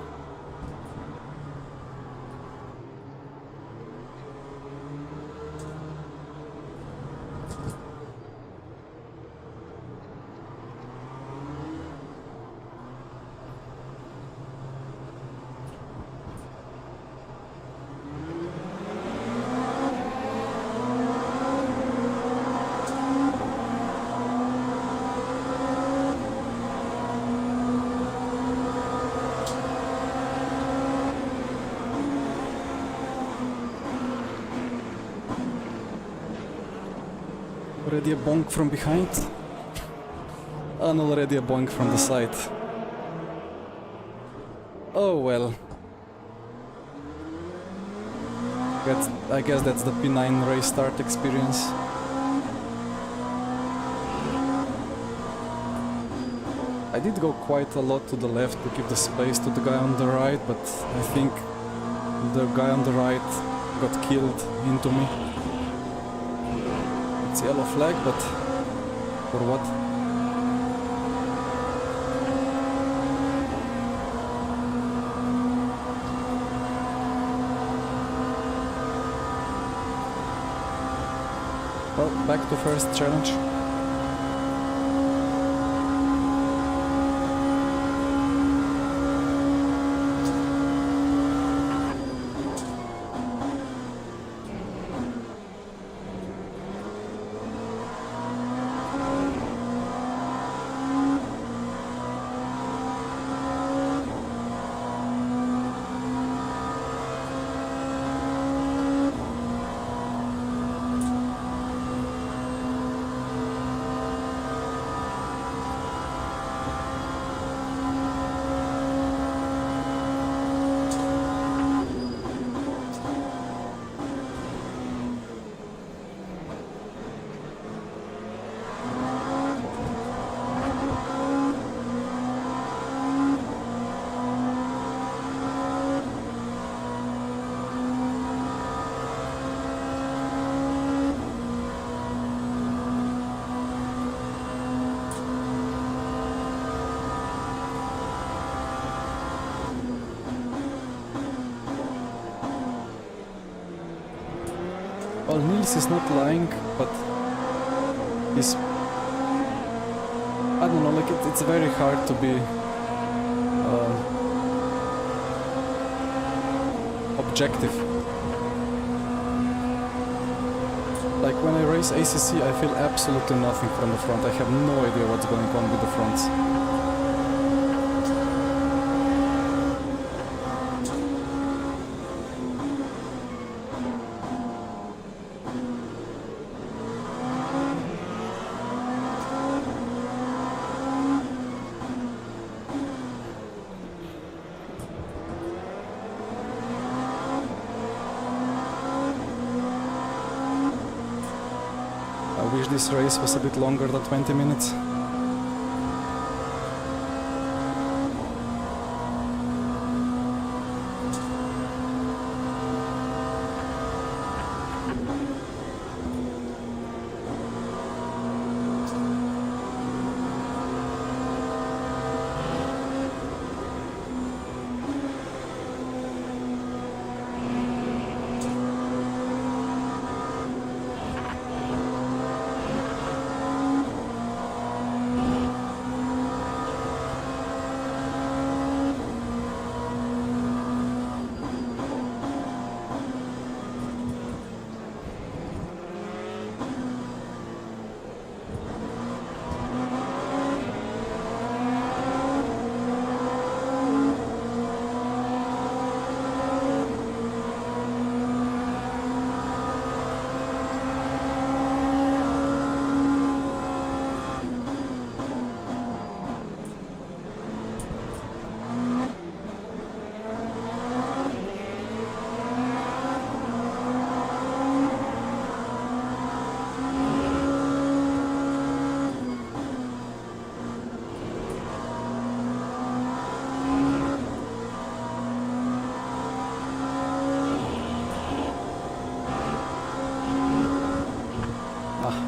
Speaker 1: Already a bonk from behind, and already a bonk from the side. Oh well. I guess that's the P9 race start experience. I did go quite a lot to the left to give the space to the guy on the right, but I think the guy on the right got killed into me. It's yellow flag, but for what? Well, back to first challenge. Well, Niels is not lying, but he's... I don't know, like it's very hard to be objective. Like when I race ACC, I feel absolutely nothing from the front. I have no idea what's going on with the fronts. I wish this race was a bit longer than 20 minutes.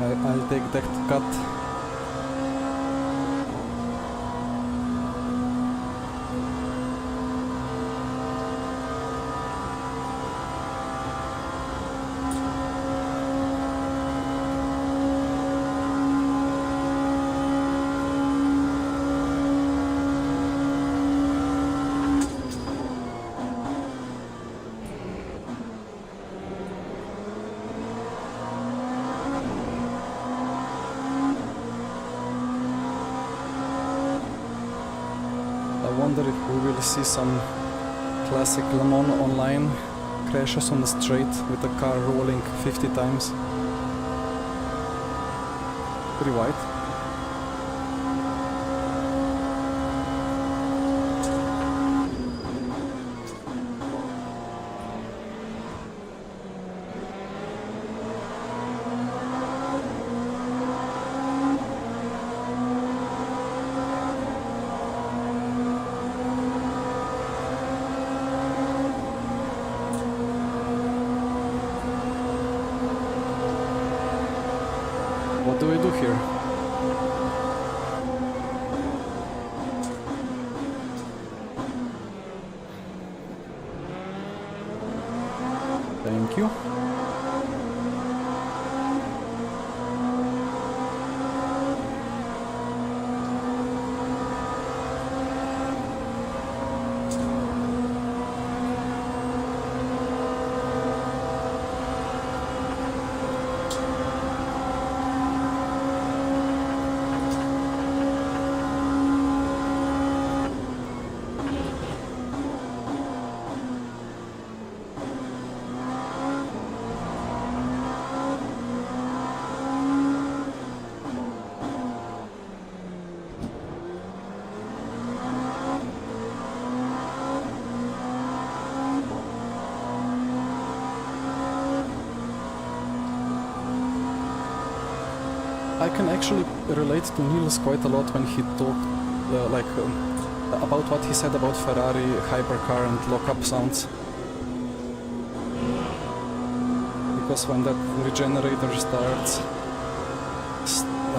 Speaker 1: I'll take that cut. I wonder if we will see some classic Le Mans online crashes on the straight with the car rolling 50 times. Pretty wide. What do we do here? Thank you. I can actually relate to Niels quite a lot when he talked about what he said about Ferrari, hypercar and lock-up sounds. Because when that regenerator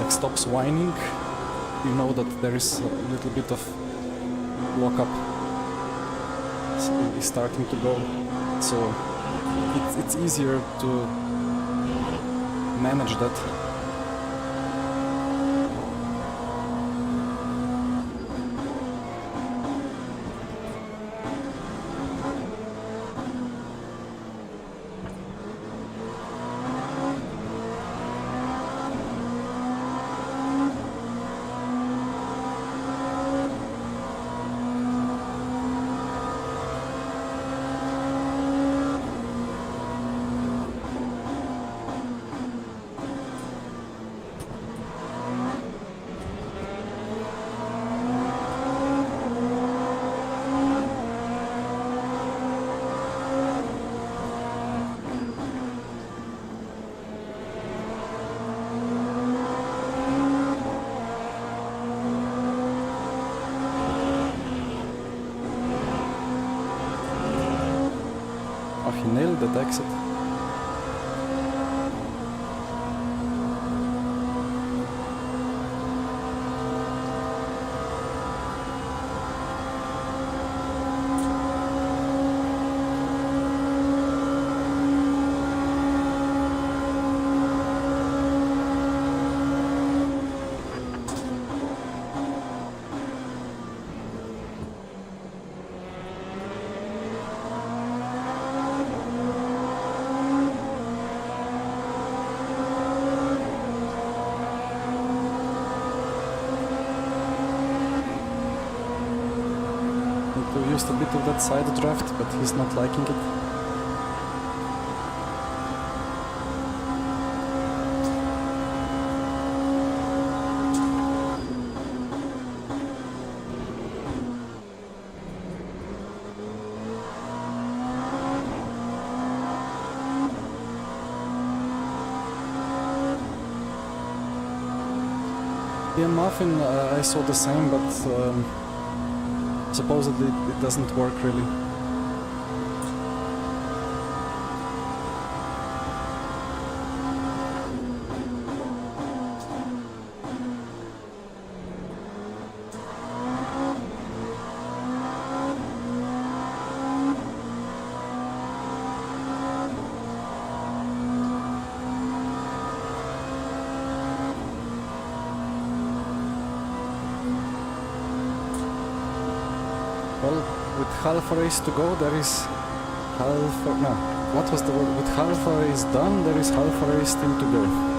Speaker 1: stops whining, you know that there is a little bit of lock-up is starting to go. So it's easier to manage that. Oh, he nailed that exit. We used a bit of that side draft, but he's not liking it. Yeah, Muffin, I saw the same, but supposedly it doesn't work really. Well, with half a race to go, there is half a... no, what was the word? With half a race done, there is half a race still to go.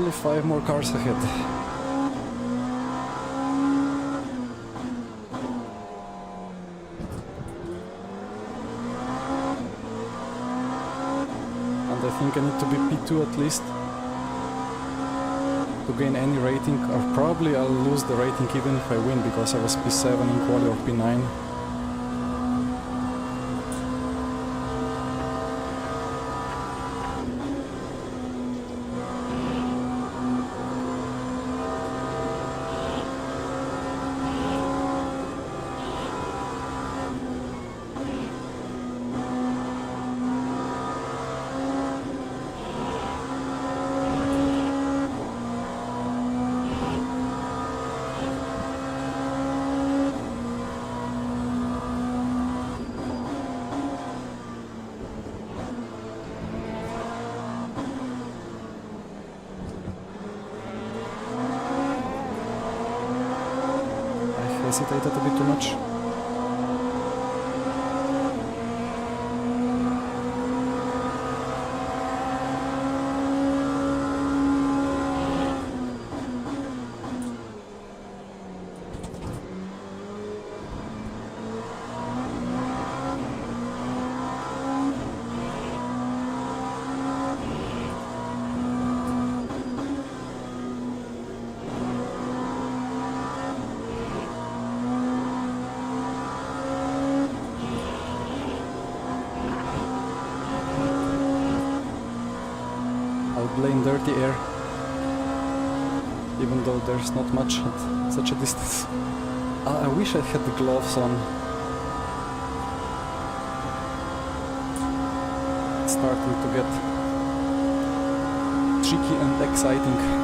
Speaker 1: Only 5 more cars ahead. And I think I need to be P2 at least to gain any rating, or probably I'll lose the rating even if I win, because I was P7 in quali or P9. Hesitated a bit too much. Blame dirty air, even though there's not much at such a distance. I wish I had the gloves on. It's starting to get tricky and exciting.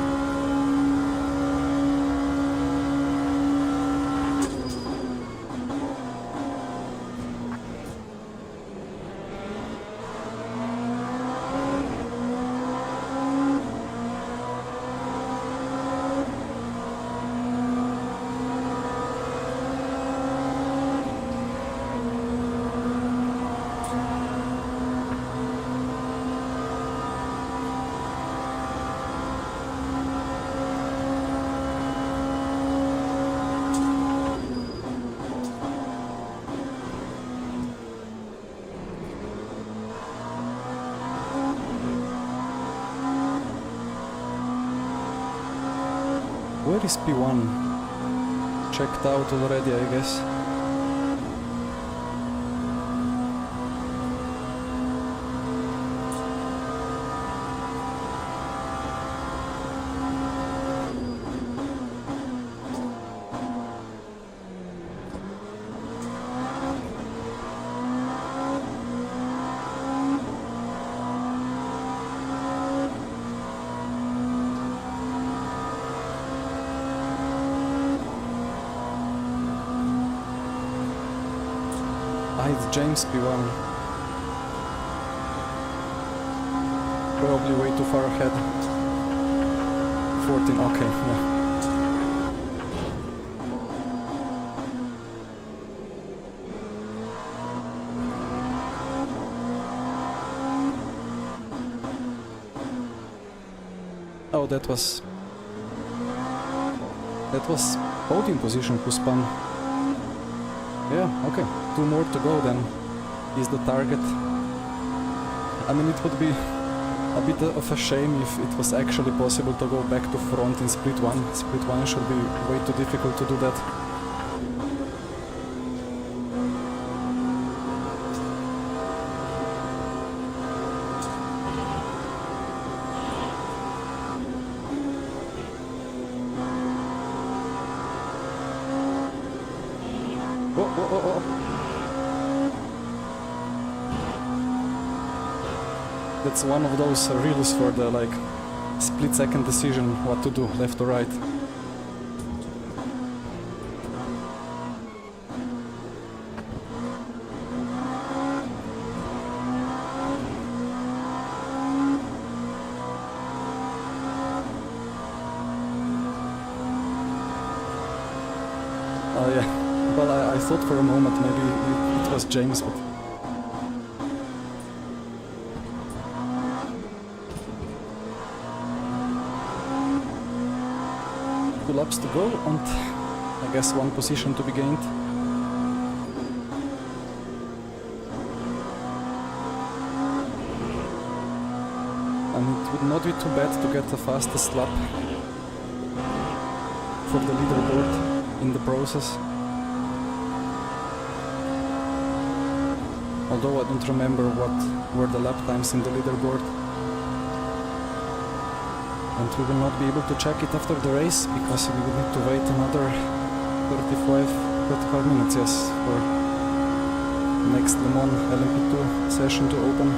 Speaker 1: Where is P1? Checked out already, I guess. It's James P1. Probably way too far ahead. 14, okay, yeah. Oh, that was podium position who spun. Yeah, okay. 2 more to go then is the target. I mean, it would be a bit of a shame if it was actually possible to go back to front in split 1. Split 1 should be way too difficult to do that. That's one of those rules for the like split-second decision what to do, left or right. Oh yeah, well I thought for a moment maybe it was James, but 2 laps to go and I guess 1 position to be gained. And it would not be too bad to get the fastest lap for the leaderboard in the process. Although I don't remember what were the lap times in the leaderboard. And we will not be able to check it after the race because we will need to wait another 35 minutes, yes, for next Le Mans LMP2 session to open.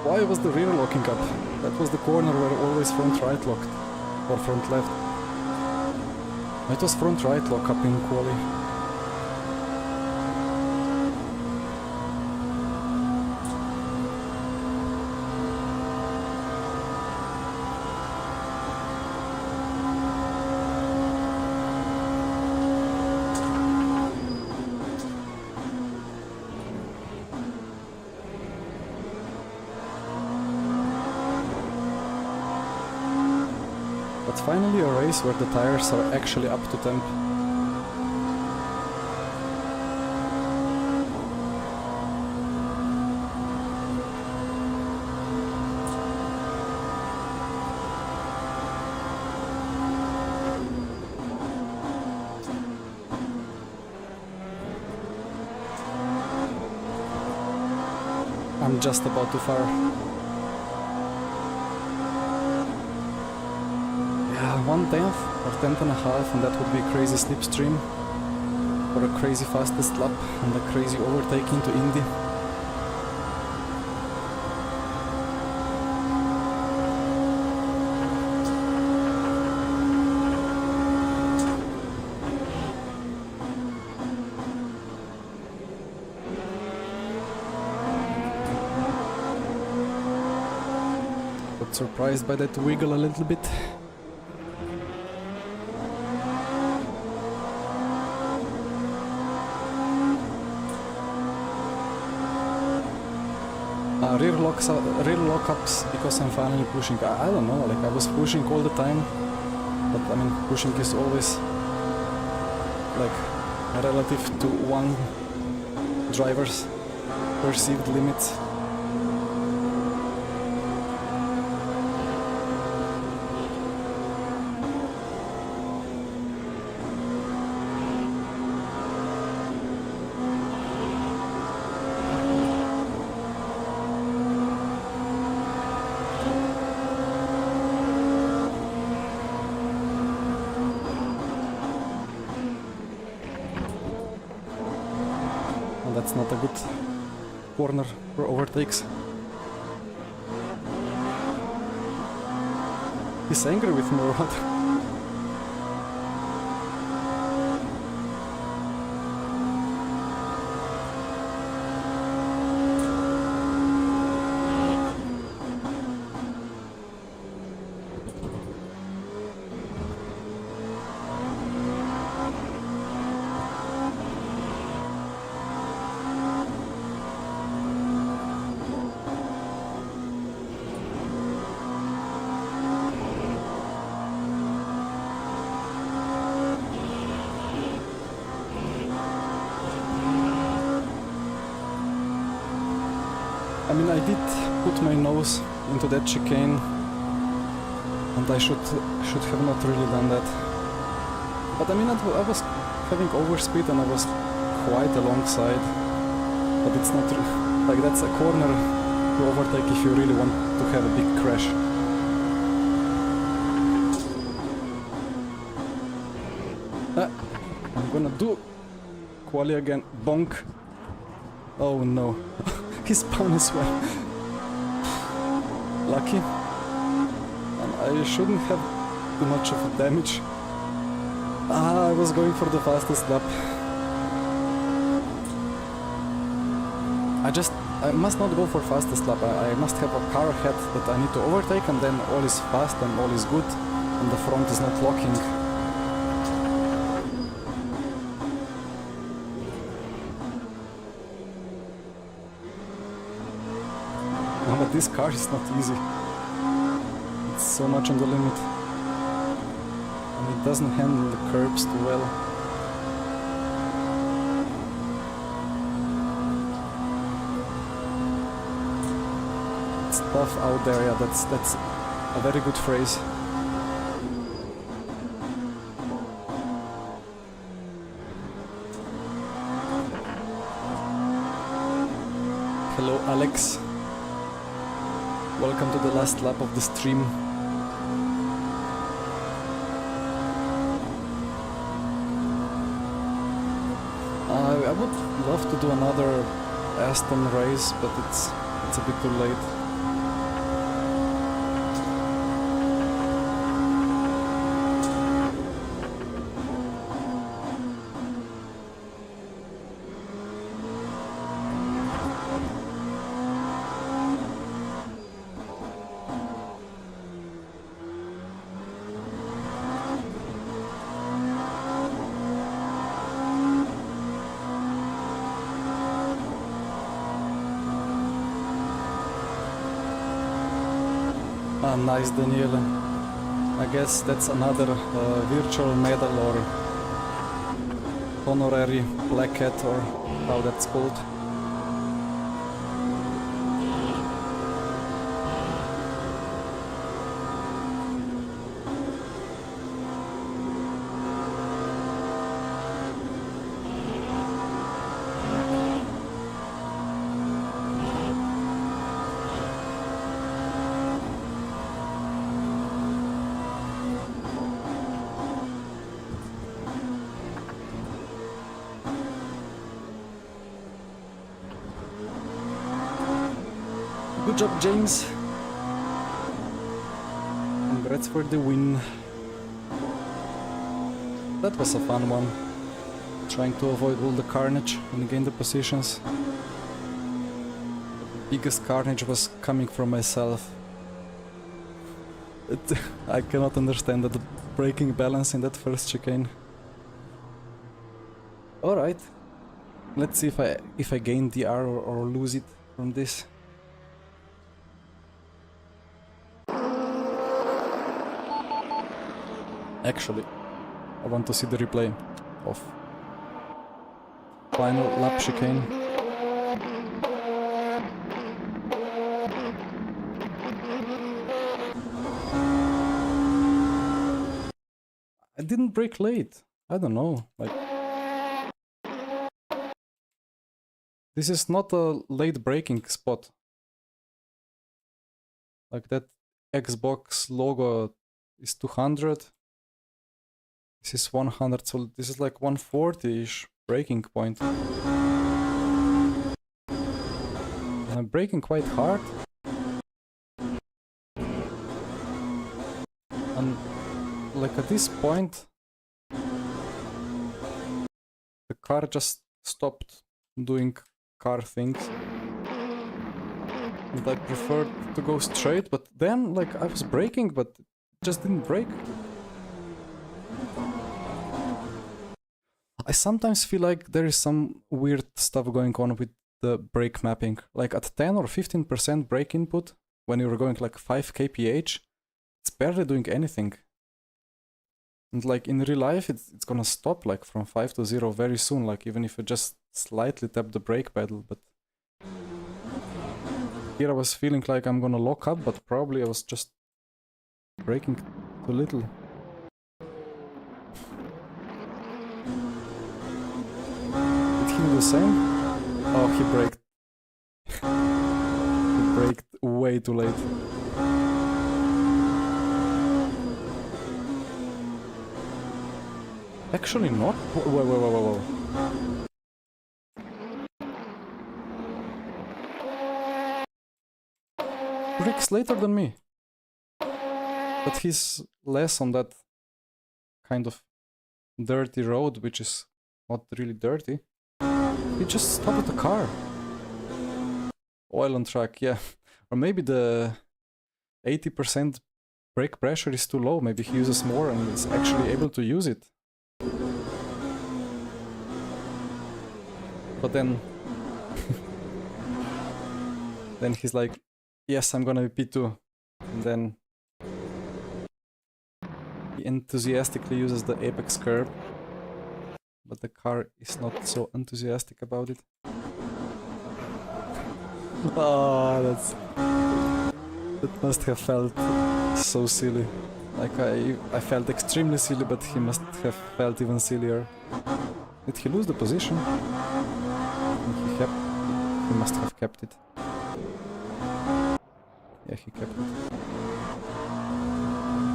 Speaker 1: Why was the rear locking up? That was the corner where always front right locked, or front left. It was front right lock up in quali. But finally a race where the tires are actually up to temp. I'm just about to fire. Yeah, 1/10 or 10.5, and that would be a crazy slipstream for a crazy fastest lap and a crazy overtake into Indy. Got surprised by that wiggle a little bit. Rear lockups because I'm finally pushing. I don't know, like I was pushing all the time, but I mean pushing is always like relative to one driver's perceived limits. That's not a good corner for overtakes. He's angry with me or what? I mean, I did put my nose into that chicane, and I should have not really done that. But I mean, I was having overspeed and I was quite alongside. But it's not like that's a corner to overtake if you really want to have a big crash. I'm gonna do quali again. Bonk. Oh no. He spun as well. Lucky. And I shouldn't have too much of a damage. I was going for the fastest lap. I must not go for fastest lap. I must have a car ahead that I need to overtake, and then all is fast and all is good, and the front is not locking. No, but this car is not easy. It's so much on the limit. And it doesn't handle the curbs too well. It's tough out there, yeah, that's a very good phrase. Hello Alex. Welcome to the last lap of the stream. I would love to do another Aston race, but it's a bit too late. Ah, nice, Daniela. I guess that's another virtual medal or honorary black hat or how that's called. Good job, James. Congrats for the win. That was a fun one. Trying to avoid all the carnage and gain the positions. The biggest carnage was coming from myself. I cannot understand the braking balance in that first chicane. Alright. Let's see if I gain DR or lose it from this. Actually, I want to see the replay of final lap chicane. I didn't brake late. I don't know. Like, this is not a late braking spot. Like that Xbox logo is 200. This is 100, so this is like 140-ish braking point. And I'm braking quite hard. And like at this point, the car just stopped doing car things. And I preferred to go straight, but then like I was braking, but it just didn't brake. I sometimes feel like there is some weird stuff going on with the brake mapping. Like at 10 or 15% brake input, when you're going like 5 kph, it's barely doing anything. And like in real life, it's gonna stop like from 5 to 0 very soon, like even if you just slightly tap the brake pedal. But here I was feeling like I'm gonna lock up, but probably I was just braking too little. The same? Oh, he braked. He braked way too late. Actually not. Whoa. Brakes later than me. But he's less on that kind of dirty road, which is not really dirty. He just stopped the car. Oil on track, yeah. Or maybe the 80% brake pressure is too low. Maybe he uses more and is actually able to use it. But then... then he's like, yes, I'm gonna be P2. And then he enthusiastically uses the apex curb, but the car is not so enthusiastic about it. Oh, that must have felt so silly. Like I felt extremely silly, but he must have felt even sillier. Did he lose the position? He must have kept it. Yeah, he kept it.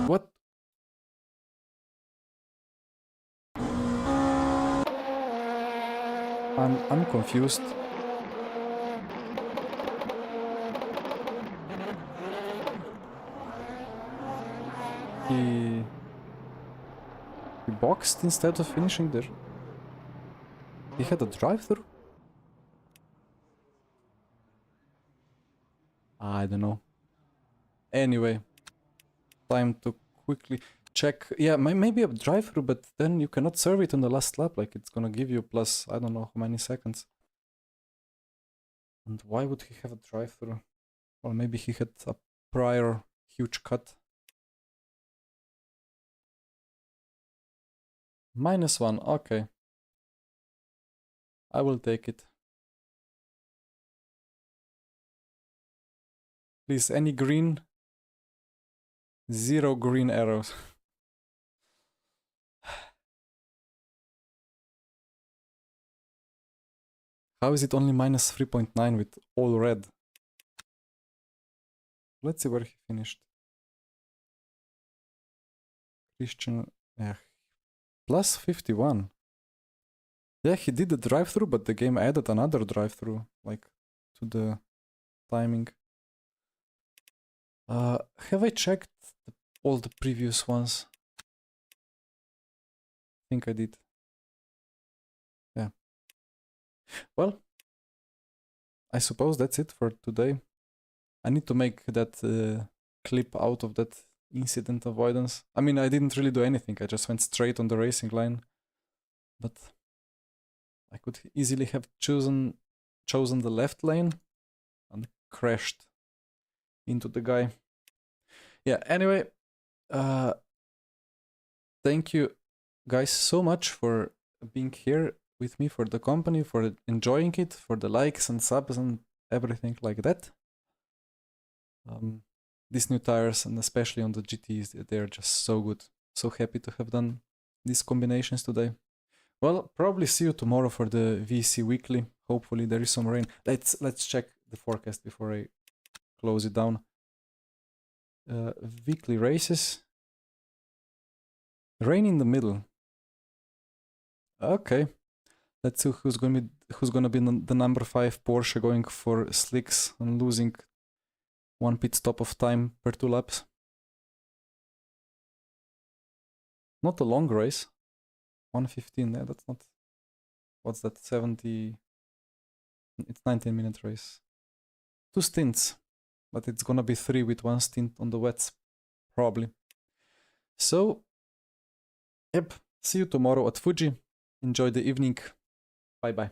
Speaker 1: What? I'm confused. He boxed instead of finishing there. He had a drive-through? I don't know. Anyway, time to quickly check. Yeah, maybe a drive-through, but then you cannot serve it on the last lap. Like, it's gonna give you plus, I don't know how many seconds. And why would he have a drive-through? Or maybe he had a prior huge cut. -1, okay. I will take it. Please, any green? 0 green arrows. How is it only -3.9 with all red? Let's see where he finished. Christian, +51. Yeah, he did the drive-through, but the game added another drive-through, like, to the timing. Have I checked all the previous ones? I think I did. Yeah. Well, I suppose that's it for today. I need to make that clip out of that incident avoidance. I mean, I didn't really do anything. I just went straight on the racing line. But I could easily have chosen the left lane and crashed into the guy. Yeah, anyway, thank you guys so much for being here with me, for the company, for enjoying it, for the likes and subs and everything like that. These new tires, and especially on the GTs, they're just so good. So happy to have done these combinations today. Well, probably see you tomorrow for the VC weekly. Hopefully there is some rain. Let's check the forecast before I close it down. Weekly races. Rain in the middle. Okay. Let's see who's gonna be the number 5 Porsche going for slicks and losing 1 pit stop of time per 2 laps. Not a long race. 1:15. Yeah, that's not. What's that? 70. It's 19-minute race. 2 stints, but it's gonna be 3 with 1 stint on the wets, probably. So, yep. See you tomorrow at Fuji. Enjoy the evening. Bye bye.